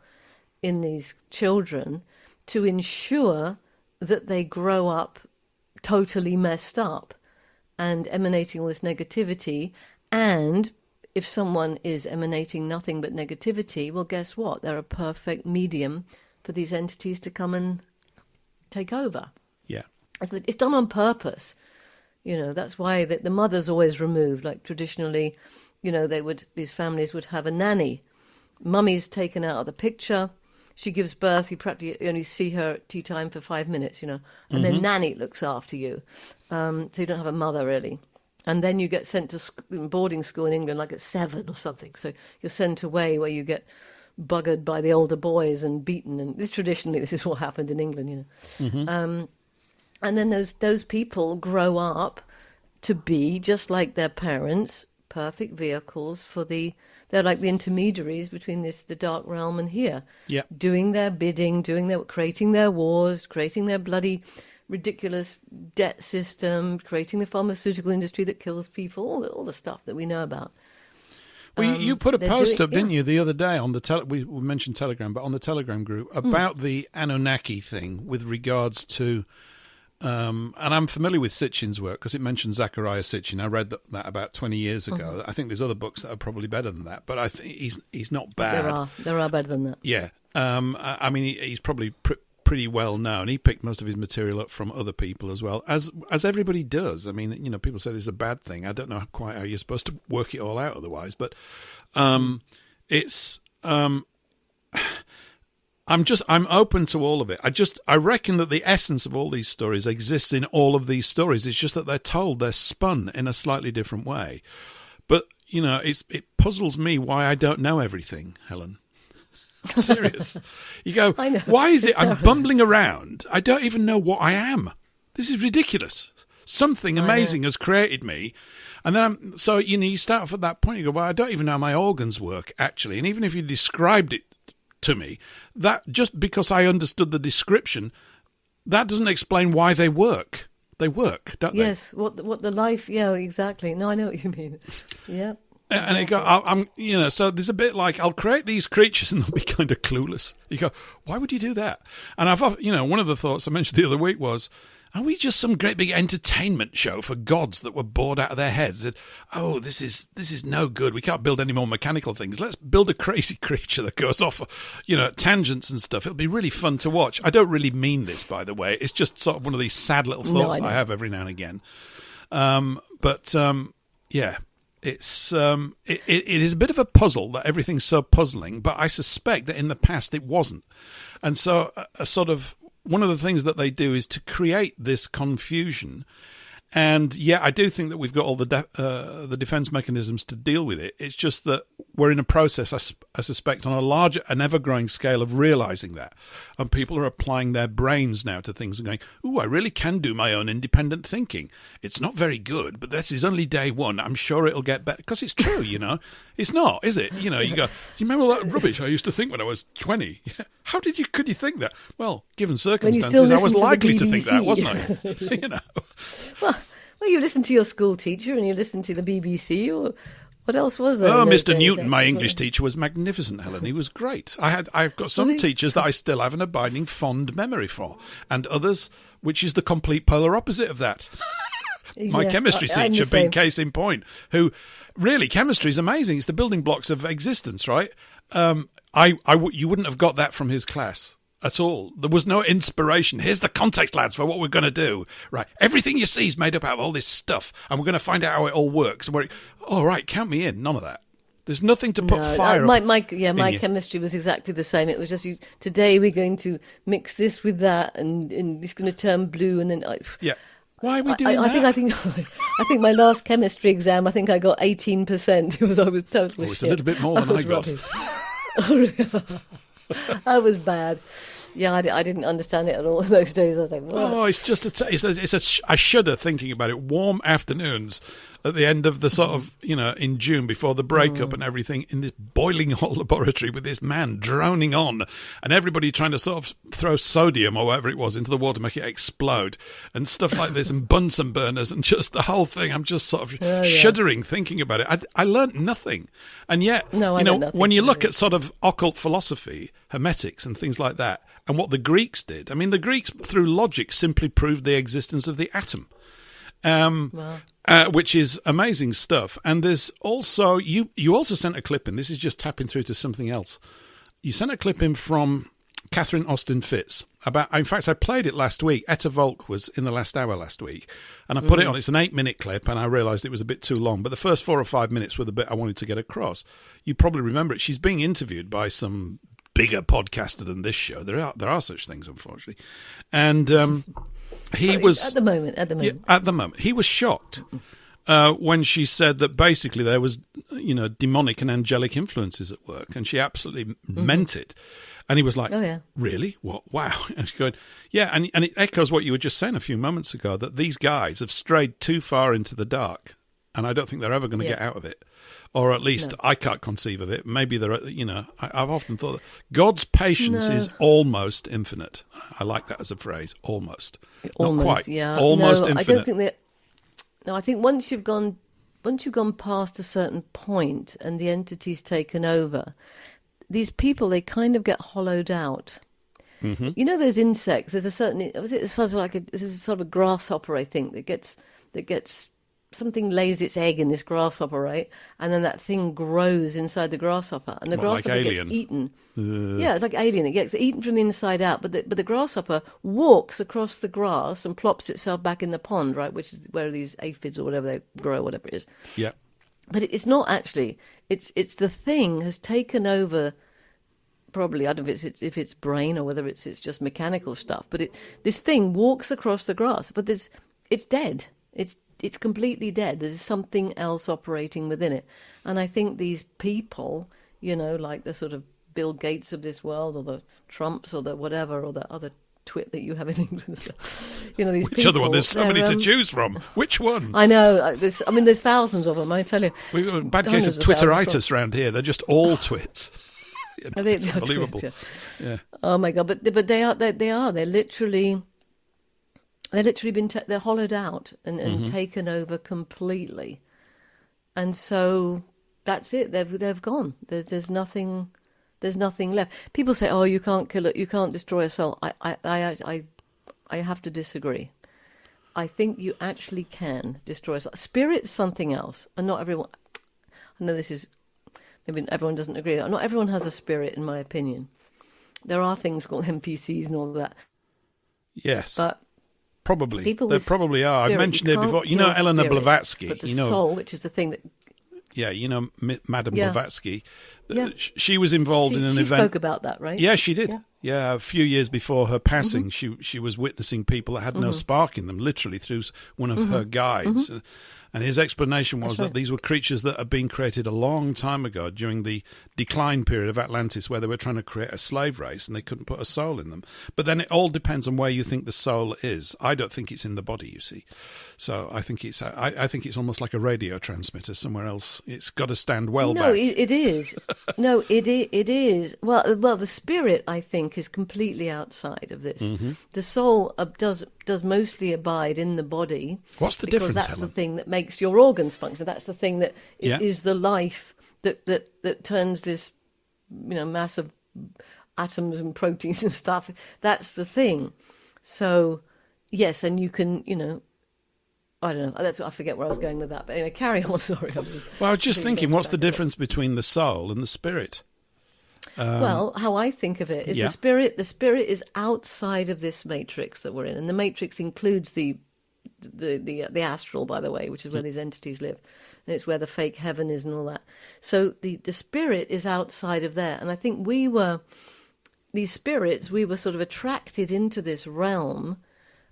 in these children to ensure that they grow up totally messed up and emanating all this negativity. And if someone is emanating nothing but negativity, well, guess what? They're a perfect medium for these entities to come and take over. Yeah. It's done on purpose. That's why the mother's always removed. Like traditionally, these families would have a nanny. Mummy's taken out of the picture. She gives birth. You practically only see her at tea time for 5 minutes, and then nanny looks after you. So you don't have a mother, really. And then you get sent to boarding school in England, like at 7 or something. So you're sent away where you get buggered by the older boys and beaten. And this is what happened in England, And then those people grow up to be, just like their parents, perfect vehicles for they're like the intermediaries between the dark realm and here. Yeah. Doing their bidding, creating their wars, creating their bloody ridiculous debt system, creating the pharmaceutical industry that kills people, all the stuff that we know about. Well, you put a post up, didn't you, the other day on we mentioned Telegram, but on the Telegram group about the Anunnaki thing with regards to, and I'm familiar with Sitchin's work because it mentioned Zachariah Sitchin. I read that about 20 years ago. I think there's other books that are probably better than that, but I think he's not bad. There are better than that. Yeah. I mean, he's probably pretty well known. He picked most of his material up from other people as well, as everybody does. I mean, people say this is a bad thing. I don't know quite how you're supposed to work it all out otherwise, but it's I'm open to all of it. I reckon that the essence of all these stories exists in all of these stories. It's just that they're spun in a slightly different way. But it puzzles me why I don't know everything, Helen. I'm serious. You go, why is it I'm bumbling around? I don't even know what I am. This is ridiculous. Something amazing has created me. And then, you start off at that point, you go, well, I don't even know how my organs work, actually. And even if you described it to me, that just because I understood the description, that doesn't explain why they work. They work, don't they? Yes, what the life, yeah, exactly. No, I know what you mean. Yeah. And it go, so there's a bit like, I'll create these creatures and they'll be kind of clueless. You go, why would you do that? And one of the thoughts I mentioned the other week was, are we just some great big entertainment show for gods that were bored out of their heads? That, this is no good. We can't build any more mechanical things. Let's build a crazy creature that goes off, tangents and stuff. It'll be really fun to watch. I don't really mean this, by the way. It's just sort of one of these sad little thoughts that I have every now and again. Yeah. It's it is a bit of a puzzle that everything's so puzzling, but I suspect that in the past it wasn't. And so a sort of one of the things that they do is to create this confusion And yeah, I do think that we've got all the defense mechanisms to deal with it. It's just that we're in a process, I suspect, on a larger and ever-growing scale of realizing that. And people are applying their brains now to things and going, ooh, I really can do my own independent thinking. It's not very good, but this is only day one. I'm sure it'll get better. Because it's true, you know. It's not, is it? You know, you go, do you remember all that rubbish I used to think when I was 20? How could you think that? Well, given circumstances, I was likely to think that, wasn't I? You know. Well, you listen to your school teacher and you listen to the BBC, or what else was there? Oh, Mr. Newton, my English teacher, was magnificent, Helen. He was great. I've got some teachers that I still have an abiding fond memory for, and others which is the complete polar opposite of that. My chemistry teacher being case in point, who really, chemistry is amazing. It's the building blocks of existence, right? You wouldn't have got that from his class at all. There was no inspiration. Here's the context, lads, for what we're going to do. Right. Everything you see is made up out of all this stuff, and we're going to find out how it all works. And all right, count me in. None of that. There's nothing to put fire up. My chemistry was exactly the same. It was just, today we're going to mix this with that, and it's going to turn blue, and then... Yeah. Why are we doing that? I think my last chemistry exam, I think I got 18% because I was totally it's a little bit more than I got. That was bad. Yeah, I didn't understand it at all in those days. I was like, what? Oh, it's just I shudder thinking about it. Warm afternoons at the end of the sort of, in June before the breakup and everything, in this boiling hot laboratory with this man droning on, and everybody trying to sort of throw sodium or whatever it was into the water to make it explode and stuff like this, and Bunsen burners and just the whole thing. I'm just sort of shuddering thinking about it. I learnt nothing. And yet, when you look at sort of occult philosophy, hermetics and things like that, and what the Greeks did, I mean, the Greeks, through logic, simply proved the existence of the atom. Which is amazing stuff. And there's also, you also sent a clip in, this is just tapping through to something else. You sent a clip in from Catherine Austin Fitz. In fact, I played it last week. Etta Volk was in the last hour last week. And I put it on, it's an 8-minute clip, and I realised it was a bit too long. But the first 4 or 5 minutes were the bit I wanted to get across. You probably remember it. She's being interviewed by some bigger podcaster than this show. There are such things, unfortunately. And... he was at the moment. He was shocked when she said that basically there was, demonic and angelic influences at work, and she absolutely meant it. And he was like, "Oh yeah, really? What? Wow!" And she's going, "Yeah," and it echoes what you were just saying a few moments ago, that these guys have strayed too far into the dark, and I don't think they're ever going to get out of it. Or at least I can't conceive of it. Maybe there are, I've often thought that God's patience is almost infinite. I like that as a phrase, almost. Not quite. Yeah. Almost infinite. I don't think that. No, I think once you've gone past a certain point and the entity's taken over, these people, they kind of get hollowed out. Mm-hmm. You know those insects. There's a certain. It's sort of like this is sort of a grasshopper, I think, that gets. Something lays its egg in this grasshopper, right? And then that thing grows inside the grasshopper, and the grasshopper gets eaten. Yeah, it's like Alien. It gets eaten from the inside out, but the grasshopper walks across the grass and plops itself back in the pond, right? Which is where these aphids or whatever they grow, whatever it is. Yeah. But it's not actually. It's the thing has taken over. Probably, I don't know if it's brain or whether it's just mechanical stuff. But this thing walks across the grass, but it's dead. It's completely dead. There's something else operating within it. And I think these people, like the sort of Bill Gates of this world, or the Trumps, or the whatever, or the other twit that you have in England, these Which people, other one? There's so many to choose from. Which one? I know. There's thousands of them, I tell you. We've got a bad case of Twitteritis around here. They're just all twits. It's unbelievable. Twits, yeah. Oh, my God. But they are. They're literally... They're literally they're hollowed out and taken over completely, and so that's it. They've gone. There's nothing left. People say, "Oh, you can't kill it. You can't destroy a soul." I have to disagree. I think you actually can destroy a soul. Spirit's something else, and not everyone. I know this is maybe everyone doesn't agree. Not everyone has a spirit, in my opinion. There are things called NPCs and all of that. Yes, but. Probably. There probably are. I've mentioned it before. Eleanor Blavatsky. But the soul, which is the thing that... Yeah, Madame Blavatsky. Yeah. She was involved in an event... She spoke about that, right? Yeah, she did. Yeah, a few years before her passing, she was witnessing people that had no spark in them, literally through one of her guides. And his explanation was that these were creatures that had been created a long time ago during the decline period of Atlantis, where they were trying to create a slave race and they couldn't put a soul in them. But then it all depends on where you think the soul is. I don't think it's in the body, you see. So I think it's almost like a radio transmitter somewhere else. It's got to stand well back. No, it is. No, it is. Well, the spirit, I think, is completely outside of this. The soul does mostly abide in the body. What's the difference, That's Helen? the thing that makes your organs function. That's the thing that is the life that turns this, mass of atoms and proteins and stuff. That's the thing. So, yes, and you can, I don't know. I forget where I was going with that. But anyway, carry on. Sorry. Well, I was just thinking, what's the difference between the soul and the spirit? Well, how I think of it is the spirit is outside of this matrix that we're in, and the matrix includes the astral, by the way, which is where these entities live, and it's where the fake heaven is and all that. So the spirit is outside of there, and I think these spirits, we were sort of attracted into this realm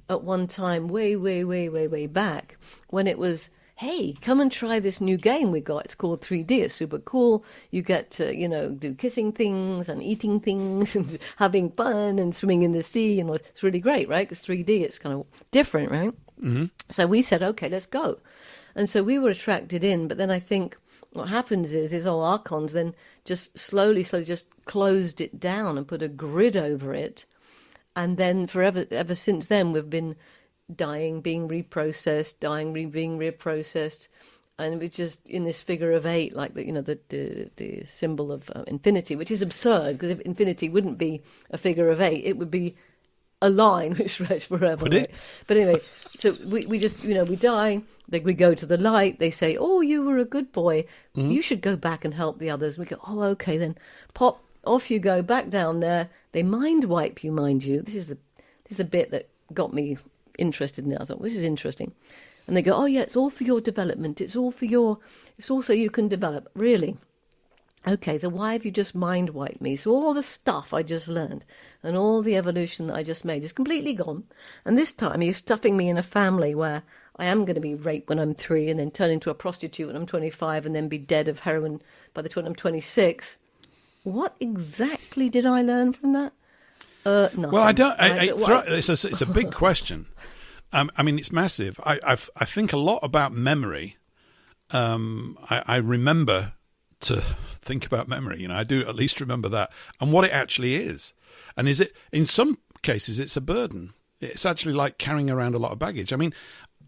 at one time, way back, when it was, hey, come and try this new game we got. It's called 3D. It's super cool. You get to, do kissing things and eating things and having fun and swimming in the sea. And it's really great, right? Because 3D, it's kind of different, right? Mm-hmm. So we said, okay, let's go. And so we were attracted in. But then I think what happens is all archons then just slowly just closed it down and put a grid over it. And then ever since then, we've been dying, being reprocessed, being reprocessed, and we're just in this figure of 8, like the symbol of infinity, which is absurd, because if infinity wouldn't be a figure of 8, it would be a line which stretched forever. Would right? it? But anyway, so we just we die. We go to the light. They say, "Oh, you were a good boy. You should go back and help the others." We go, "Oh, okay, then pop off you go back down there." They mind wipe you, mind you. This is the bit that got me interested in it. I thought, well, this is interesting. And they go, oh yeah, it's all for your development. It's all so you can develop. Really? Okay, so why have you just mind wiped me? So all the stuff I just learned and all the evolution that I just made is completely gone. And this time you're stuffing me in a family where I am going to be raped when I'm 3 and then turn into a prostitute when I'm 25 and then be dead of heroin by the time I'm 26. What exactly did I learn from that? Nothing. Well, I don't. It's a big question. I mean, it's massive. I think a lot about memory. I remember to think about memory. I do at least remember that and what it actually is. And is it, in some cases, it's a burden. It's actually like carrying around a lot of baggage. I mean,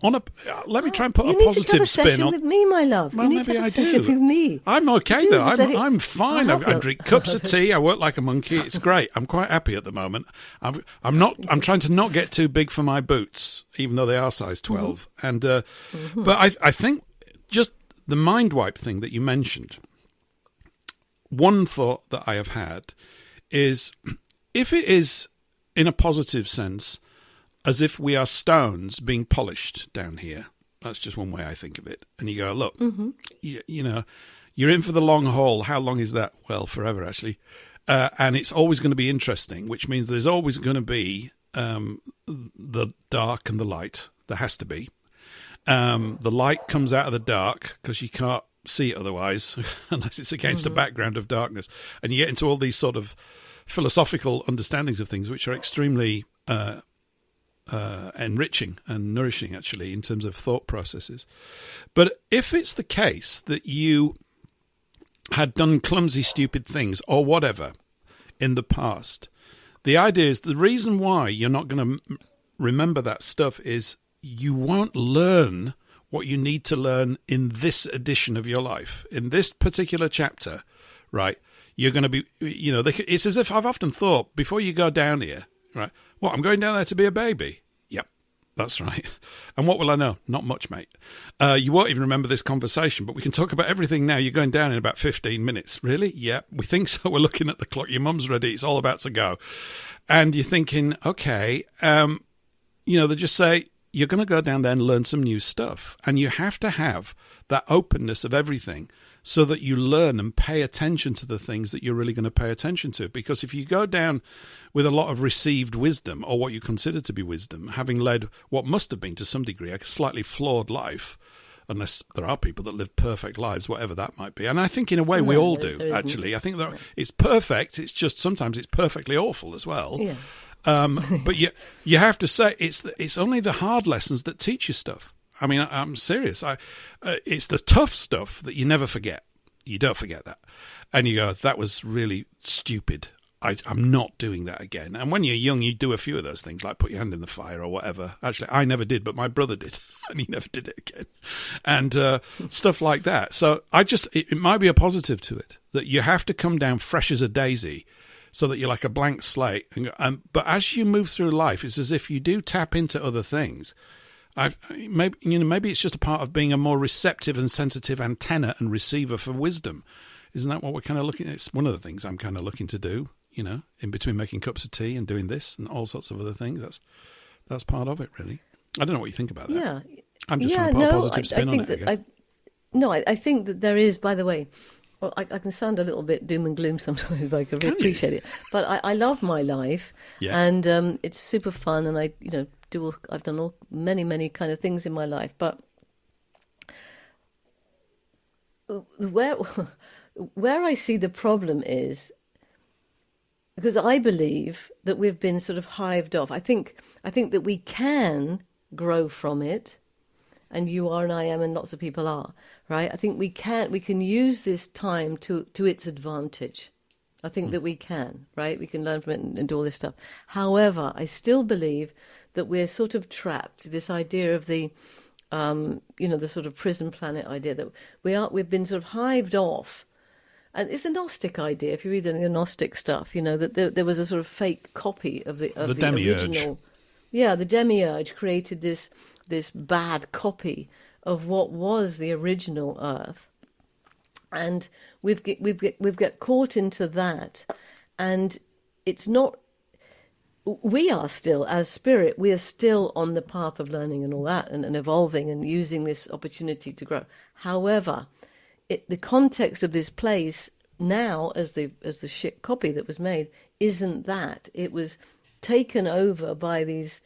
let me try and put a positive spin on. You need to have a session with me, my love. Well, you need maybe to have I a session do. with me. I'm okay though. I'm fine. I'll help I you. drink cups of tea. I work like a monkey. It's great. I'm quite happy at the moment. I'm trying to not get too big for my boots, even though they are size 12. And but I think just the mind wipe thing that you mentioned. One thought that I have had is, if it is in a positive sense, as if we are stones being polished down here. That's just one way I think of it. And you go, look, you're in for the long haul. How long is that? Well, forever, actually. And it's always going to be interesting, which means there's always going to be the dark and the light. There has to be. The light comes out of the dark because you can't see it otherwise, unless it's against a background of darkness. And you get into all these sort of philosophical understandings of things, which are extremely enriching and nourishing, actually, in terms of thought processes. But if it's the case that you had done clumsy, stupid things or whatever in the past, the idea is the reason why you're not going to remember that stuff is you won't learn what you need to learn in this edition of your life. In this particular chapter, right, you're going to be, it's as if I've often thought, before you go down here, right, what, I'm going down there to be a baby? Yep, that's right. And what will I know? Not much, mate. You won't even remember this conversation, but we can talk about everything now. You're going down in about 15 minutes. Really? Yeah, we think so. We're looking at the clock. Your mum's ready. It's all about to go. And you're thinking, okay, they just say, you're going to go down there and learn some new stuff. And you have to have that openness of everything so that you learn and pay attention to the things that you're really going to pay attention to. Because if you go down with a lot of received wisdom, or what you consider to be wisdom, having led what must have been to some degree a slightly flawed life, unless there are people that live perfect lives, whatever that might be. And I think in a way we all do, actually. I think that it's perfect, it's just sometimes it's perfectly awful as well. Yeah. But you have to say it's only the hard lessons that teach you stuff. I mean, I'm serious. It's the tough stuff that you never forget. You don't forget that. And you go, that was really stupid. I'm not doing that again. And when you're young, you do a few of those things, like put your hand in the fire or whatever. Actually, I never did, but my brother did, and he never did it again. And stuff like that. So it might be a positive to it, that you have to come down fresh as a daisy, so that you're like a blank slate. But as you move through life, it's as if you do tap into other things. Maybe it's just a part of being a more receptive and sensitive antenna and receiver for wisdom. Isn't that what we're kind of looking at? It's one of the things I'm kind of looking to do, in between making cups of tea and doing this and all sorts of other things. That's part of it, really. I don't know what you think about that. Yeah. I'm just trying to put a positive spin on it, I guess. I think that there is, by the way, well, I can sound a little bit doom and gloom sometimes, but I can really appreciate it. But I love my life, and it's super fun, and I've done many kind of things in my life. But where I see the problem is, because I believe that we've been sort of hived off. I think that we can grow from it. And you are, and I am, and lots of people are, right? I think we can use this time to its advantage. I think that we can, right? We can learn from it and do all this stuff. However, I still believe that we're sort of trapped. This idea of the, the sort of prison planet idea that we've been sort of hived off. And it's the Gnostic idea. If you read any of the Gnostic stuff, that there was a sort of fake copy of the demiurge. Original. Yeah, the demiurge created this bad copy of what was the original Earth, and we've got caught into that, and it's not. We are still, as spirit, we are still on the path of learning and all that, and evolving and using this opportunity to grow. However, the context of this place now, as the shit copy that was made, isn't that. It was taken over by these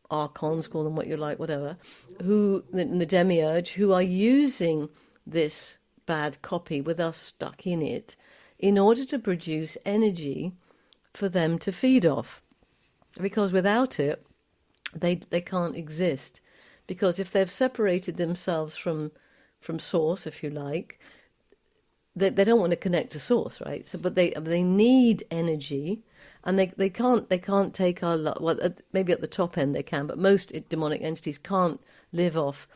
archons, call them what you like, whatever, the demiurge, who are using this bad copy with us stuck in it in order to produce energy for them to feed off. Because without it, they can't exist. Because if they've separated themselves from source, if you like, they don't want to connect to source, right? So, but they need energy. And they can't take our love. Well, maybe at the top end they can, but most demonic entities can't live off,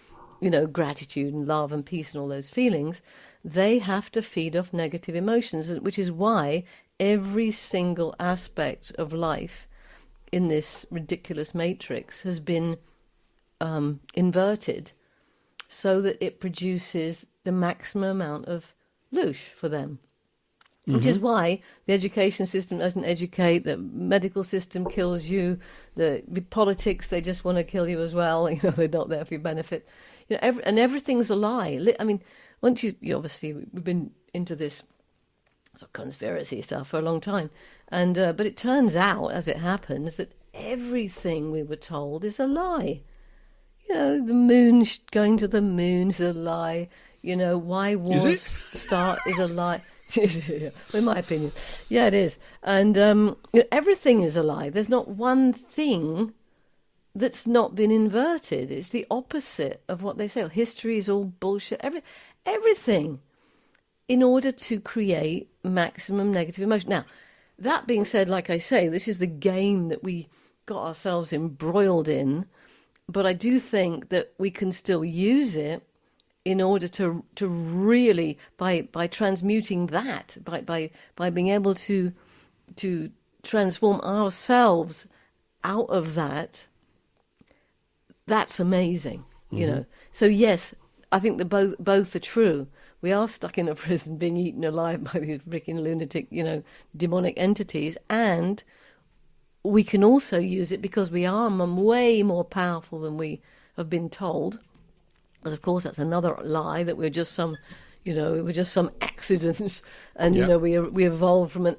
gratitude and love and peace and all those feelings. They have to feed off negative emotions, which is why every single aspect of life in this ridiculous matrix has been inverted, so that it produces the maximum amount of loosh for them. Which is why the education system doesn't educate, the medical system kills you, with politics, they just want to kill you as well, they're not there for your benefit. And everything's a lie. I mean, once you obviously, we've been into this sort of conspiracy stuff for a long time, and but it turns out, as it happens, that everything we were told is a lie. The moon, going to the moon is a lie. Why wars start is a lie. In my opinion, yeah, it is. And everything is a lie. There's not one thing that's not been inverted. It's the opposite of what they say. History is all bullshit. Everything, in order to create maximum negative emotion. Now, that being said, like I say, this is the game that we got ourselves embroiled in. But I do think that we can still use it in order to really, by transmuting that, by being able to transform ourselves out of that. That's amazing, So yes, I think that both are true. We are stuck in a prison, being eaten alive by these freaking lunatic, demonic entities, and we can also use it because we are way more powerful than we have been told. Because, of course, that's another lie, that we're just some, You know, we were just some accident, and you know, we evolved from an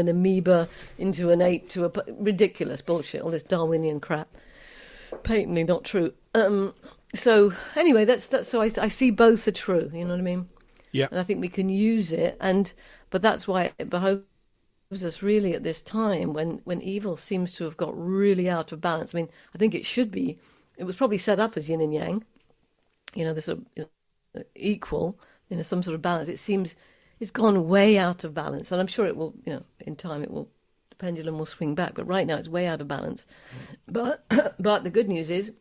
amoeba into an ape to a ridiculous bullshit. All this Darwinian crap, patently not true. So anyway, that's so I see both are true. You know what I mean? Yeah. And I think we can use it, but that's why it behoves us really at this time when evil seems to have got really out of balance. I mean, I think it was probably set up as yin and yang. You know, the sort of equal. Some sort of balance. It seems it's gone way out of balance, and I'm sure it will. You know, in time the pendulum will swing back. But right now it's way out of balance. But the good news is,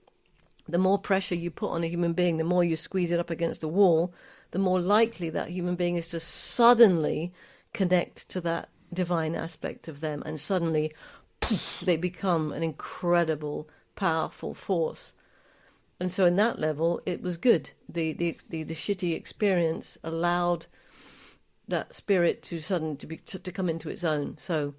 the more pressure you put on a human being, the more you squeeze it up against a wall, the more likely that human being is to suddenly connect to that divine aspect of them, and suddenly poof, they become an incredible, powerful force. And so in that level, it was good. The shitty experience allowed that spirit to come into its own. So,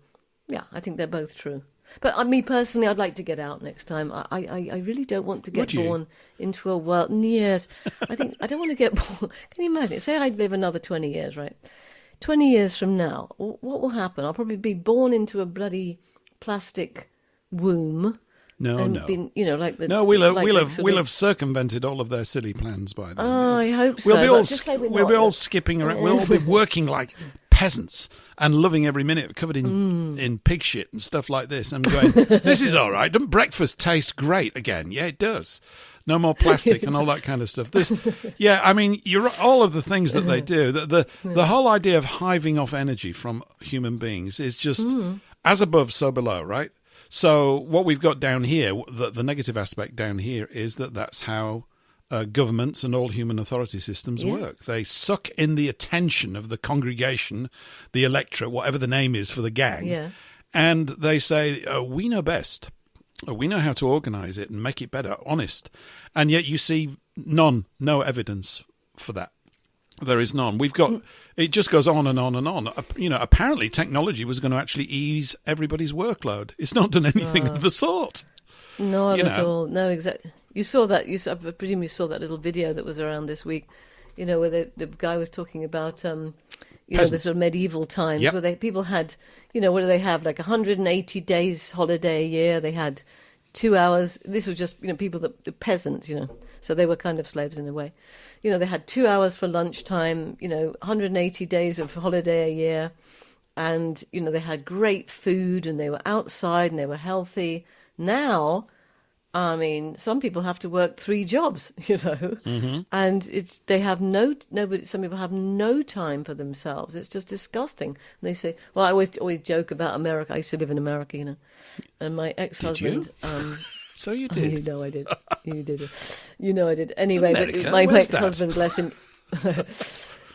yeah, I think they're both true. But me personally, I'd like to get out next time. I really don't want to get born into a world. Yes, I don't want to get born. Can you imagine? Say I live another 20 years, right? 20 years from now, what will happen? I'll probably be born into a bloody plastic womb. No. Been, you know, like the, no, we'll have circumvented all of their silly plans by then. Oh, I hope so. We'll be all skipping around. We'll all be working like peasants and loving every minute, covered in pig shit and stuff like this. I'm going, this is all right. Doesn't breakfast taste great again? Yeah, it does. No more plastic and all that kind of stuff. I mean, all of the things that they do. The whole idea of hiving off energy from human beings is just as above, so below, right? So what we've got down here, the negative aspect down here, is that's how governments and all human authority systems work. They suck in the attention of the congregation, the electorate, whatever the name is for the gang, and they say, we know best. We know how to organise it and make it better, honest. And yet you see no evidence for that. There is none. We've got, it just goes on and on and on. You know, apparently technology was going to actually ease everybody's workload. It's not done anything of the sort. Not at all. No, exactly. You saw that, I presume you saw that little video that was around this week, you know, where the guy was talking about, the sort of medieval times where people had, you know, what do they have? Like 180 days holiday a year. They had 2 hours. This was just, you know, the peasants, you know, so they were kind of slaves in a way. You know, they had 2 hours for lunchtime, you know, 180 days of holiday a year. And, you know, they had great food and they were outside and they were healthy. Now, I mean, some people have to work 3 jobs, you know, and they have some people have no time for themselves. It's just disgusting. And they say, well, I always joke about America. I used to live in America, you know, and my ex-husband. Did you? So you did. You know I did. You did. You know I did. Anyway, America? But my Where's ex-husband, bless him.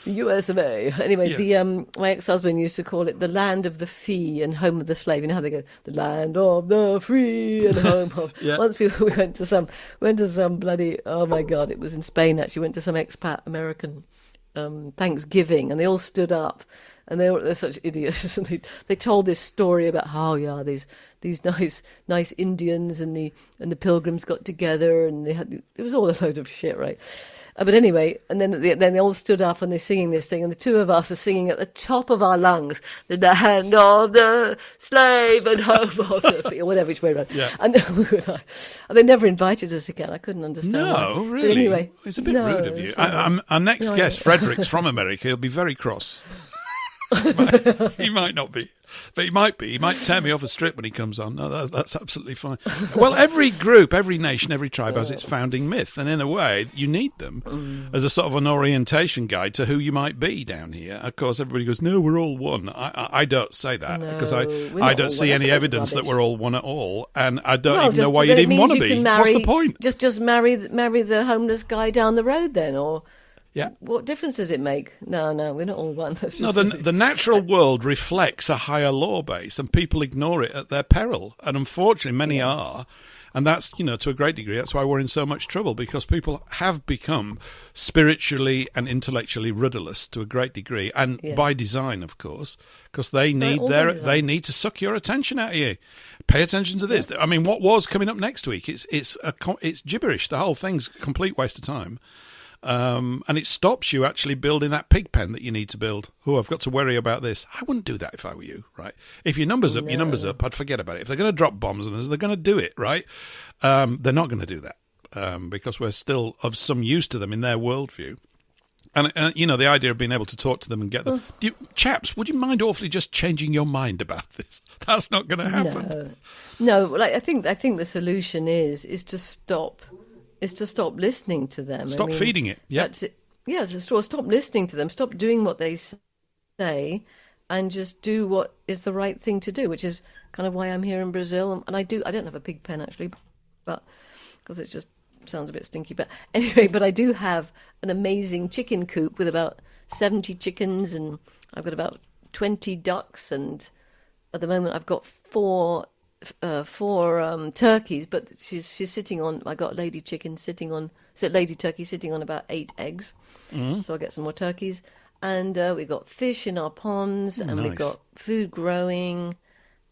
US of A. Anyway, my ex-husband used to call it the land of the free and home of the slave. You know how they go, the land of the free and home of. Once we went to some bloody, oh my God, it was in Spain actually. Went to some expat American Thanksgiving, and they all stood up, and they're such idiots. And they told this story about how these nice Indians and the Pilgrims got together, and it was all a load of shit, right? But anyway, and then they all stood up and they're singing this thing, and the two of us are singing at the top of our lungs, the land of the slave and home of the, or whatever, which way around. Yeah. And they never invited us again. I couldn't understand. No, why. Really? But anyway, it's a bit rude of you. Our next guest, Frederick's from America. He'll be very cross. He might not be, but he might be. He might tear me off a strip when he comes on. No, that's absolutely fine. Well, every group, every nation, every tribe has its founding myth, and in a way, you need them as a sort of an orientation guide to who you might be down here. Of course, everybody goes, "No, we're all one." I don't say that because I don't see any evidence that we're all one at all, and I don't even know why you'd even want to be. What's the point? Just marry the homeless guy down the road then, or. Yeah. What difference does it make? No, we're not all one. The natural world reflects a higher law base, and people ignore it at their peril. And unfortunately, many are. And that's, to a great degree, that's why we're in so much trouble, because people have become spiritually and intellectually rudderless to a great degree, and by design, of course, because they need to suck your attention out of you. Pay attention to this. I mean, what was coming up next week? It's gibberish. The whole thing's a complete waste of time. And it stops you actually building that pig pen that you need to build. Oh, I've got to worry about this. I wouldn't do that if I were you, right? If your number's up, your number's up. I'd forget about it. If they're going to drop bombs on us, they're going to do it, right? They're not going to do that because we're still of some use to them in their worldview. And, the idea of being able to talk to them and get them... chaps, would you mind awfully just changing your mind about this? That's not going to happen. No, like I think the solution is to stop listening to them. Stop feeding it. Yeah. That's it. Yeah, so stop listening to them. Stop doing what they say and just do what is the right thing to do, which is kind of why I'm here in Brazil. And I don't have a pig pen, actually, but because it just sounds a bit stinky. But anyway, but I do have an amazing chicken coop with about 70 chickens, and I've got about 20 ducks, and at the moment I've got four turkeys, but she's sitting on. I got lady turkey sitting on about 8 eggs, so I'll get some more turkeys, and we've got fish in our ponds, and nice. We've got food growing,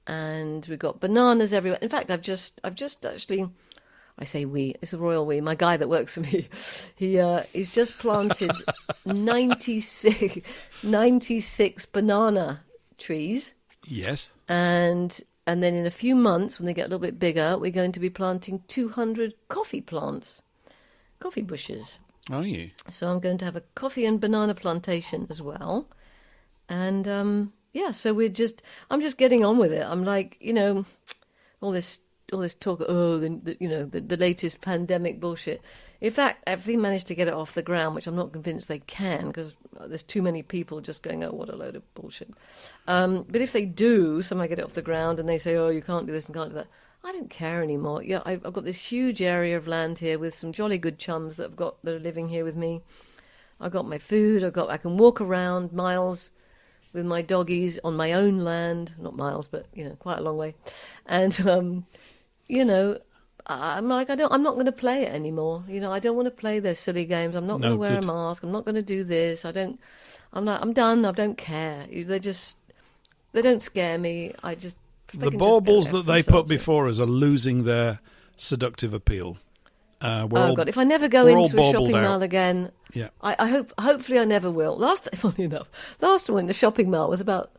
and we've got bananas everywhere. In fact, I've just actually. I say we, it's the royal we. My guy that works for me, he's just planted 96 banana trees. Yes. And then in a few months, when they get a little bit bigger, we're going to be planting 200 coffee bushes. Are you? So I'm going to have a coffee and banana plantation as well. And so I'm just getting on with it. I'm like, all this talk, the latest pandemic bullshit. If they manage to get it off the ground, which I'm not convinced they can, because there's too many people just going, oh, what a load of bullshit. But if they do, somehow get it off the ground and they say, oh, you can't do this and can't do that, I don't care anymore. Yeah, I've got this huge area of land here with some jolly good chums that are living here with me. I've got my food. I can walk around miles with my doggies on my own land. Not miles, but quite a long way. And I'm like, I'm not going to play it anymore. I don't want to play their silly games. I'm not going to wear a mask. I'm not going to do this. I'm done. I don't care. They don't scare me. The baubles that they put before us are losing their seductive appeal. If I never go into a shopping mall again, yeah. Hopefully I never will. Funny enough, last time in the shopping mall was about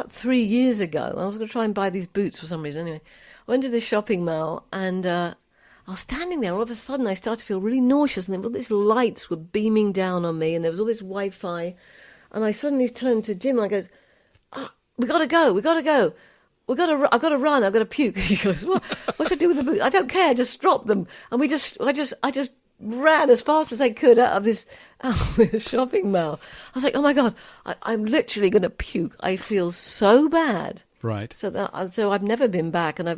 3 years ago. I was going to try and buy these boots for some reason. Anyway, I went to this shopping mall, and I was standing there. All of a sudden, I started to feel really nauseous, and then all these lights were beaming down on me, and there was all this Wi-Fi. And I suddenly turned to Jim, and I goes, we got to go. I've got to run. I've got to puke. He goes, what should I do with the boots? I don't care. Just drop them. And I just ran as fast as I could out of this shopping mall. I was like, oh my God, I'm literally going to puke. I feel so bad. Right. So I've never been back, and I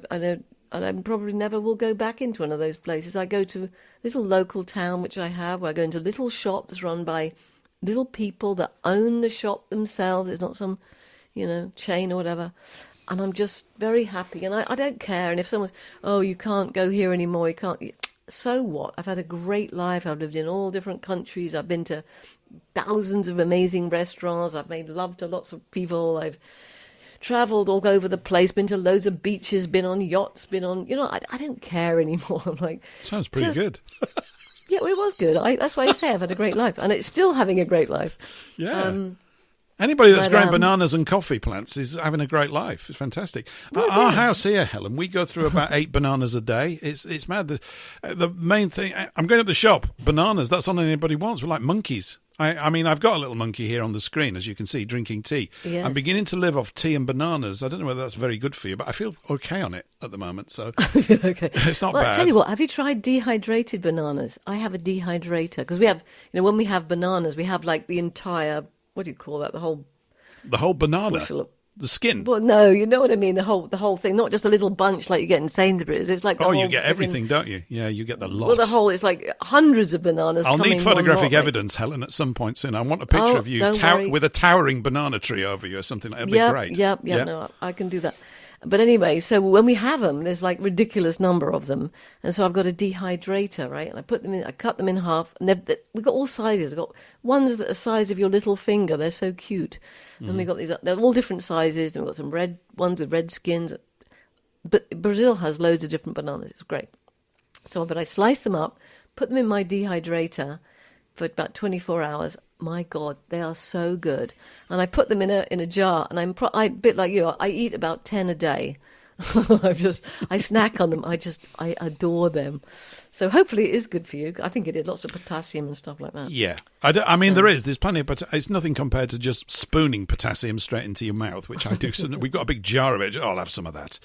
probably never will go back into one of those places. I go to a little local town, which I have, where I go into little shops run by little people that own the shop themselves. It's not some, chain or whatever. And I'm just very happy, and I don't care. And if someone's, oh, you can't go here anymore, you can't. So what? I've had a great life. I've lived in all different countries. I've been to thousands of amazing restaurants. I've made love to lots of people. I've travelled all over the place, been to loads of beaches, been on yachts, been on, I don't care anymore. I'm like... Sounds pretty good. Yeah, well, it was good. That's why I say I've had a great life, and it's still having a great life. Yeah. Anybody that's growing bananas and coffee plants is having a great life. It's fantastic. Our house here, Helen, we go through about 8 bananas a day. It's mad. The main thing, I'm going up the shop, bananas, that's all anybody wants. We're like monkeys. I mean, I've got a little monkey here on the screen, as you can see, drinking tea. Yes. I'm beginning to live off tea and bananas. I don't know whether that's very good for you, but I feel okay on it at the moment. So okay. It's not bad. I'll tell you what, have you tried dehydrated bananas? I have a dehydrator, because we have, when we have bananas, we have like the entire... What do you call that? The whole banana, the skin. Well, no, you know what I mean. The whole thing, not just a little bunch like you get in Sainsbury's. It's like you get everything, don't you? Yeah, you get the lot. Well, the whole it's like hundreds of bananas. I'll need photographic evidence, Helen, at some point soon. I want a picture of you with a towering banana tree over you or something. That'd be great. Yeah. No, I can do that. But anyway, so when we have them, there's like ridiculous number of them, and so I've got a dehydrator, right? And I put them in, I cut them in half, and we've got all sizes. We've got ones that are the size of your little finger. They're so cute, and we've got these. They're all different sizes, and we've got some red ones with red skins. But Brazil has loads of different bananas. It's great. But I slice them up, put them in my dehydrator for about 24 hours. My God, they are so good. And I put them in a jar, and I'm a bit like you. I eat about 10 a day. I snack on them. I adore them. So hopefully it is good for you. I think it is. Lots of potassium and stuff like that. Yeah. There's plenty of potassium. It's nothing compared to just spooning potassium straight into your mouth, which I do. We've got a big jar of it. I'll have some of that.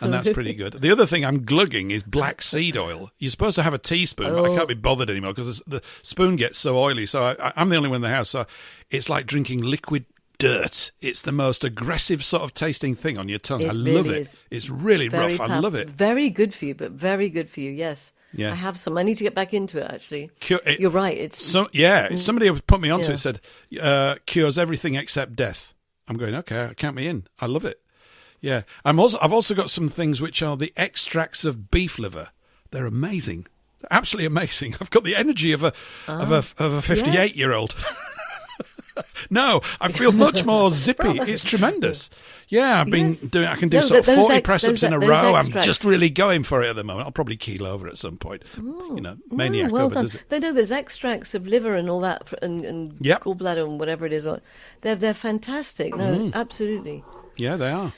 And that's pretty good. The other thing I'm glugging is black seed oil. You're supposed to have a teaspoon, but I can't be bothered anymore because the spoon gets so oily. So I'm the only one in the house. So it's like drinking liquid dirt. It's the most aggressive sort of tasting thing on your tongue. I love it. It's really rough. I love it. Very good for you, but very good for you, yes. Yeah. I have some. I need to get back into it, actually. You're right. Somebody put me onto it, said, cures everything except death. I'm going, okay, count me in. I love it. Yeah. I've also got some things which are the extracts of beef liver. They're amazing. They're absolutely amazing. I've got the energy of a 58-year-old. No, I feel much more zippy. It's tremendous. Yeah, I've been doing. I can do 40 press-ups in a row. I'm just really going for it at the moment. I'll probably keel over at some point. Maniac well over done. does it. They know there's extracts of liver and all that, and gallbladder and whatever it is. They're fantastic. No, absolutely. Yeah, they are.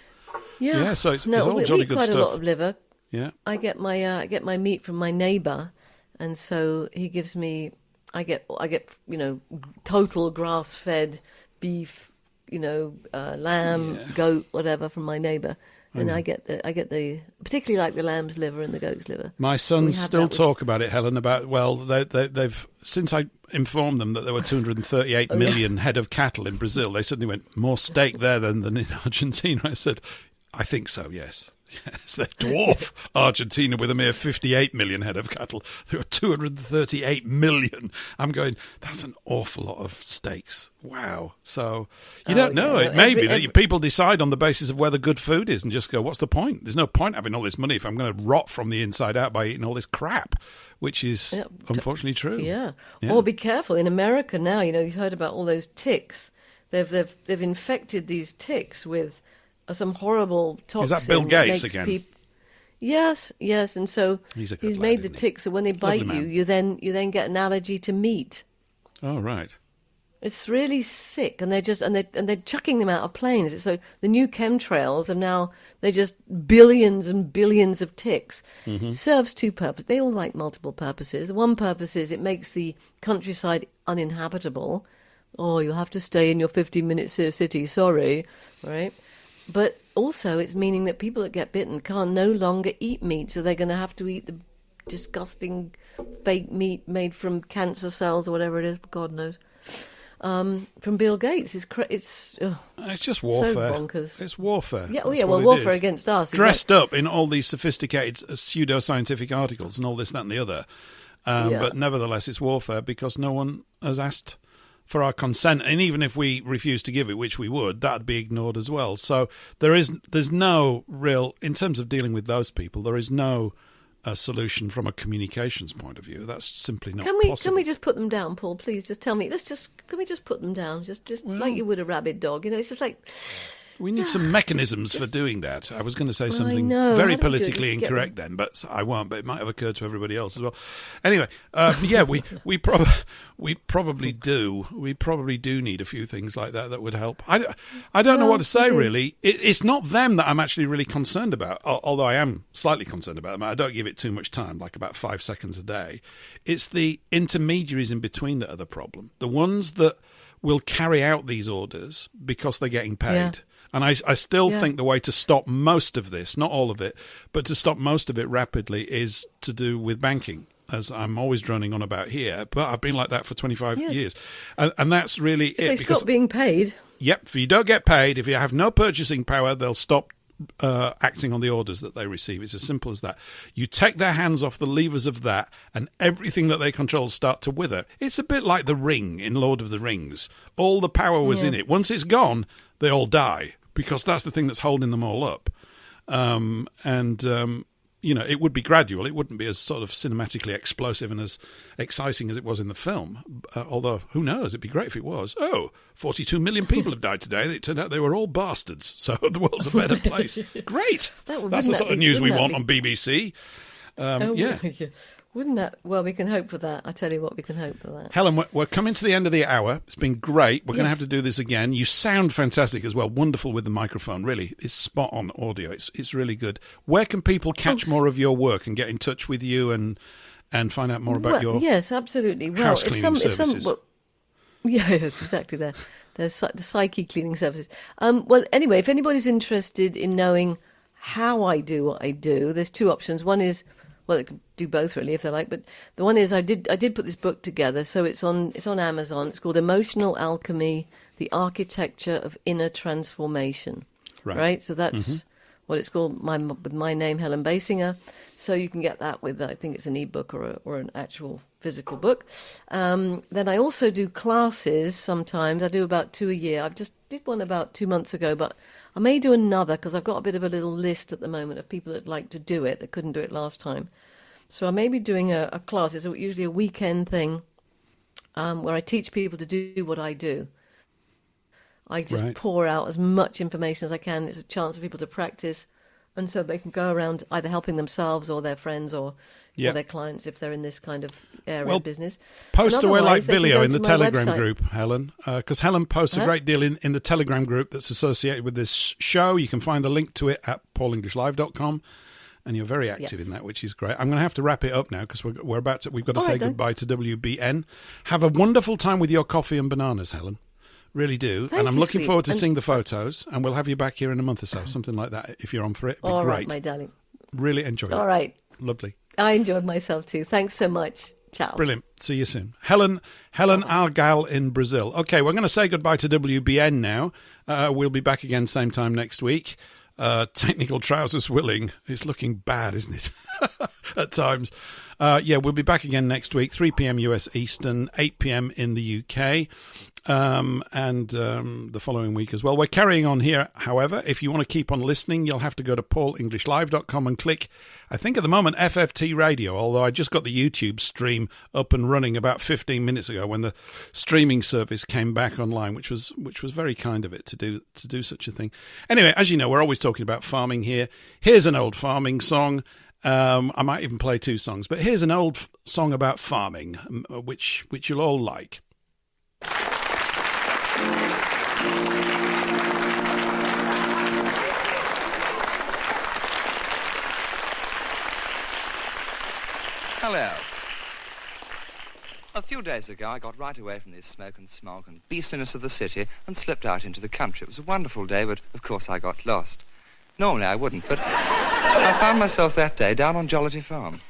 Yeah. So it's all jolly good stuff. stuff. Quite a lot of liver. Yeah. I get my meat from my neighbour, and so he gives me. I get total grass-fed beef, lamb, goat, whatever from my neighbour, and I get the particularly like the lamb's liver and the goat's liver. My sons still talk about it, Helen. About they've since I informed them that there were 238 million head of cattle in Brazil, they suddenly went more steak there than in Argentina. I said, I think so. Yes. Yes, they dwarf Argentina with a mere 58 million head of cattle. There are 238 million. I'm going, that's an awful lot of steaks. Wow. So you don't know. It may be that people decide on the basis of where the good food is and just go, what's the point? There's no point having all this money if I'm going to rot from the inside out by eating all this crap, which is unfortunately true. Yeah. Or be careful. In America now, you've heard about all those ticks. They've infected these ticks with some horrible toxin. Is that Bill Gates again? Yes, and so he's made the ticks so when they bite you then get an allergy to meat. Oh right. It's really sick, and they're chucking them out of planes. So the new chemtrails they're just billions and billions of ticks. Mm-hmm. Serves two purposes. They all like multiple purposes. One purpose is it makes the countryside uninhabitable. Oh, you'll have to stay in your 15-minute city. Sorry, right? But also it's meaning that people that get bitten can no longer eat meat, so they're going to have to eat the disgusting fake meat made from cancer cells or whatever it is, God knows, from Bill Gates. It's just warfare. So bonkers. It's warfare. Yeah, warfare against us. Dressed up in all these sophisticated pseudo-scientific articles and all this, that and the other. But nevertheless, it's warfare because no one has asked for our consent, and even if we refuse to give it, which we would, that'd be ignored as well. So there's no real, in terms of dealing with those people, there is no solution from a communications point of view. That's simply not possible. Can we just put them down, Paul? Please, just tell me. Can we just put them down, just like you would a rabid dog? It's just like. We need some mechanisms for doing that. I was going to say something very politically incorrect then, but I won't. But it might have occurred to everybody else as well. Anyway, we probably do. We probably do need a few things like that would help. I don't know what to say really. It's not them that I'm actually really concerned about, although I am slightly concerned about them. I don't give it too much time, like about 5 seconds a day. It's the intermediaries in between that are the problem. The ones that will carry out these orders because they're getting paid. Yeah. And I still think the way to stop most of this, not all of it, but to stop most of it rapidly is to do with banking, as I'm always droning on about here. But I've been like that for 25 years. And that's really it. They stop being paid. Yep. If you don't get paid, if you have no purchasing power, they'll stop acting on the orders that they receive. It's as simple as that. You take their hands off the levers of that, and everything that they control start to wither. It's a bit like the ring in Lord of the Rings. All the power was in it. Once it's gone, they all die. Because that's the thing that's holding them all up. It would be gradual. It wouldn't be as sort of cinematically explosive and as exciting as it was in the film. Although, who knows? It'd be great if it was. 42 million people have died today. It turned out they were all bastards. So the world's a better place. Great. That's the sort of news we want on BBC. Yeah. Wouldn't that? Well, we can hope for that. I tell you what, we can hope for that. Helen, we're coming to the end of the hour. It's been great. We're going to have to do this again. You sound fantastic as well. Wonderful with the microphone. Really, it's spot on audio. It's really good. Where can people catch more of your work and get in touch with you and find out more about your yes, absolutely. Well, house cleaning services? Yes, exactly. There's the psyche cleaning services. Well, anyway, if anybody's interested in knowing how I do what I do, there's two options. One is, well, they can do both really if they like, but the one is I did put this book together, so it's on Amazon. It's called Emotional Alchemy: The Architecture of Inner Transformation. Right? So that's what it's called, with my name, Helen Basinger. So you can get that with, I think it's an ebook or an actual physical book. Then I also do classes sometimes. I do about 2 a year. I've just did one about 2 months ago, but I may do another because I've got a bit of a little list at the moment of people that'd like to do it that couldn't do it last time. So I may be doing a class. It's usually a weekend thing where I teach people to do what I do. I just pour out as much information as I can. It's a chance for people to practice, and so they can go around either helping themselves or their friends or their clients if they're in this kind of area of business. Post away like Billio in the Telegram group, Helen, because Helen posts a great deal in the Telegram group that's associated with this show. You can find the link to it at paulenglishlive.com, and you're very active in that, which is great. I'm going to have to wrap it up now because we've got to say goodbye to WBN. Have a wonderful time with your coffee and bananas, Helen. Really do. Thank and I'm you, looking sweet. forward to seeing the photos, and we'll have you back here in a month or so, something like that, if you're on for it. It'd be All great. right, my darling. Really enjoyed it. All right. Lovely. I enjoyed myself too. Thanks so much. Ciao. Brilliant. See you soon. Helen Algal in Brazil. Okay, we're going to say goodbye to WBN now. We'll be back again same time next week. Technical trousers willing. It's looking bad, isn't it? At times. We'll be back again next week, 3 p.m. US Eastern, 8 p.m. in the UK, and the following week as well. We're carrying on here, however. If you want to keep on listening, you'll have to go to paulenglishlive.com and click, I think at the moment, FFT Radio, although I just got the YouTube stream up and running about 15 minutes ago when the streaming service came back online, which was very kind of it to do such a thing. Anyway, as you know, we're always talking about farming here. Here's an old farming song. I might even play two songs, but here's an old song about farming, which you'll all like. Hello. A few days ago, I got right away from this smoke and smog and beastliness of the city and slipped out into the country. It was a wonderful day, but of course I got lost. Normally I wouldn't, but I found myself that day down on Jollity Farm.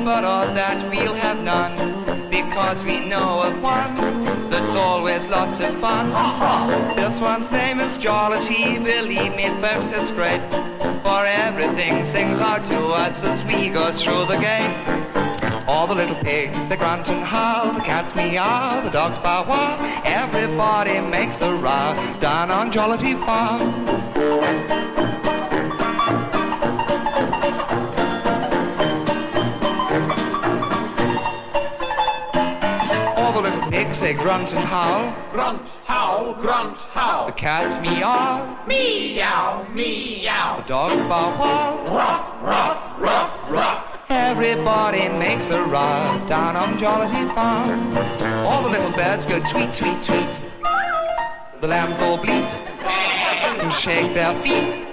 But of that we'll have none, because we know of one that's always lots of fun. This one's name is Jollity, believe me folks, it's great, for everything sings out to us as we go through the gate. All the little pigs, they grunt and howl, the cats meow, the dogs bow wow, everybody makes a row down on Jollity Farm. They grunt and howl. Grunt, howl, grunt, howl. The cats meow. Meow, meow. The dogs bow wow. Ruff, ruff, ruff, ruff. Everybody makes a row down on Jollity Farm. All the little birds go tweet, tweet, tweet. The lambs all bleat and shake their feet.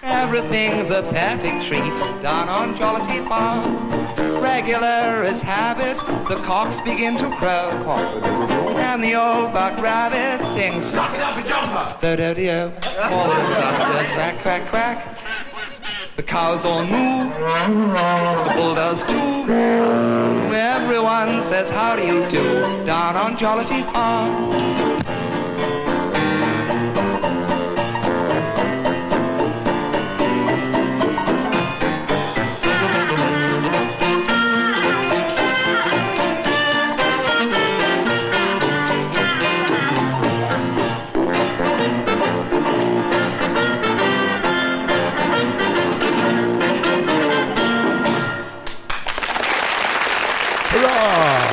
Everything's a perfect treat down on Jollity Farm. Regular as habit, the cocks begin to crow, and the old buck rabbit sings, Knock it up a jumper. Do-do-do-do, all the ducks go quack, quack, quack. The cows all moo, the bull does too. Everyone says how do you do down on Jollity Farm.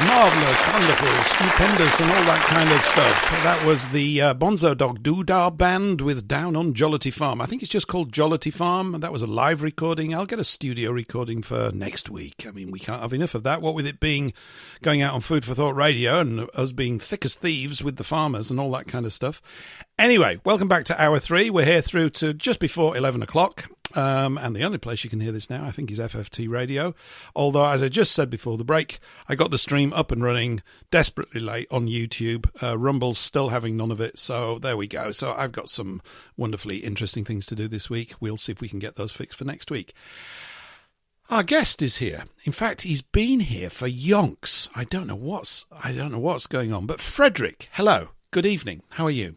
Marvellous, wonderful, stupendous, and all that kind of stuff. That was the Bonzo Dog Doodah Band with Down on Jollity Farm. I think it's just called Jollity Farm. That was a live recording. I'll get a studio recording for next week. I mean, we can't have enough of that. What with it being going out on Food for Thought Radio and us being thick as thieves with the farmers and all that kind of stuff. Anyway, welcome back to Hour 3. We're here through to just before 11 o'clock. And the only place you can hear this now, I think, is FFT Radio. Although, as I just said before the break, I got the stream up and running desperately late on YouTube. Rumble's still having none of it, so there we go. So I've got some wonderfully interesting things to do this week. We'll see if we can get those fixed for next week. Our guest is here. In fact, he's been here for yonks. I don't know what's going on. But Frederick, hello. Good evening. How are you?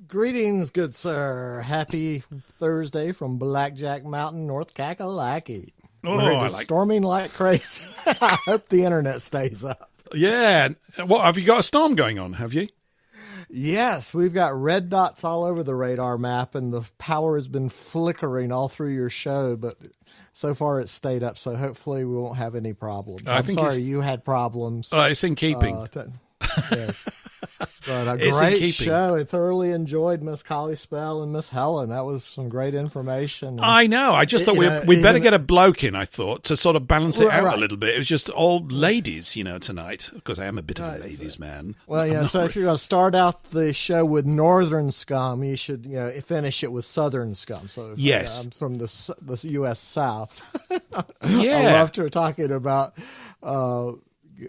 Greetings, good sir. Happy Thursday from Blackjack Mountain, North Kakalaki. Oh, storming like crazy. I hope the internet stays up. Yeah. What, have you got a storm going on, have you? Yes, we've got red dots all over the radar map, and the power has been flickering all through your show, but so far it's stayed up, so hopefully we won't have any problems. I'm sorry you had problems. It's in keeping. Yes. But a great show. I thoroughly enjoyed Miss Collie Spell and Miss Helen. That was some great information. And I know. I just thought we'd better get a bloke in, I thought, to sort of balance it out a little bit. It was just all ladies, tonight, because I am a bit of a ladies' man. Well, so if you're going to start out the show with Northern Scum, you should finish it with Southern Scum. So yes. I'm from the U.S. South. Yeah. I loved talking about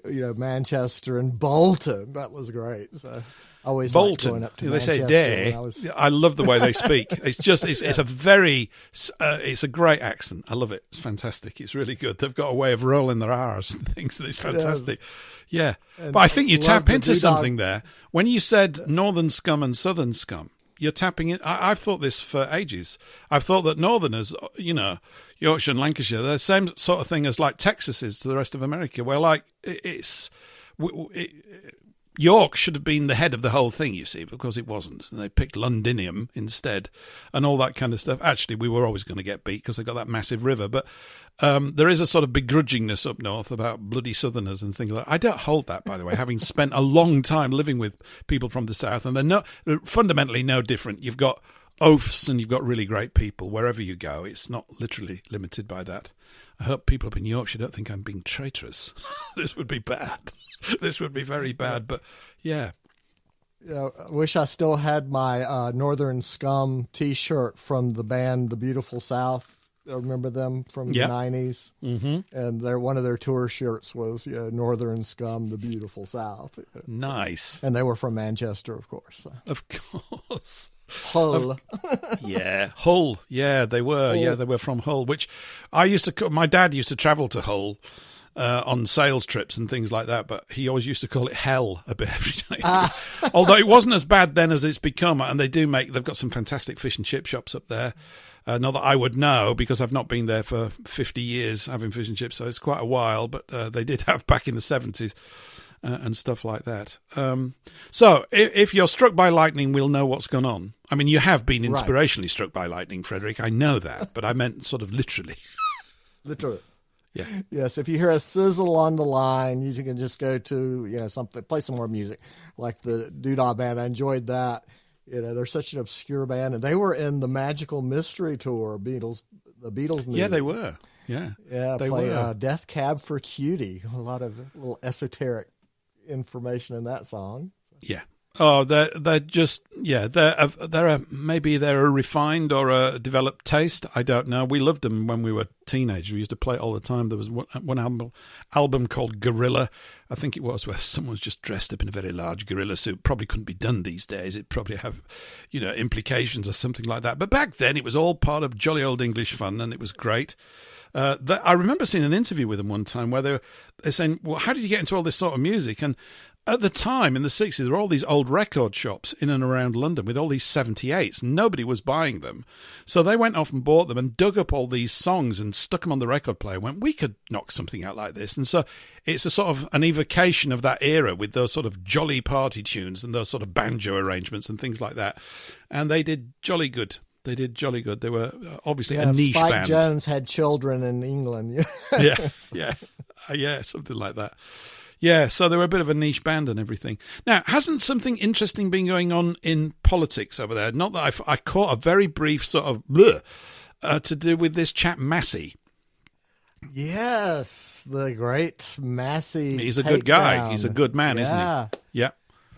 Manchester and Bolton. That was great. So I always Bolton. Going up to they Manchester say dare. I love the way they speak. It's just it's a very it's a great accent. I love it. It's fantastic. It's really good. They've got a way of rolling their R's and things. And it's fantastic. Yes. Yeah, and but I think you tap into something there when you said Northern Scum and Southern Scum. You're tapping in. I've thought this for ages. I've thought that Northerners, Yorkshire and Lancashire, they're the same sort of thing as like Texas is to the rest of America, where like York should have been the head of the whole thing, you see, because it wasn't. And they picked Londinium instead and all that kind of stuff. Actually, we were always going to get beat because they got that massive river. But there is a sort of begrudgingness up north about bloody Southerners and things like that. I don't hold that, by the way, having spent a long time living with people from the south, and they're fundamentally no different. You've got oafs and you've got really great people wherever you go. It's not literally limited by that. I hope people up in Yorkshire don't think I'm being traitorous. This would be bad. This would be very bad, but yeah. I wish I still had my Northern Scum T-shirt from the band The Beautiful South. I remember them from the 90s. Mm-hmm. And one of their tour shirts was Northern Scum, The Beautiful South. Nice. And they were from Manchester, of course. Of course. Hull. Hull. Yeah, they were. Hull. Yeah, they were from Hull, which my dad used to travel to Hull on sales trips and things like that, but he always used to call it hell a bit every day. Although it wasn't as bad then as it's become, and they've got some fantastic fish and chip shops up there. Not that I would know, because I've not been there for 50 years having fish and chips, so it's quite a while, but they did have back in the 70s and stuff like that. So if you're struck by lightning, we'll know what's gone on. I mean, you have been inspirationally struck by lightning, Frederick. I know that, but I meant sort of literally. Literally. Yeah. Yes, if you hear a sizzle on the line, you can just go to something, play some more music, like the Doodah Band. I enjoyed that. They're such an obscure band, and they were in the Magical Mystery Tour, the Beatles movie. Yeah, they were. Yeah, they were. Death Cab for Cutie. A lot of little esoteric information in that song. Yeah. Oh, they're just, yeah, they're a refined or a developed taste. I don't know. We loved them when we were teenagers. We used to play it all the time. There was one album called Gorilla, I think it was, where someone was just dressed up in a very large gorilla suit. Probably couldn't be done these days. It'd probably have, implications or something like that. But back then, it was all part of jolly old English fun, and it was great. I remember seeing an interview with them one time where they're saying, well, how did you get into all this sort of music? And at the time, in the 60s, there were all these old record shops in and around London with all these 78s. Nobody was buying them. So they went off and bought them and dug up all these songs and stuck them on the record player and went, we could knock something out like this. And so it's a sort of an evocation of that era with those sort of jolly party tunes and those sort of banjo arrangements and things like that. And they did jolly good. They did jolly good. They were obviously a niche Spike band. Jones had children in England. Yeah, something like that. Yeah, so they were a bit of a niche band and everything. Now, hasn't something interesting been going on in politics over there? Not that I caught a very brief sort of to do with this chap Massey. Yes, the great Massey. He's a good guy. He's a good man, isn't he? Yeah.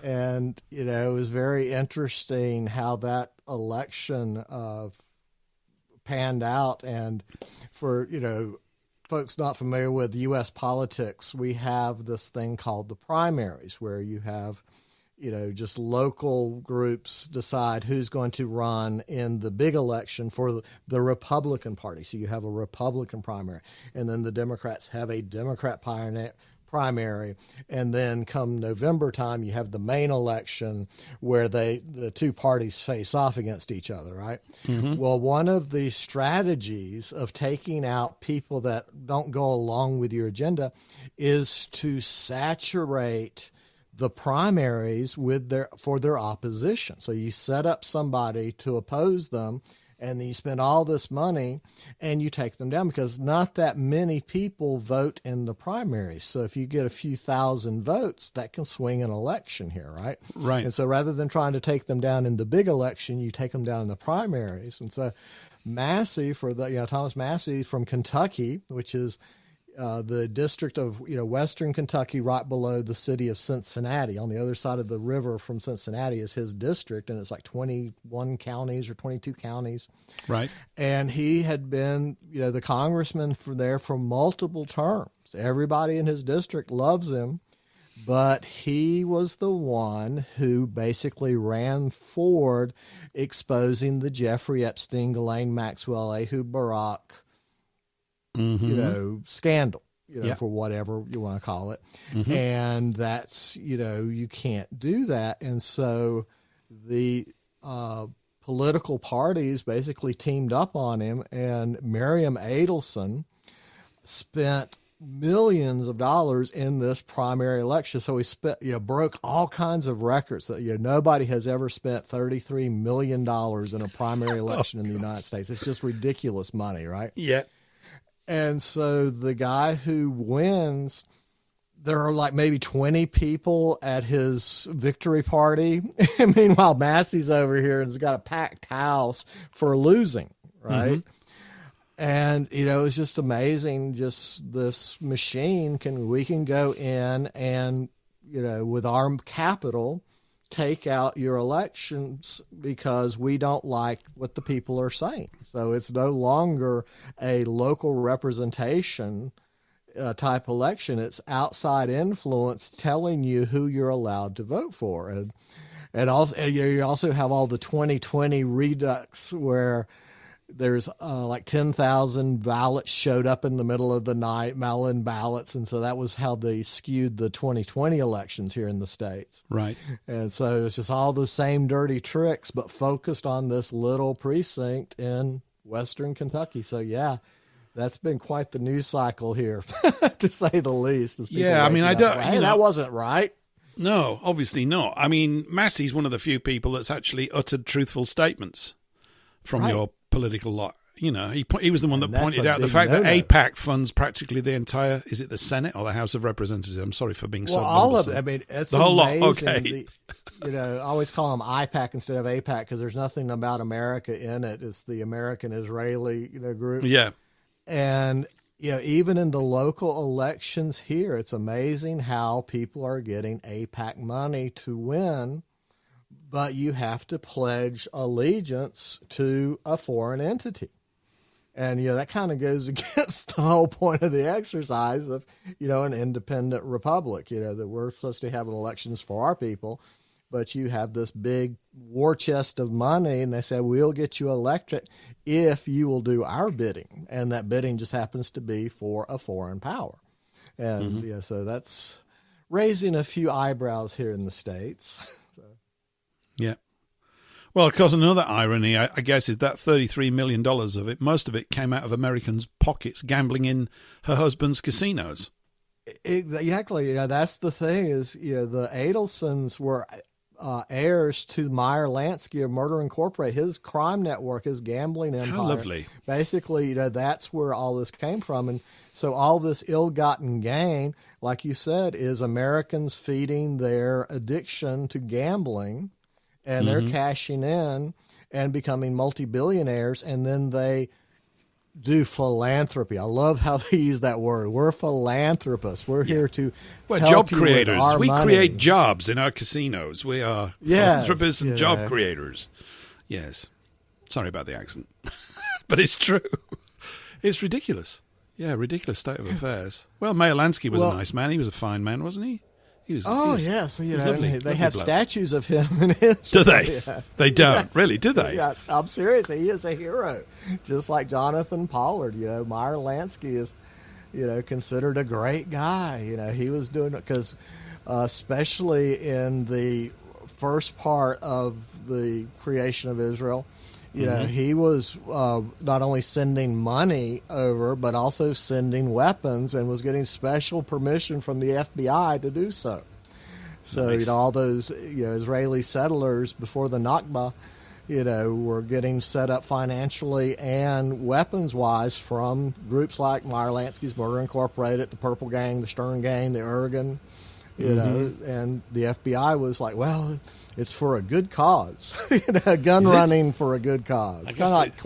And, it was very interesting how that election panned out. And for, folks not familiar with U.S. politics, we have this thing called the primaries, where you have, just local groups decide who's going to run in the big election for the Republican Party. So you have a Republican primary, and then the Democrats have a Democrat primary, and then come November time, you have the main election where the two parties face off against each other, right? Mm-hmm. Well, one of the strategies of taking out people that don't go along with your agenda is to saturate the primaries for their opposition. So you set up somebody to oppose them, and then you spend all this money and you take them down, because not that many people vote in the primaries. So if you get a few thousand votes, that can swing an election here, right? Right. And so rather than trying to take them down in the big election, you take them down in the primaries. And so Massey, Thomas Massey from Kentucky, which is the district of western Kentucky, right below the city of Cincinnati. On the other side of the river from Cincinnati is his district, and it's like 21 counties or 22 counties. Right. And he had been, the congressman for multiple terms. Everybody in his district loves him, but he was the one who basically ran forward exposing the Jeffrey Epstein, Ghislaine Maxwell, Ehud Barak, scandal, for whatever you want to call it. Mm-hmm. And that's, you can't do that. And so the political parties basically teamed up on him, and Miriam Adelson spent millions of dollars in this primary election. So he broke all kinds of records that, nobody has ever spent $33 million in a primary election in the United States. It's just ridiculous money, right? Yeah. And so the guy who wins, there are like maybe 20 people at his victory party. Meanwhile, Massey's over here and has got a packed house for losing, right? Mm-hmm. And, it's just amazing. Just this machine we can go in and, with our capital, take out your elections because we don't like what the people are saying. So it's no longer a local representation type election. It's outside influence telling you who you're allowed to vote for. And also, you also have all the 2020 redux where there's like 10,000 ballots showed up in the middle of the night, mail-in ballots. And so that was how they skewed the 2020 elections here in the States. Right. And so it's just all the same dirty tricks, but focused on this little precinct in western Kentucky. So, yeah, that's been quite the news cycle here, to say the least. Yeah, I mean, I don't... Hey, that wasn't right. No, obviously not. I mean, Massey's one of the few people that's actually uttered truthful statements from your political lot. He was the one that pointed out the fact that AIPAC funds practically the entire, is it the Senate or the House of Representatives? I'm sorry for being so all of it. I mean, it's the whole amazing. lot. Okay. I always call them IPAC instead of AIPAC because there's nothing about America in it. It's the American-Israeli group. Yeah. And even in the local elections here, it's amazing how people are getting AIPAC money to win but you have to pledge allegiance to a foreign entity. And, that kind of goes against the whole point of the exercise of, an independent republic, that we're supposed to have elections for our people. But you have this big war chest of money, and they say, we'll get you elected if you will do our bidding. And that bidding just happens to be for a foreign power. And, so that's raising a few eyebrows here in the States. Yeah. Well, of course, another irony, I guess, is that $33 million of it, most of it came out of Americans' pockets gambling in her husband's casinos. Exactly. That's the thing is, the Adelsons were heirs to Meyer Lansky of Murder Incorporated, his crime network, his gambling empire. How lovely. Basically, that's where all this came from. And so all this ill-gotten gain, like you said, is Americans feeding their addiction to gambling. And they're cashing in and becoming multi-billionaires, and then they do philanthropy. I love how they use that word. We're philanthropists. We're here to help job you creators. With our we money. Create jobs in our casinos. We are philanthropists and job creators. Yes. Sorry about the accent. But it's true. It's ridiculous. Yeah, ridiculous state of affairs. Well, Meyer Lansky was a nice man. He was a fine man, wasn't he? Yes. Lovely, they have bloke. statues of him in Israel. Do they? Yeah. They don't. Yes. Really, do they? Yes, I'm serious. He is a hero. Just like Jonathan Pollard. Meyer Lansky is, considered a great guy. He was doing it because especially in the first part of the creation of Israel, he was not only sending money over, but also sending weapons and was getting special permission from the FBI to do so. So, nice. All those Israeli settlers before the Nakba, were getting set up financially and weapons-wise from groups like Meyer Lansky's Murder Incorporated, the Purple Gang, the Stern Gang, the Oregon, and the FBI was like, well, it's for a good cause. Gun running for a good cause. It's kind of like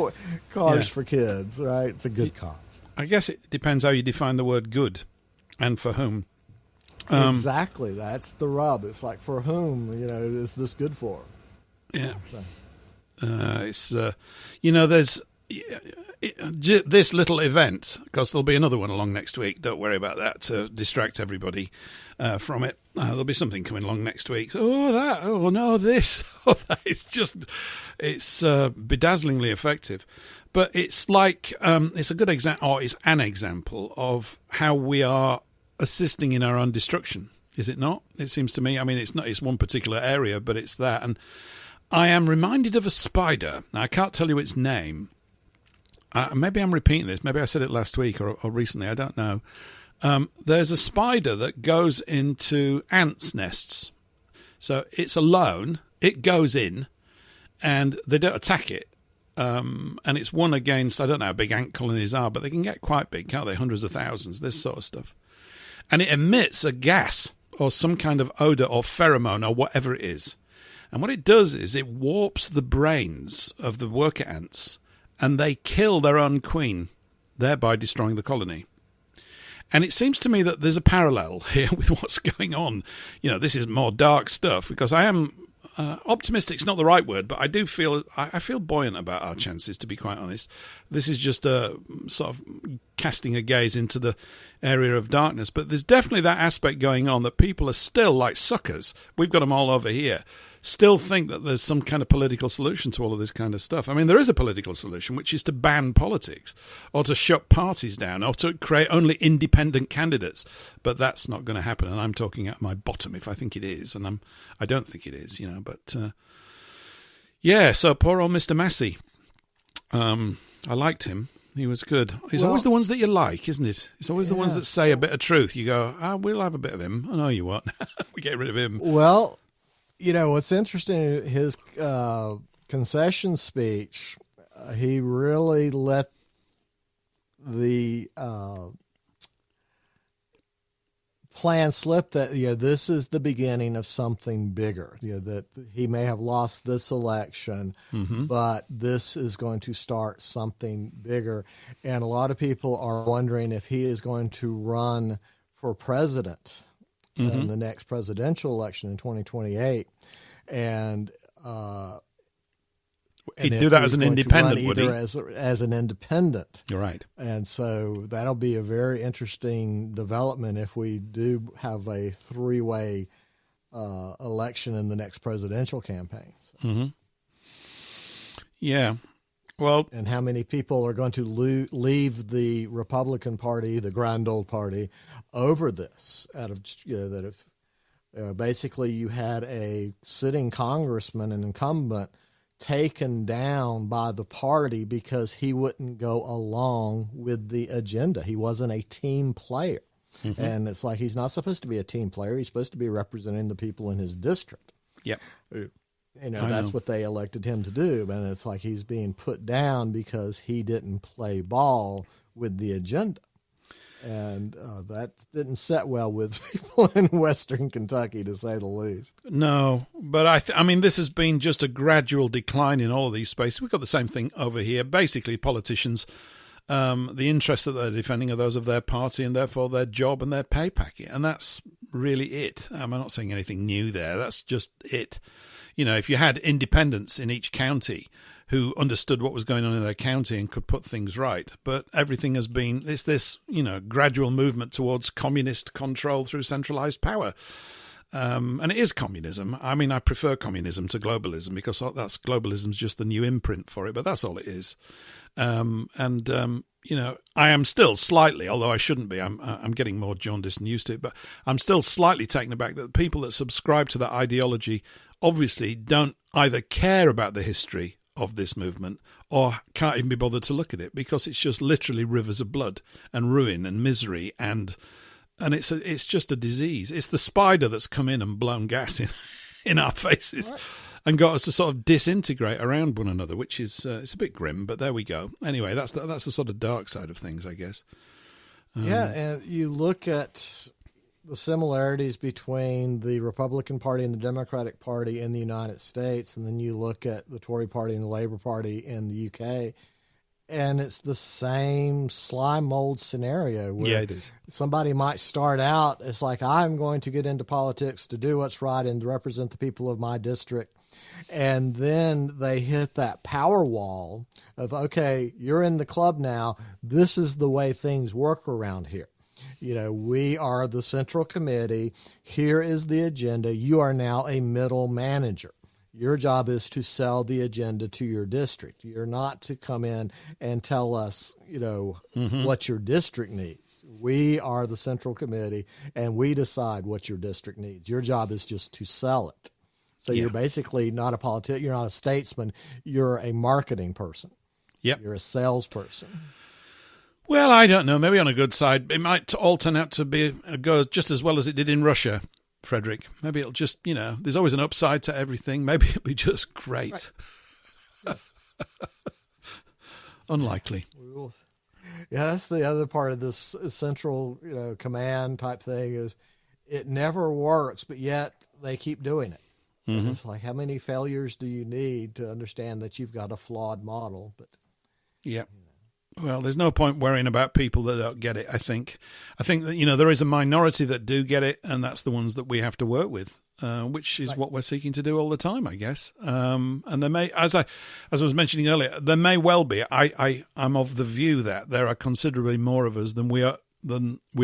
cars for kids, right? It's a good cause. I guess it depends how you define the word good and for whom. Exactly. That's the rub. It's like, for whom, is this good for? Yeah. It's, there's this little event, because there'll be another one along next week. Don't worry about that to distract everybody from it. There'll be something coming along next week. This. It's bedazzlingly effective. But it's like, it's a good example, or it's an example of how we are assisting in our own destruction. Is it not? It seems to me. I mean, it's one particular area, but it's that. And I am reminded of a spider. Now, I can't tell you its name. Maybe I'm repeating this. Maybe I said it last week or recently. I don't know. There's a spider that goes into ants' nests. So it's alone. It goes in, and they don't attack it. And it's one against, I don't know how big ant colonies are, but they can get quite big, can't they? Hundreds of thousands, this sort of stuff. And it emits a gas or some kind of odor or pheromone or whatever it is. And what it does is it warps the brains of the worker ants, and they kill their own queen, thereby destroying the colony. And it seems to me that there's a parallel here with what's going on. This is more dark stuff, because I am optimistic. It's not the right word, but I do feel buoyant about our chances, to be quite honest. This is just a sort of casting a gaze into the area of darkness. But there's definitely that aspect going on that people are still like suckers. We've got them all over here. Still think that there's some kind of political solution to all of this kind of stuff. I mean, there is a political solution, which is to ban politics or to shut parties down or to create only independent candidates. But that's not going to happen. And I'm talking at my bottom if I think it is. And I don't think it is, But, so poor old Mr. Massey. I liked him. He was good. He's always the ones that you like, isn't it? It's always the ones that say a bit of truth. You go, we'll have a bit of him. Oh, no, you won't. We get rid of him. Well, what's interesting, his concession speech, he really let the plan slip that, this is the beginning of something bigger, that he may have lost this election, but this is going to start something bigger. And a lot of people are wondering if he is going to run for president in the next presidential election in 2028. And He'd do that as an independent, would he? As an independent. You're right. And so that'll be a very interesting development if we do have a three-way election in the next presidential campaign. So. Mm-hmm. Yeah. Well, and how many people are going to leave the Republican Party, the grand old party, over this? Out of that, if basically you had a sitting congressman, an incumbent, taken down by the party because he wouldn't go along with the agenda. He wasn't a team player. Mm-hmm. And it's like he's not supposed to be a team player. He's supposed to be representing the people in his district. Yep. That's what they elected him to do. And it's like he's being put down because he didn't play ball with the agenda. And that didn't set well with people in Western Kentucky, to say the least. No, but I mean, this has been just a gradual decline in all of these spaces. We've got the same thing over here. Basically, politicians, the interests that they're defending are those of their party and therefore their job and their pay packet. And that's really it. I'm not saying anything new there. That's just it. If you had independents in each county who understood what was going on in their county and could put things right. But everything has been, it's this, gradual movement towards communist control through centralized power. And it is communism. I mean, I prefer communism to globalism because globalism's just the new imprint for it, but that's all it is. I am still slightly, although I shouldn't be, I'm getting more jaundiced and used to it, but I'm still slightly taken aback that the people that subscribe to that ideology obviously don't either care about the history of this movement or can't even be bothered to look at it because it's just literally rivers of blood and ruin and misery and it's just a disease. It's the spider that's come in and blown gas in our faces and got us to sort of disintegrate around one another, which is it's a bit grim, but there we go. Anyway, that's the sort of dark side of things, I guess. And you look at the similarities between the Republican Party and the Democratic Party in the United States, and then you look at the Tory Party and the Labour Party in the UK, and it's the same slime mold scenario where it is. Somebody might start out, it's like, I'm going to get into politics to do what's right and to represent the people of my district. And then they hit that power wall of, okay, you're in the club now. This is the way things work around here. We are the central committee. Here is the agenda. You are now a middle manager. Your job is to sell the agenda to your district. You're not to come in and tell us, what your district needs. We are the central committee, and we decide what your district needs. Your job is just to sell it. So You're basically not a politician. You're not a statesman. You're a marketing person. Yep. You're a salesperson. Well, I don't know. Maybe on a good side, it might all turn out to go just as well as it did in Russia, Frederick. Maybe it'll just, there's always an upside to everything. Maybe it'll be just great. Right. Yes. Unlikely. Yeah, that's the other part of this central, command type thing is it never works, but yet they keep doing it. Mm-hmm. It's like, how many failures do you need to understand that you've got a flawed model? But yeah. Well, there's no point worrying about people that don't get it, I think. I think that, there is a minority that do get it, and that's the ones that we have to work with, which is what we're seeking to do all the time, I guess. And there may, as I was mentioning earlier, there may well be, I'm of the view that there are considerably more of us than we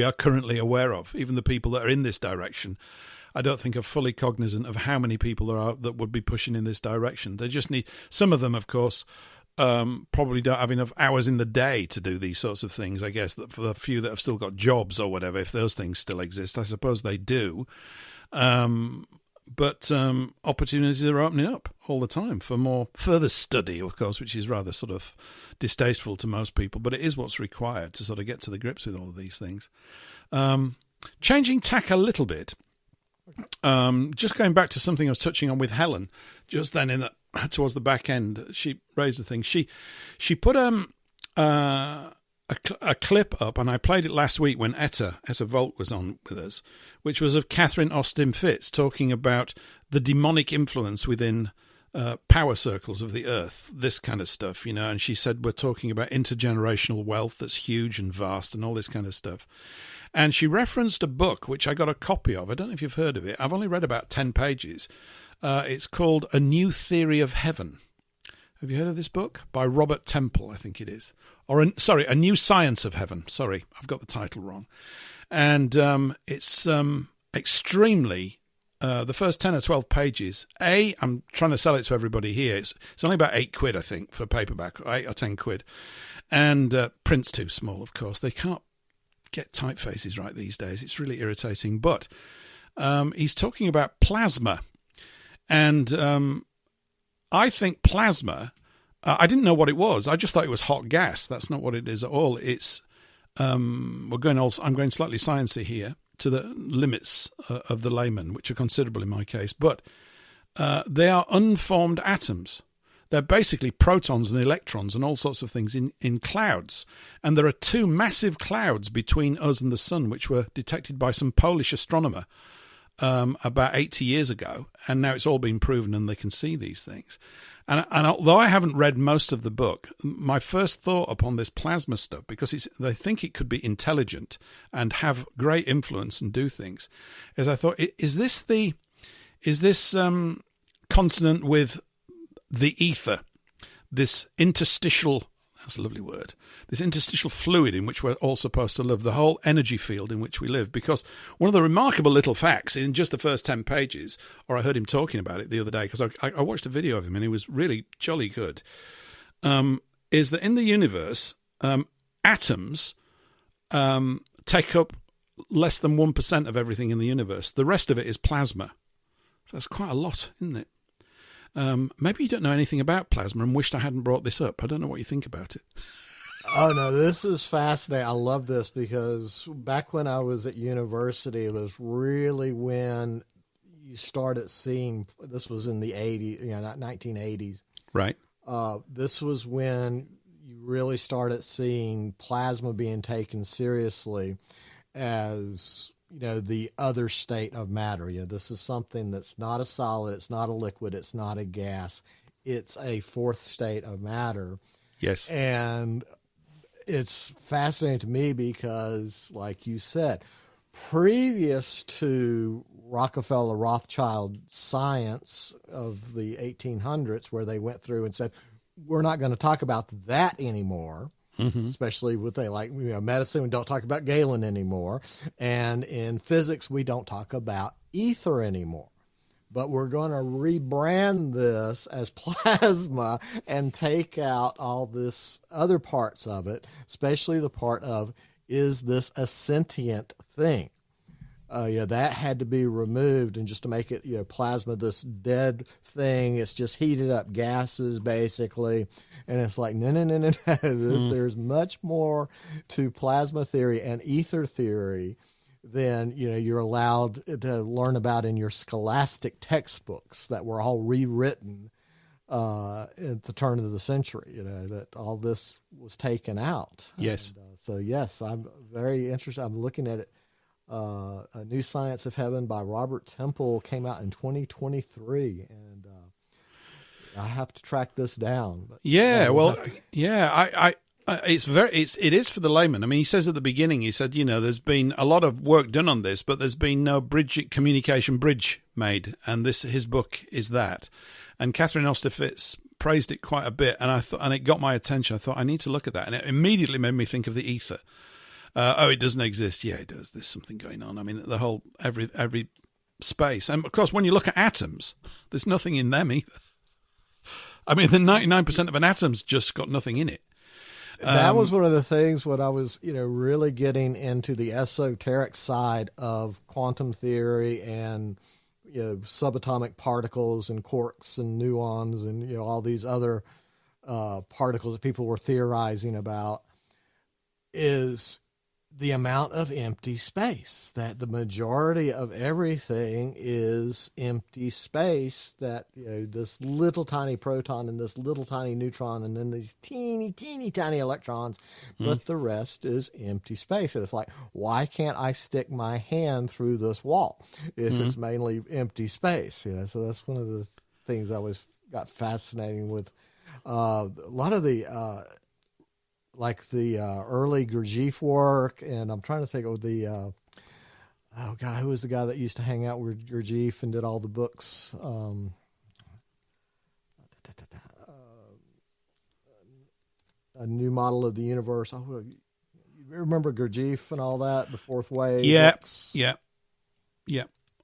are currently aware of. Even the people that are in this direction, I don't think are fully cognizant of how many people there are that would be pushing in this direction. They just need, some of them, of course, probably don't have enough hours in the day to do these sorts of things. I guess that for the few that have still got jobs or whatever, if those things still exist, I suppose they do. But opportunities are opening up all the time for more further study, of course, which is rather sort of distasteful to most people, but it is what's required to sort of get to the grips with all of these things. Changing tack a little bit, just going back to something I was touching on with Helen just then towards the back end, she raised the thing. She put a clip up, and I played it last week when Etta Volt was on with us, which was of Catherine Austin Fitts talking about the demonic influence within power circles of the earth, this kind of stuff, and she said we're talking about intergenerational wealth that's huge and vast and all this kind of stuff. And she referenced a book, which I got a copy of. I don't know if you've heard of it. I've only read about 10 pages. It's called A New Theory of Heaven. Have you heard of this book? By Robert Temple, I think it is. A New Science of Heaven. Sorry, I've got the title wrong. And it's extremely... the first 10 or 12 pages, I'm trying to sell it to everybody here. It's only about £8, I think, for a paperback, 8 or 10 quid. And print's too small, of course. They can't get typefaces right these days. It's really irritating. But he's talking about plasma. And I think plasma, I didn't know what it was. I just thought it was hot gas. That's not what it is at all. It's, I'm going slightly sciencey here, to the limits of the layman, which are considerable in my case, but they are unformed atoms. They're basically protons and electrons and all sorts of things in clouds. And there are 2 massive clouds between us and the sun, which were detected by some Polish astronomer about 80 years ago. And now it's all been proven and they can see these things. And although I haven't read most of the book, my first thought upon this plasma stuff, because they think it could be intelligent and have great influence and do things, is I thought, is this consonant with the ether, this interstitial, that's a lovely word, this interstitial fluid in which we're all supposed to live, the whole energy field in which we live? Because one of the remarkable little facts in just the first 10 pages, or I heard him talking about it the other day, because I watched a video of him and he was really jolly good, is that in the universe, atoms take up less than 1% of everything in the universe. The rest of it is plasma. So that's quite a lot, isn't it? Maybe you don't know anything about plasma and wished I hadn't brought this up. I don't know what you think about it. Oh, no, this is fascinating. I love this because back when I was at university, it was really when you started seeing, this was in the 80s, 1980s. Right. This was when you really started seeing plasma being taken seriously as, the other state of matter. This is something that's not a solid, it's not a liquid, it's not a gas. It's a fourth state of matter. Yes. And it's fascinating to me because, like you said, previous to Rockefeller Rothschild science of the 1800s, where they went through and said, we're not going to talk about that anymore, especially with medicine, we don't talk about Galen anymore. And in physics, we don't talk about ether anymore. But we're going to rebrand this as plasma and take out all this other parts of it, especially the part of, is this a sentient thing? That had to be removed, and just to make it, plasma, this dead thing, it's just heated up gases, basically. And it's like, no. There's much more to plasma theory and ether theory than you're allowed to learn about in your scholastic textbooks that were all rewritten at the turn of the century. That all this was taken out. Yes. And, yes, I'm very interested. I'm looking at it. A New Science of Heaven by Robert Temple came out in 2023, and I have to track this down. But, it is for the layman. I mean, he says at the beginning, he said, there's been a lot of work done on this, but there's been no communication bridge made, and his book is that. And Catherine Osterfitz praised it quite a bit, and it got my attention. I thought, I need to look at that, and it immediately made me think of the ether. It doesn't exist. Yeah, it does. There's something going on. I mean, the whole every space, and of course, when you look at atoms, there's nothing in them either. I mean, the 99% of an atom's just got nothing in it. That was one of the things when I was, really getting into the esoteric side of quantum theory and, subatomic particles and quarks and muons and, all these other particles that people were theorizing about, is the amount of empty space, that the majority of everything is empty space, that this little tiny proton and this little tiny neutron and then these teeny tiny electrons, but the rest is empty space. And it's like, why can't I stick my hand through this wall if it's mainly empty space? So that's one of the things I always got fascinating with a lot of the early Gurdjieff work, and I'm trying to think of the oh God, who was the guy that used to hang out with Gurdjieff and did all the books? A New Model of the Universe. Oh, you remember Gurdjieff and all that, the Fourth Way books? Yeah.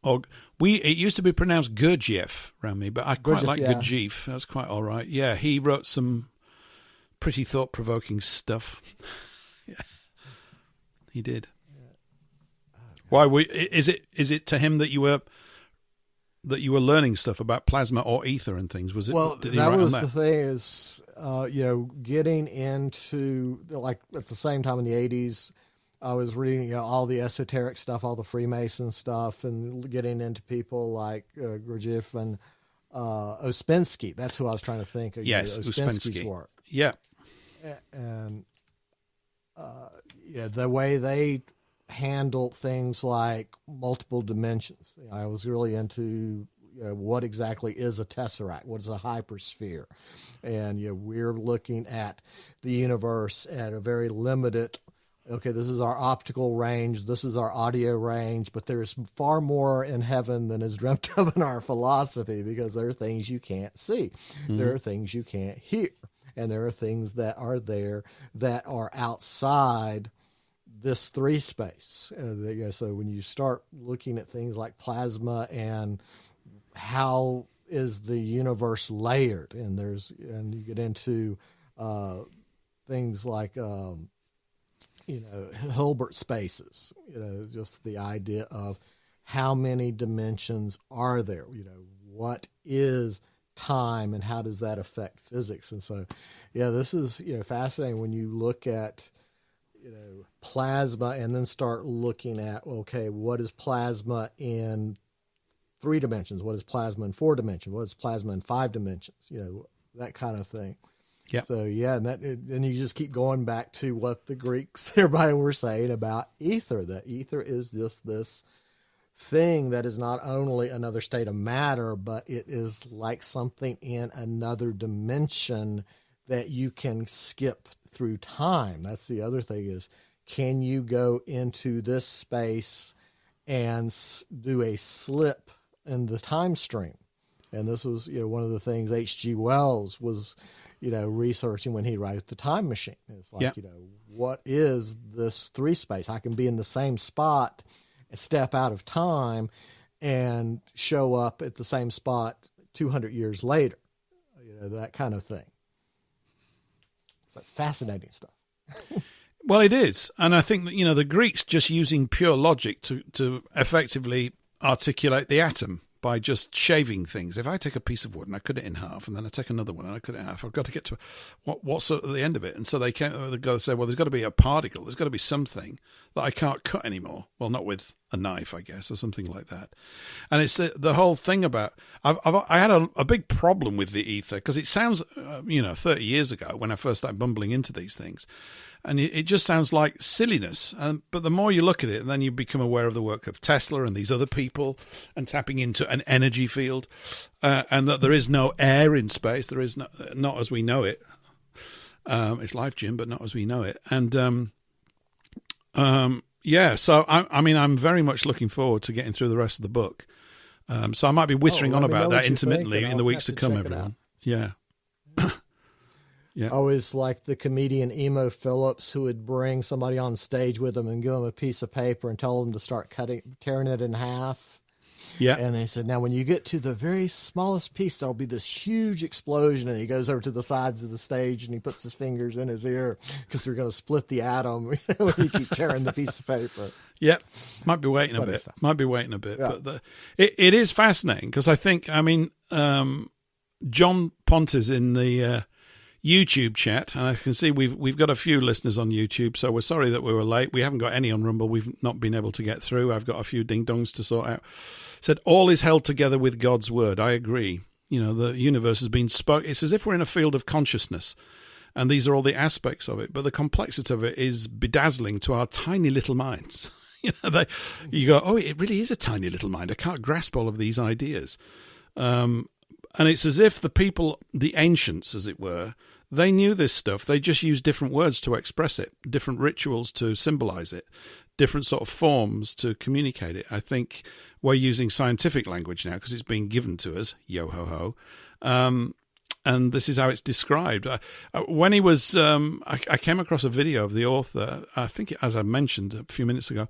Or it used to be pronounced Gurdjieff around me, but I quite like Gurdjieff. That's quite all right. Yeah, he wrote some pretty thought-provoking stuff. Yeah, he did. Why is it to him that you were learning stuff about plasma or ether and things? Was it? Well, did he that write was on that? the thing is, getting into, like, at the same time in the 80s, I was reading all the esoteric stuff, all the Freemason stuff, and getting into people like Gurdjieff and Ouspensky. That's who I was trying to think of. Yes, Ouspensky's work. Yeah. And the way they handled things like multiple dimensions. I was really into what exactly is a tesseract, what is a hypersphere, and we're looking at the universe at a very limited. Okay, this is our optical range, this is our audio range, but there's far more in heaven than is dreamt of in our philosophy, because there are things you can't see, there are things you can't hear, and there are things that are there that are outside this three space. So when you start looking at things like plasma and how is the universe layered, and you get into things like Hilbert spaces, just the idea of how many dimensions are there, what is time and how does that affect physics. And so, this is, fascinating when you look at, plasma and then start looking at, okay, what is plasma in 3 dimensions? What is plasma in 4 dimensions? What is plasma in 5 dimensions? That kind of thing. Yeah. So and you just keep going back to what the Greeks, everybody were saying about ether. That ether is just this thing that is not only another state of matter, but it is like something in another dimension that you can skip through time. That's the other thing is, can you go into this space and do a slip in the time stream? And this was, one of the things H.G. Wells was, researching when he wrote The Time Machine. It's like, what is this 3 space? I can be in the same spot, step out of time, and show up at the same spot 200 years later. That kind of thing. It's like fascinating stuff. Well, it is. And I think that, the Greeks just using pure logic to effectively articulate the atom by just shaving things. If I take a piece of wood and I cut it in half, and then I take another one and I cut it in half, I've got to get to what's at the end of it. And so they go and say, well, there's got to be a particle. There's got to be something that I can't cut anymore. Well, not with a knife, I guess, or something like that. And it's the whole thing about, I had a big problem with the ether because it sounds, 30 years ago when I first started bumbling into these things, and it just sounds like silliness. But the more you look at it, then you become aware of the work of Tesla and these other people and tapping into an energy field, and that there is no air in space. There is not as we know it. It's life, Jim, but not as we know it. And so I'm very much looking forward to getting through the rest of the book. So I might be whistling on about that intermittently in the weeks to come, everyone. Yeah. Yeah. Always like the comedian Emo Phillips, who would bring somebody on stage with them and give them a piece of paper and tell them to start tearing it in half. Yeah. And they said, now when you get to the very smallest piece, there'll be this huge explosion. And he goes over to the sides of the stage and he puts his fingers in his ear because they're going to split the atom when you keep tearing the piece of paper. Yep. Might be waiting a bit. Yeah. But it is fascinating because I think, John Pontes in the YouTube chat, and I can see we've got a few listeners on YouTube, so we're sorry that we were late. We haven't got any on Rumble. We've not been able to get through. I've got a few ding-dongs to sort out. Said, all is held together with God's word. I agree. The universe has been spoken. It's as if we're in a field of consciousness, and these are all the aspects of it, but the complexity of it is bedazzling to our tiny little minds. You go, oh, it really is a tiny little mind. I can't grasp all of these ideas. And it's as if the people, the ancients, as it were, they knew this stuff. They just used different words to express it, different rituals to symbolize it. different sort of forms to communicate it. I think we're using scientific language now because it's been given to us, yo-ho-ho. And this is how it's described. When he was, I came across a video of the author, I think, as I mentioned a few minutes ago,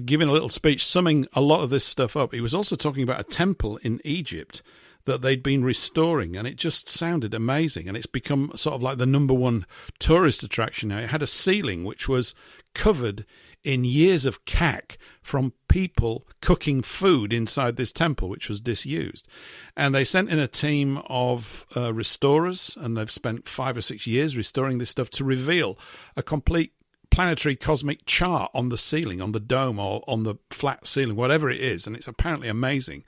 giving a little speech, summing a lot of this stuff up. He was also talking about a temple in Egypt that they'd been restoring, and it just sounded amazing. And it's become sort of like the number one tourist attraction now. It had a ceiling which was covered in years of cack from people cooking food inside this temple, which was disused. And they sent in a team of restorers, and they've spent 5 or 6 years restoring this stuff to reveal a complete planetary cosmic chart on the ceiling, on the dome, or on the flat ceiling, whatever it is. And it's apparently amazing.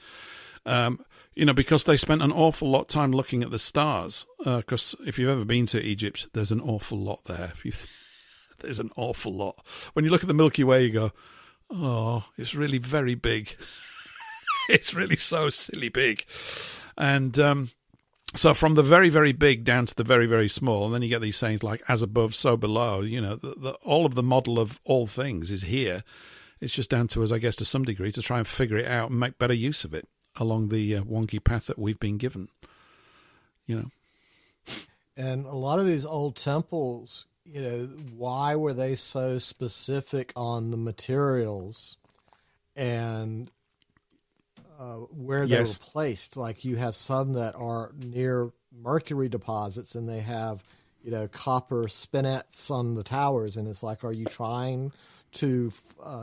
Because they spent an awful lot of time looking at the stars. Because if you've ever been to Egypt, there's an awful lot there. There's an awful lot. When you look at the Milky Way, you go, oh, it's really very big. It's really so silly big. And so from the very, very big down to the very, very small, and then you get these sayings like, as above, so below. All of the model of all things is here. It's just down to us, I guess, to some degree, to try and figure it out and make better use of it along the wonky path that we've been given. And a lot of these old temples, why were they so specific on the materials and where they were placed? Like, you have some that are near mercury deposits, and they have, copper spinets on the towers, and it's like, are you trying to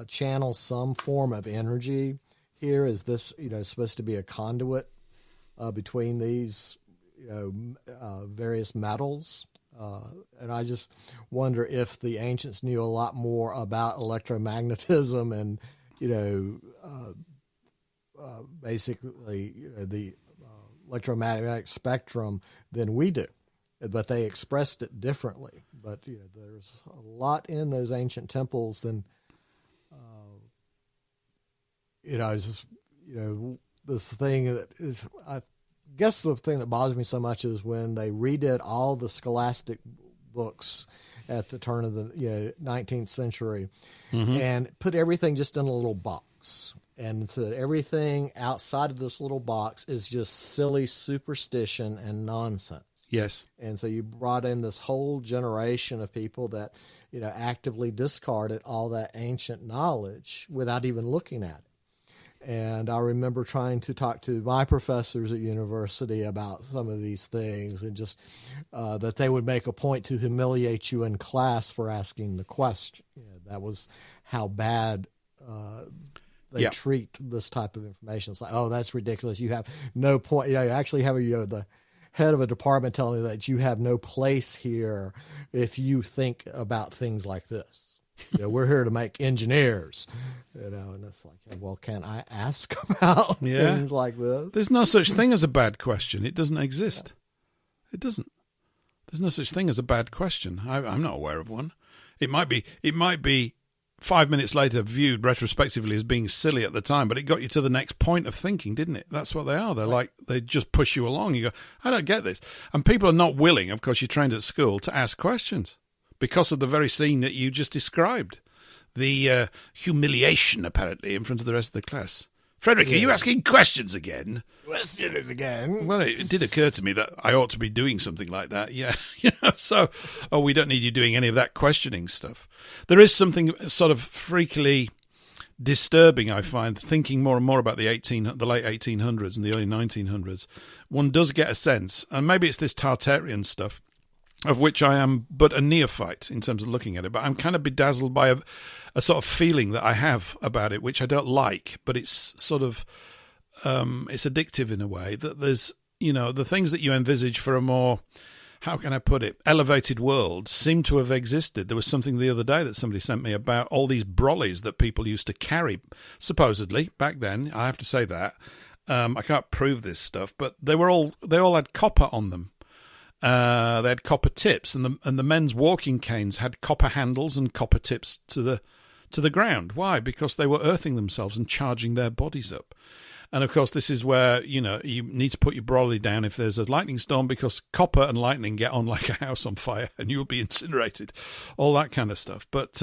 channel some form of energy here? Is this, supposed to be a conduit between these, various metals? And I just wonder if the ancients knew a lot more about electromagnetism and, basically, the electromagnetic spectrum than we do. But they expressed it differently. But, there's a lot in those ancient temples than, it's just, this thing that is, I guess the thing that bothers me so much is when they redid all the scholastic books at the turn of the 19th century and put everything just in a little box. And so everything outside of this little box is just silly superstition and nonsense. Yes. And so you brought in this whole generation of people that, actively discarded all that ancient knowledge without even looking at it. And I remember trying to talk to my professors at university about some of these things, and just that they would make a point to humiliate you in class for asking the question. That was how bad they treat this type of information. It's like, oh, that's ridiculous. You have no point. You actually have the head of a department telling you that you have no place here if you think about things like this. We're here to make engineers, and it's like, well, can I ask about things like this? There's no such thing as a bad question. It doesn't exist. It doesn't. There's no such thing as a bad question. I'm not aware of one. It might be 5 minutes later viewed retrospectively as being silly at the time, but it got you to the next point of thinking, didn't it? That's what they are. They're like, they just push you along. You go, I don't get this. And people are not willing, of course, you're trained at school, to ask questions because of the very scene that you just described. The humiliation, apparently, in front of the rest of the class. Frederick, are you asking questions again? Questions again? Well, it did occur to me that I ought to be doing something like that. Yeah, so, we don't need you doing any of that questioning stuff. There is something sort of freakily disturbing, I find, thinking more and more about the late 1800s and the early 1900s. One does get a sense, and maybe it's this Tartarian stuff, of which I am but a neophyte in terms of looking at it, but I'm kind of bedazzled by a sort of feeling that I have about it, which I don't like, but it's sort of, it's addictive in a way, that there's, the things that you envisage for a more, how can I put it, elevated world seem to have existed. There was something the other day that somebody sent me about all these brollies that people used to carry, supposedly, back then. I have to say that. I can't prove this stuff, but they all had copper on them. They had copper tips, and the men's walking canes had copper handles and copper tips to the ground. Why? Because they were earthing themselves and charging their bodies up. And of course, this is where you need to put your brolly down if there's a lightning storm, because copper and lightning get on like a house on fire, and you'll be incinerated. All that kind of stuff. But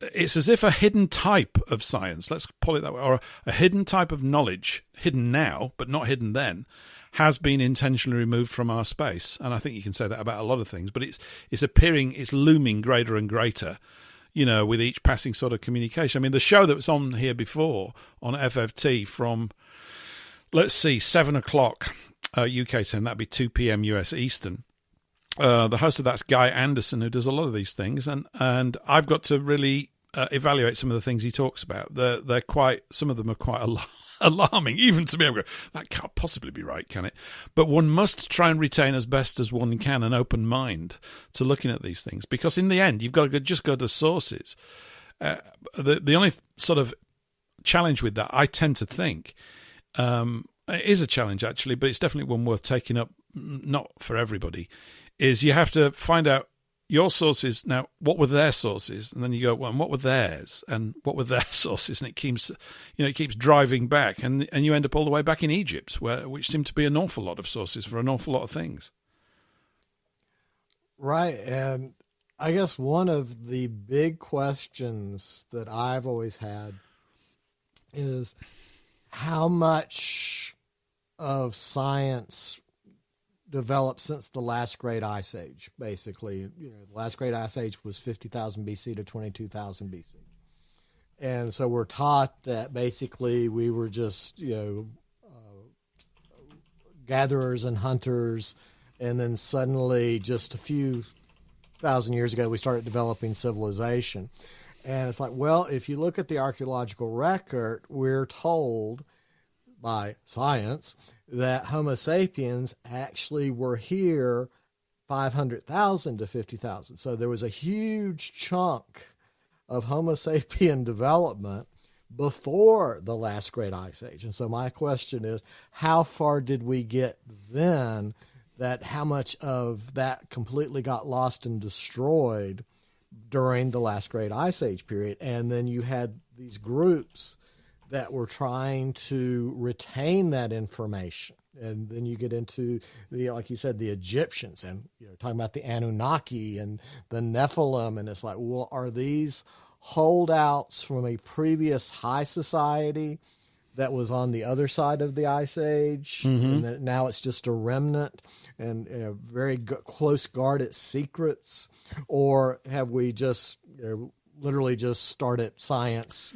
it's as if a hidden type of science, let's call it that way, or a hidden type of knowledge, hidden now but not hidden then, has been intentionally removed from our space. And I think you can say that about a lot of things, but it's looming greater and greater, with each passing sort of communication. I mean, the show that was on here before on FFT from, let's see, 7 o'clock UK time, that'd be 2 p.m. US Eastern. The host of that's Guy Anderson, who does a lot of these things, and I've got to really evaluate some of the things he talks about. Some of them are quite alarming, even to me. I'm going, that can't possibly be right, can it? But one must try and retain as best as one can an open mind to looking at these things, because in the end, you've got to just go to sources. The only sort of challenge with that, I tend to think, it is a challenge actually, but it's definitely one worth taking up, not for everybody, is you have to find out your sources. Now, what were their sources? And then you go, well, and what were theirs? And what were their sources? And it keeps driving back. And you end up all the way back in Egypt, which seemed to be an awful lot of sources for an awful lot of things. Right. And I guess one of the big questions that I've always had is how much of science developed since the last great ice age. Basically, the last great ice age was 50,000 BC to 22,000 BC. And so we're taught that basically we were just, gatherers and hunters. And then suddenly just a few thousand years ago, we started developing civilization. And it's like, well, if you look at the archaeological record, we're told by science that Homo sapiens actually were here 500,000 to 50,000. So there was a huge chunk of Homo sapien development before the last great ice age. And so my question is, how far did we get then, that how much of that completely got lost and destroyed during the last great ice age period? And then you had these groups that were trying to retain that information. And then you get into like you said, the Egyptians, and talking about the Anunnaki and the Nephilim. And it's like, well, are these holdouts from a previous high society that was on the other side of the ice age? Mm-hmm. And that now it's just a remnant and very close guarded secrets? Or have we just literally just started science,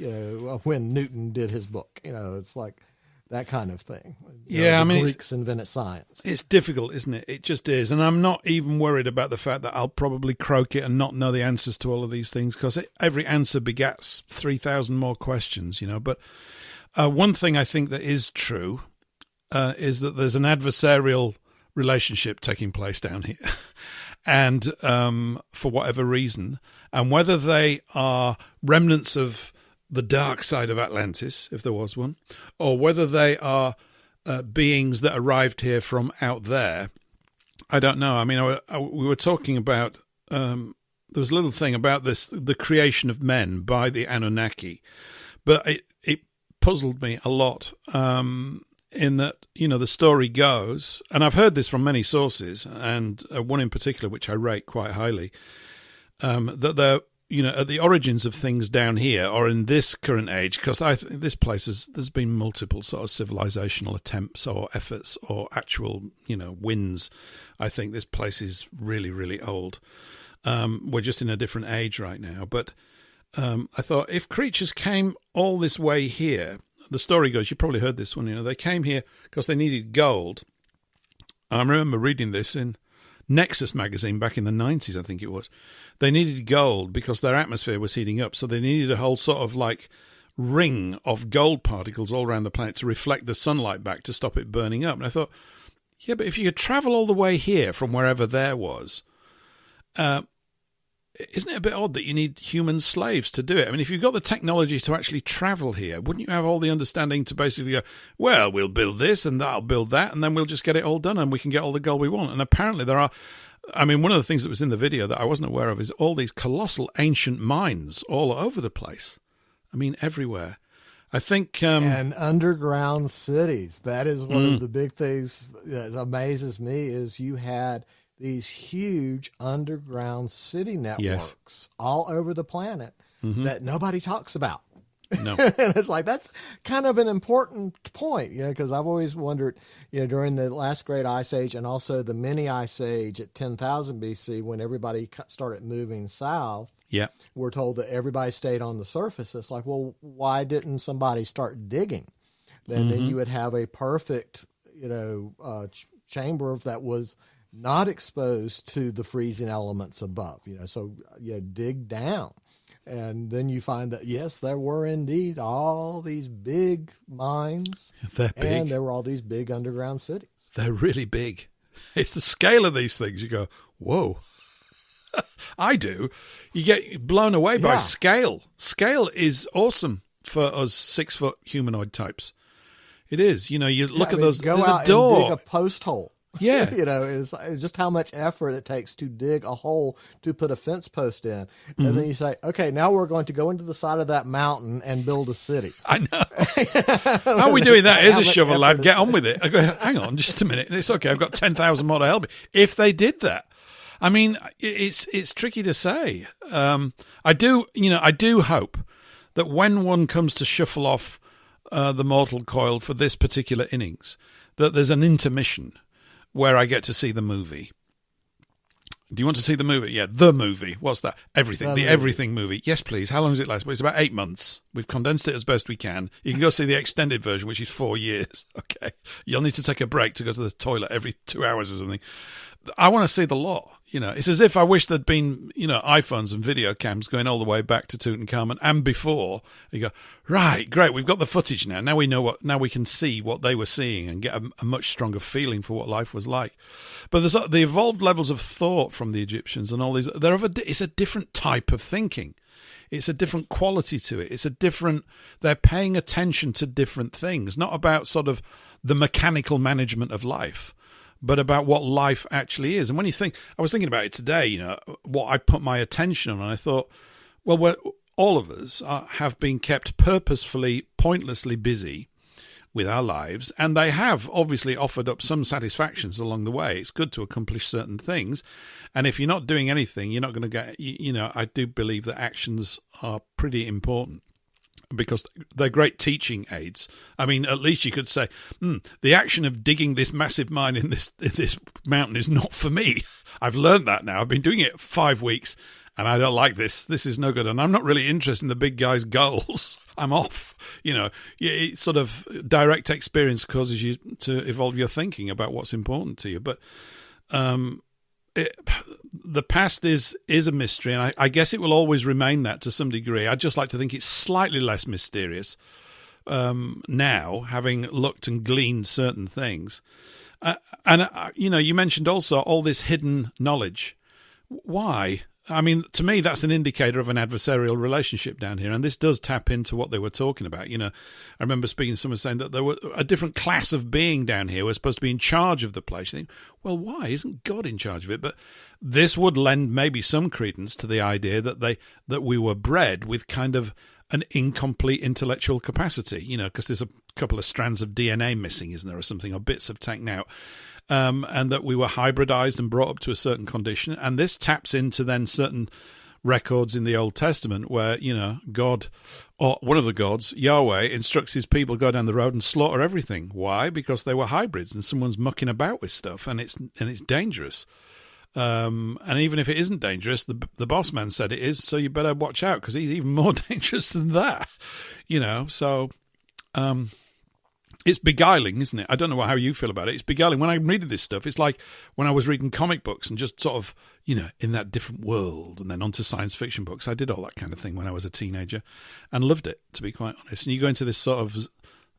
when Newton did his book? It's like that kind of thing. Yeah, the Greeks invented science. It's difficult, isn't it? It just is. And I'm not even worried about the fact that I'll probably croak it and not know the answers to all of these things, because every answer begats 3,000 more questions, But one thing I think that is true is that there's an adversarial relationship taking place down here. And for whatever reason, and whether they are remnants of the dark side of Atlantis, if there was one, or whether they are beings that arrived here from out there, I don't know. I mean, we were talking about, there was a little thing about the creation of men by the Anunnaki, but it puzzled me a lot. In that, the story goes, and I've heard this from many sources, and one in particular, which I rate quite highly, that they're, at the origins of things down here, or in this current age, because I think this place there's been multiple sort of civilizational attempts or efforts or actual, wins. I think this place is really, really old. We're just in a different age right now. But I thought, if creatures came all this way here, the story goes, you probably heard this one, they came here because they needed gold. I remember reading this in Nexus magazine back in the 90s, I think it was. They needed gold because their atmosphere was heating up, so they needed a whole sort of like ring of gold particles all around the planet to reflect the sunlight back to stop it burning up. And I thought, yeah, but if you could travel all the way here from wherever there was, isn't it a bit odd that you need human slaves to do it? I mean, if you've got the technology to actually travel here, wouldn't you have all the understanding to basically go, well, we'll build this and that'll build that, and then we'll just get it all done and we can get all the gold we want? And apparently there are, one of the things that was in the video that I wasn't aware of is all these colossal ancient mines all over the place. Everywhere. I think... and underground cities. That is one of the big things that amazes me, is you had these huge underground city networks all over the planet that nobody talks about. No. And it's like, that's kind of an important point, because I've always wondered, during the last great ice age and also the mini ice age at 10,000 BC, when everybody started moving south, we're told that everybody stayed on the surface. It's like, well, why didn't somebody start digging? Then you would have a perfect, chamber that was not exposed to the freezing elements above, so dig down. And then you find that, yes, there were indeed all these big mines. They're big. And there were all these big underground cities. They're really big. It's the scale of these things. You go, whoa. I do. You get blown away by scale. Scale is awesome for us 6-foot humanoid types. It is. You look at those. Go there's out a door. and dig a post hole. Yeah. It's just how much effort it takes to dig a hole to put a fence post in. And then you say, okay, now we're going to go into the side of that mountain and build a city. I know. How are we doing that? Here's a shovel, lad. Get on with it. I go, hang on just a minute. It's okay. I've got 10,000 more to help me. If they did that. I mean, it's tricky to say. I do hope that when one comes to shuffle off the mortal coil for this particular innings, that there's an intermission where I get to see the movie. Do you want to see the movie? Yeah, the movie. What's that? Everything. The Everything movie. Yes, please. How long does it last? Well, it's about 8 months. We've condensed it as best we can. You can go see the extended version, which is 4 years. Okay. You'll need to take a break to go to the toilet every 2 hours or something. I want to see the lot. It's as if I wish there'd been, iPhones and video cams going all the way back to Tutankhamun and before. You go, right, great, we've got the footage now. Now we know now we can see what they were seeing and get a much stronger feeling for what life was like. But there's the evolved levels of thought from the Egyptians and all these. It's a different type of thinking. It's a different quality to it. They're paying attention to different things, not about sort of the mechanical management of life, but about what life actually is. And when you think, I was thinking about it today, what I put my attention on, and I thought, well, all of us have been kept purposefully, pointlessly busy with our lives, and they have obviously offered up some satisfactions along the way. It's good to accomplish certain things, and if you're not doing anything, you're not going to get, I do believe that actions are pretty important, because they're great teaching aids. I mean, at least you could say, the action of digging this massive mine in this mountain is not for me. I've learned that now. I've been doing it 5 weeks, and I don't like this. This is no good, and I'm not really interested in the big guy's goals. I'm off. It's sort of direct experience causes you to evolve your thinking about what's important to you. But the past is a mystery, and I guess it will always remain that to some degree. I'd just like to think it's slightly less mysterious now, having looked and gleaned certain things. You mentioned also all this hidden knowledge. Why? I mean, to me, that's an indicator of an adversarial relationship down here, and this does tap into what they were talking about. I remember speaking to someone saying that there were a different class of being down here who was supposed to be in charge of the place. You think, well, why isn't God in charge of it? But this would lend maybe some credence to the idea that we were bred with kind of an incomplete intellectual capacity. Because there's a couple of strands of DNA missing, isn't there, or something, or bits have taken out. And that we were hybridized and brought up to a certain condition. And this taps into then certain records in the Old Testament where, God, or one of the gods, Yahweh, instructs his people to go down the road and slaughter everything. Why? Because they were hybrids and someone's mucking about with stuff, and it's dangerous. And even if it isn't dangerous, the boss man said it is, so you better watch out because he's even more dangerous than that. So... it's beguiling, isn't it? I don't know how you feel about it. It's beguiling. When I'm reading this stuff, it's like when I was reading comic books and just sort of, in that different world, and then onto science fiction books. I did all that kind of thing when I was a teenager and loved it, to be quite honest. And you go into this sort of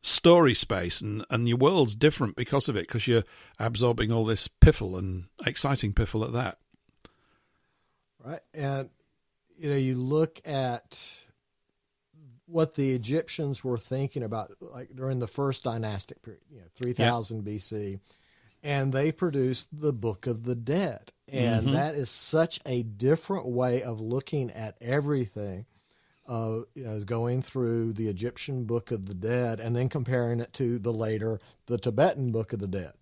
story space and your world's different because of it, because you're absorbing all this piffle and exciting piffle at that. Right. And, you look at what the Egyptians were thinking about, like during the first dynastic period, 3000 BC, and they produced the Book of the Dead. And that is such a different way of looking at everything, going through the Egyptian Book of the Dead and then comparing it to the Tibetan Book of the Dead.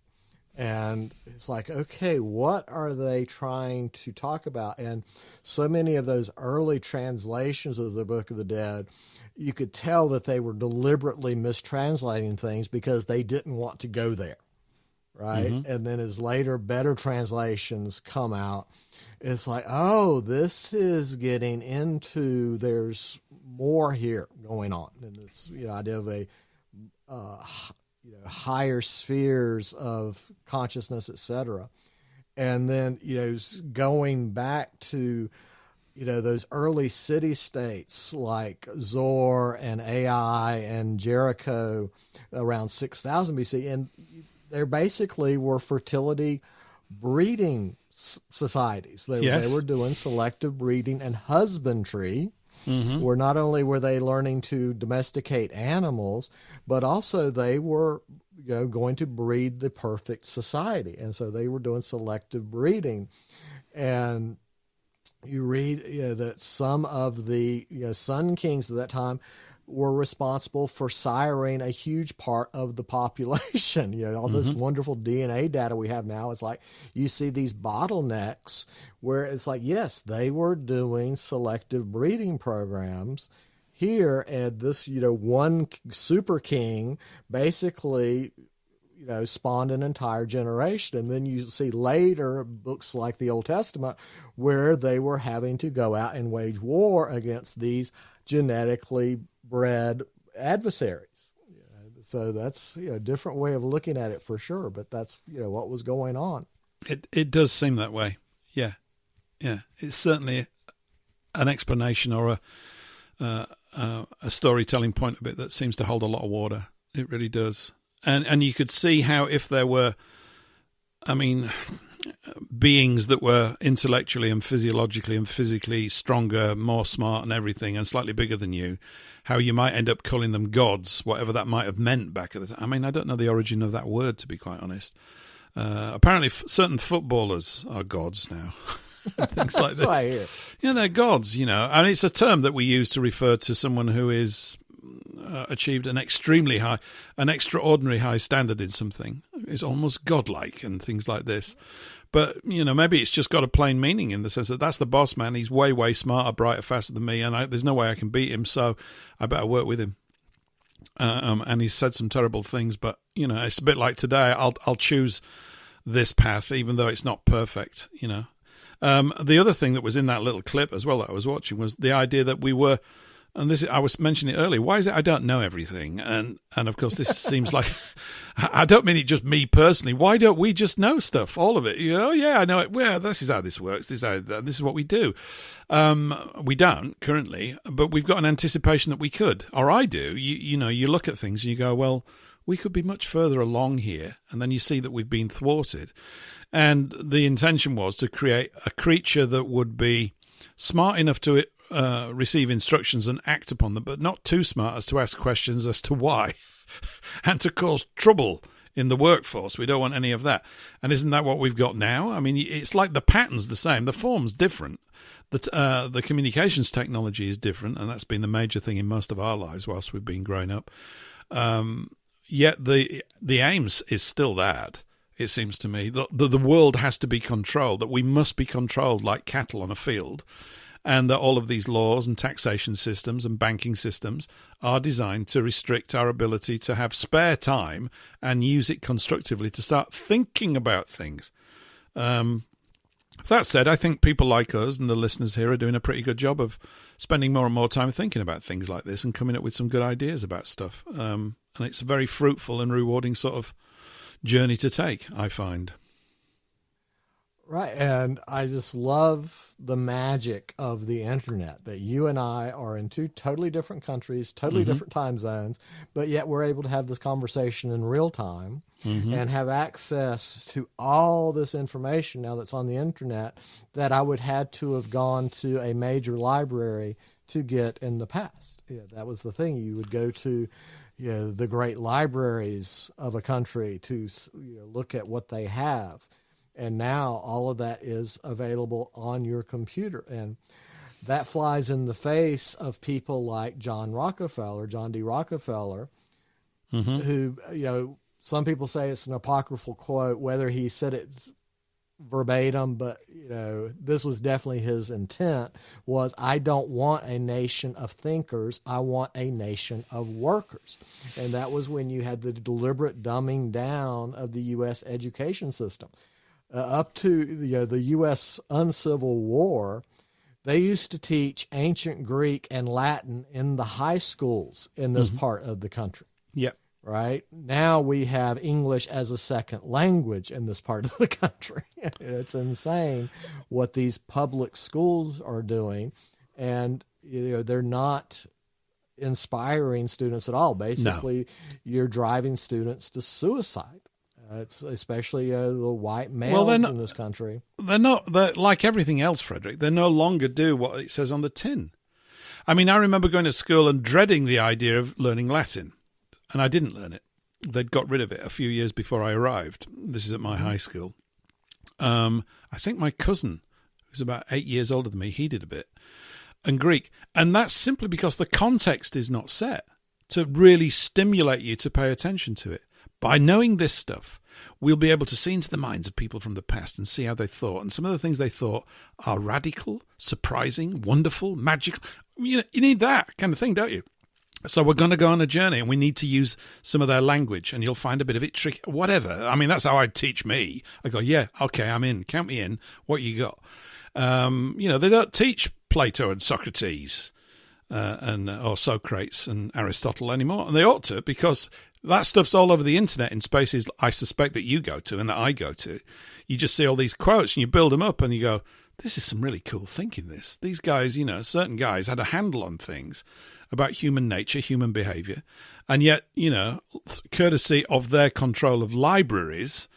And it's like, okay, what are they trying to talk about? And so many of those early translations of the Book of the Dead, you could tell that they were deliberately mistranslating things because they didn't want to go there, right? Mm-hmm. And then as later, better translations come out, it's like, oh, this is getting into, there's more here going on. And this idea of a higher spheres of consciousness, etc. And then, going back to, those early city states like Zor and Ai and Jericho around 6000 BC. And they basically were fertility breeding societies. They were doing selective breeding and husbandry. Mm-hmm. Where not only were they learning to domesticate animals, but also they were going to breed the perfect society. And so they were doing selective breeding. And you read that some of the sun kings at that time were responsible for siring a huge part of the population. All this wonderful DNA data we have now, it's like you see these bottlenecks where it's like, yes, they were doing selective breeding programs here, and this, one super king basically, spawned an entire generation. And then you see later books like the Old Testament where they were having to go out and wage war against these genetically bred adversaries. So that's a different way of looking at it for sure, but that's what was going on. It does seem that way. Yeah. It's certainly an explanation or a storytelling point of it that seems to hold a lot of water. It really does. And you could see how if there were, beings that were intellectually and physiologically and physically stronger, more smart and everything, and slightly bigger than you, how you might end up calling them gods, whatever that might have meant back at the time. I don't know the origin of that word, to be quite honest. Apparently, certain footballers are gods now. Things like this. I hear. They're gods, and it's a term that we use to refer to someone who is achieved an extraordinary high standard in something. It's almost godlike and things like this. But, maybe it's just got a plain meaning in the sense that that's the boss man. He's way, way smarter, brighter, faster than me, and there's no way I can beat him, so I better work with him. And he's said some terrible things, but, it's a bit like today. I'll choose this path, even though it's not perfect, The other thing that was in that little clip as well that I was watching was the idea that we were, and this I was mentioning it earlier, why is it I don't know everything? And of course this seems like, I don't mean it just me personally, why don't we just know stuff, all of it? I know it, well, this is how this works, this is what we do. We don't currently, but we've got an anticipation that we could, or I do. You look at things and you go, well, we could be much further along here, and then you see that we've been thwarted. And the intention was to create a creature that would be smart enough to receive instructions and act upon them, but not too smart as to ask questions as to why and to cause trouble in the workforce. We don't want any of that. And isn't that what we've got now? It's like the pattern's the same, the form's different. The communications technology is different, and that's been the major thing in most of our lives whilst we've been growing up. Yet the aims is still that. It seems to me that the world has to be controlled, that we must be controlled like cattle on a field, and that all of these laws and taxation systems and banking systems are designed to restrict our ability to have spare time and use it constructively to start thinking about things. That said, I think people like us and the listeners here are doing a pretty good job of spending more and more time thinking about things like this and coming up with some good ideas about stuff. And it's a very fruitful and rewarding sort of journey to take, I find. Right, and I just love the magic of the internet, that you and I are in two totally different countries, totally different time zones, but yet we're able to have this conversation in real time and have access to all this information now that's on the internet that I would had to have gone to a major library to get in the past. Yeah, that was the thing. You would go to the great libraries of a country to look at what they have. And now all of that is available on your computer. And that flies in the face of people like John D. Rockefeller, who, some people say it's an apocryphal quote, whether he said it verbatim, but this was definitely his intent, was I don't want a nation of thinkers, I want a nation of workers. And that was when you had the deliberate dumbing down of the U.S. education system. Up to the U.S. uncivil war, they used to teach ancient Greek and Latin in the high schools in this part of the country. Yep. Right? Now we have English as a second language in this part of the country. It's insane what these public schools are doing. And they're not inspiring students at all. Basically, you're driving students to suicide. It's especially the white males in this country. They're like everything else, Frederick. They no longer do what it says on the tin. I mean, I remember going to school and dreading the idea of learning Latin. And I didn't learn it. They'd got rid of it a few years before I arrived. This is at my high school. I think my cousin, who's about 8 years older than me, he did a bit. And Greek. And that's simply because the context is not set to really stimulate you to pay attention to it. By knowing this stuff, we'll be able to see into the minds of people from the past and see how they thought. And some of the things they thought are radical, surprising, wonderful, magical. You need that kind of thing, don't you? So we're going to go on a journey and we need to use some of their language and you'll find a bit of it tricky, whatever. I mean, that's how I'd teach me. I go, yeah, okay, I'm in. Count me in. What you got? They don't teach Plato and Socrates or Socrates and Aristotle anymore. And they ought to, because that stuff's all over the internet in spaces I suspect that you go to and that I go to. You just see all these quotes and you build them up and you go, this is some really cool thinking, this. These guys, certain guys had a handle on things about human nature, human behavior. And yet, courtesy of their control of libraries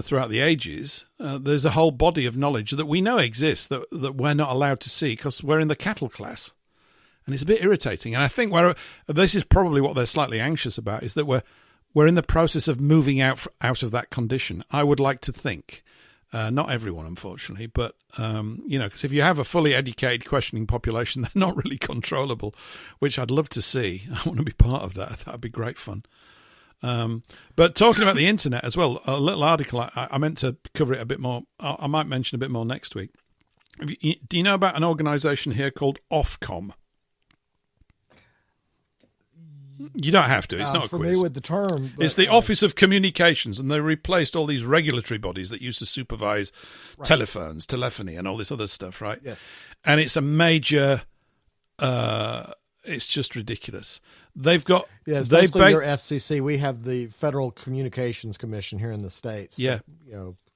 throughout the ages, there's a whole body of knowledge that we know exists that we're not allowed to see because we're in the cattle class. And it's a bit irritating. And I think this is probably what they're slightly anxious about, is that we're in the process of moving out of that condition. I would like to think. Not everyone, unfortunately, but, because if you have a fully educated questioning population, they're not really controllable, which I'd love to see. I want to be part of that. That'd be great fun. But talking about the internet as well, a little article, I meant to cover it a bit more. I might mention a bit more next week. Do you know about an organisation here called Ofcom? You don't have to. It's not a quiz. Familiar with the term. But, it's the Office of Communications, and they replaced all these regulatory bodies that used to supervise telephones, telephony, and all this other stuff, right? Yes. And it's a major. It's just ridiculous. They've got. Yeah, it's basically your FCC. We have the Federal Communications Commission here in the States. Yeah.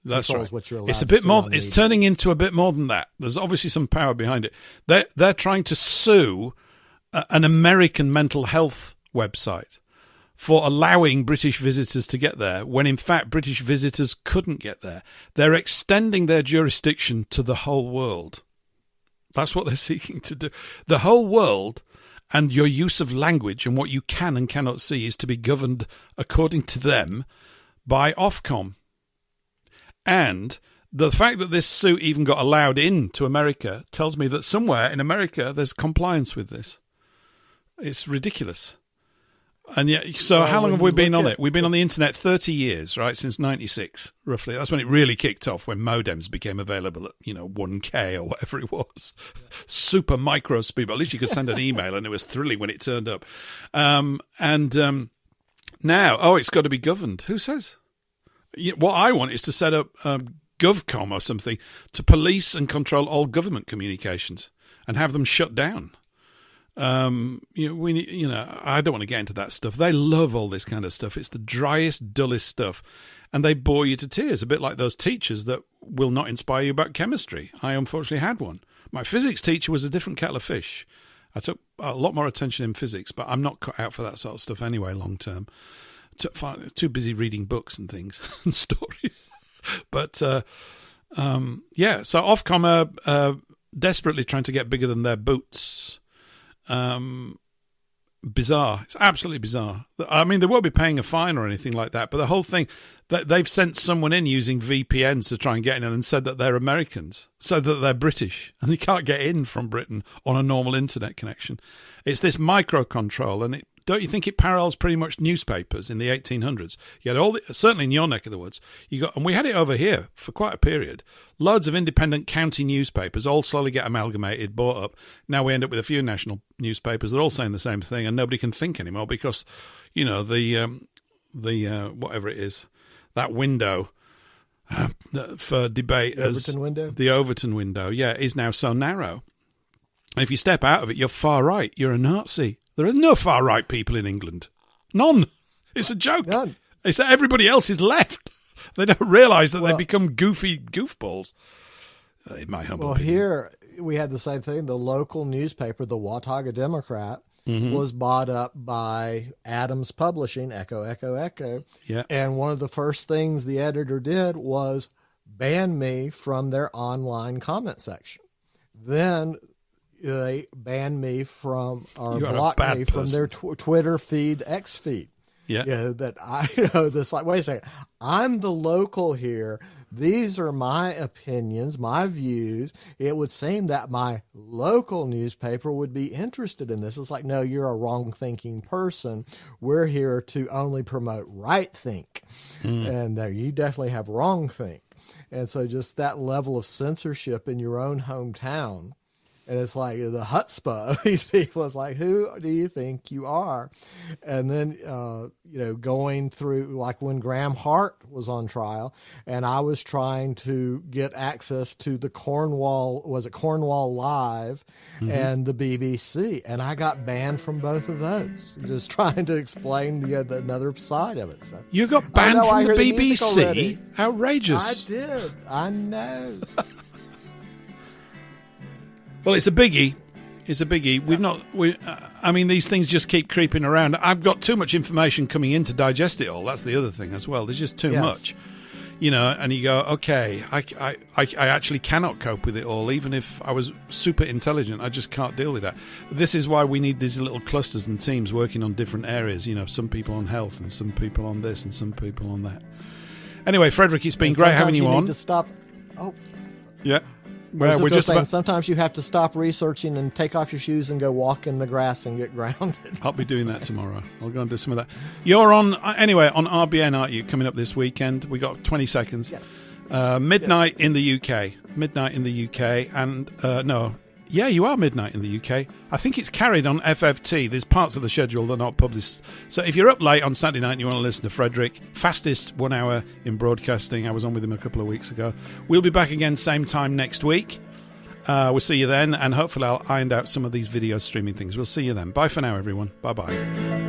That's right. What you're allowed it's a bit to more. It's turning into a bit more than that. There's obviously some power behind it. They're trying to sue an American mental health website for allowing British visitors to get there when in fact British visitors couldn't get there. They're extending their jurisdiction to the whole world. That's what they're seeking to do. The whole world, and your use of language and what you can and cannot see is to be governed, according to them, by Ofcom. And the fact that this suit even got allowed into America tells me that somewhere in America there's compliance with this. It's ridiculous. And yet, so how long have we been on it? We've been on the internet 30 years, right? Since 96, roughly. That's when it really kicked off, when modems became available at, 1K or whatever it was. Yeah. Super micro speed, but at least you could send an email and it was thrilling when it turned up. Now, it's got to be governed. Who says? What I want is to set up GovCom or something to police and control all government communications and have them shut down. I don't want to get into that stuff. They love all this kind of stuff. It's the driest, dullest stuff. And they bore you to tears, a bit like those teachers that will not inspire you about chemistry. I unfortunately had one. My physics teacher was a different kettle of fish. I took a lot more attention in physics, but I'm not cut out for that sort of stuff anyway, long term. Too busy reading books and things and stories. But, so Ofcom are desperately trying to get bigger than their boots. Bizarre. It's absolutely bizarre. I mean, they won't be paying a fine or anything like that, but the whole thing, they've sent someone in using VPNs to try and get in and said that they're Americans, so that they're British, and you can't get in from Britain on a normal internet connection. It's this micro control, and it don't you think it parallels pretty much newspapers in the 1800s? You had certainly in your neck of the woods, and we had it over here for quite a period. Loads of independent county newspapers all slowly get amalgamated, bought up. Now we end up with a few national newspapers. They're all saying the same thing, and nobody can think anymore because, the whatever it is, that window for debate the Overton window, is now so narrow. And if you step out of it, you're far right. You're a Nazi. There is no far right people in England. None. It's a joke. None. It's that everybody else is left. They don't realise that they become goofy goofballs. In my humble opinion. Here we had the same thing. The local newspaper, the Watauga Democrat, was bought up by Adams Publishing, Echo, Echo, Echo. Yeah. And one of the first things the editor did was ban me from their online comment section. Then they banned me from, or blocked me from their Twitter feed, X feed. Yeah. That this like, wait a second, I'm the local here. These are my opinions, my views. It would seem that my local newspaper would be interested in this. It's like, no, you're a wrong thinking person. We're here to only promote right think. And you definitely have wrong think. And so just that level of censorship in your own hometown. And it's like the chutzpah of these people. It's like, who do you think you are? And then, going through, like when Graham Hart was on trial, and I was trying to get access to the Cornwall Live and the BBC, and I got banned from both of those. Just trying to explain another side of it. So, you got banned from the BBC? Outrageous. I did. I know. Well, it's a biggie. It's a biggie. These things just keep creeping around. I've got too much information coming in to digest it all. That's the other thing as well. There's just too much, and you go, okay, I actually cannot cope with it all. Even if I was super intelligent, I just can't deal with that. This is why we need these little clusters and teams working on different areas. Some people on health and some people on this and some people on that. Anyway, Frederick, it's been great having you on. Need to stop. Oh, yeah. Well, sometimes you have to stop researching and take off your shoes and go walk in the grass and get grounded. I'll be doing that tomorrow. I'll go and do some of that. You're on RBN, aren't you? Coming up this weekend. We got 20 seconds. Yes. Midnight in the UK. Midnight in the UK. And no. Yeah, you are midnight in the UK. I think it's carried on FFT. There's parts of the schedule that are not published. So if you're up late on Saturday night and you want to listen to Frederick, fastest 1 hour in broadcasting. I was on with him a couple of weeks ago. We'll be back again same time next week. We'll see you then, and hopefully I'll iron out some of these video streaming things. We'll see you then. Bye for now, everyone. Bye-bye.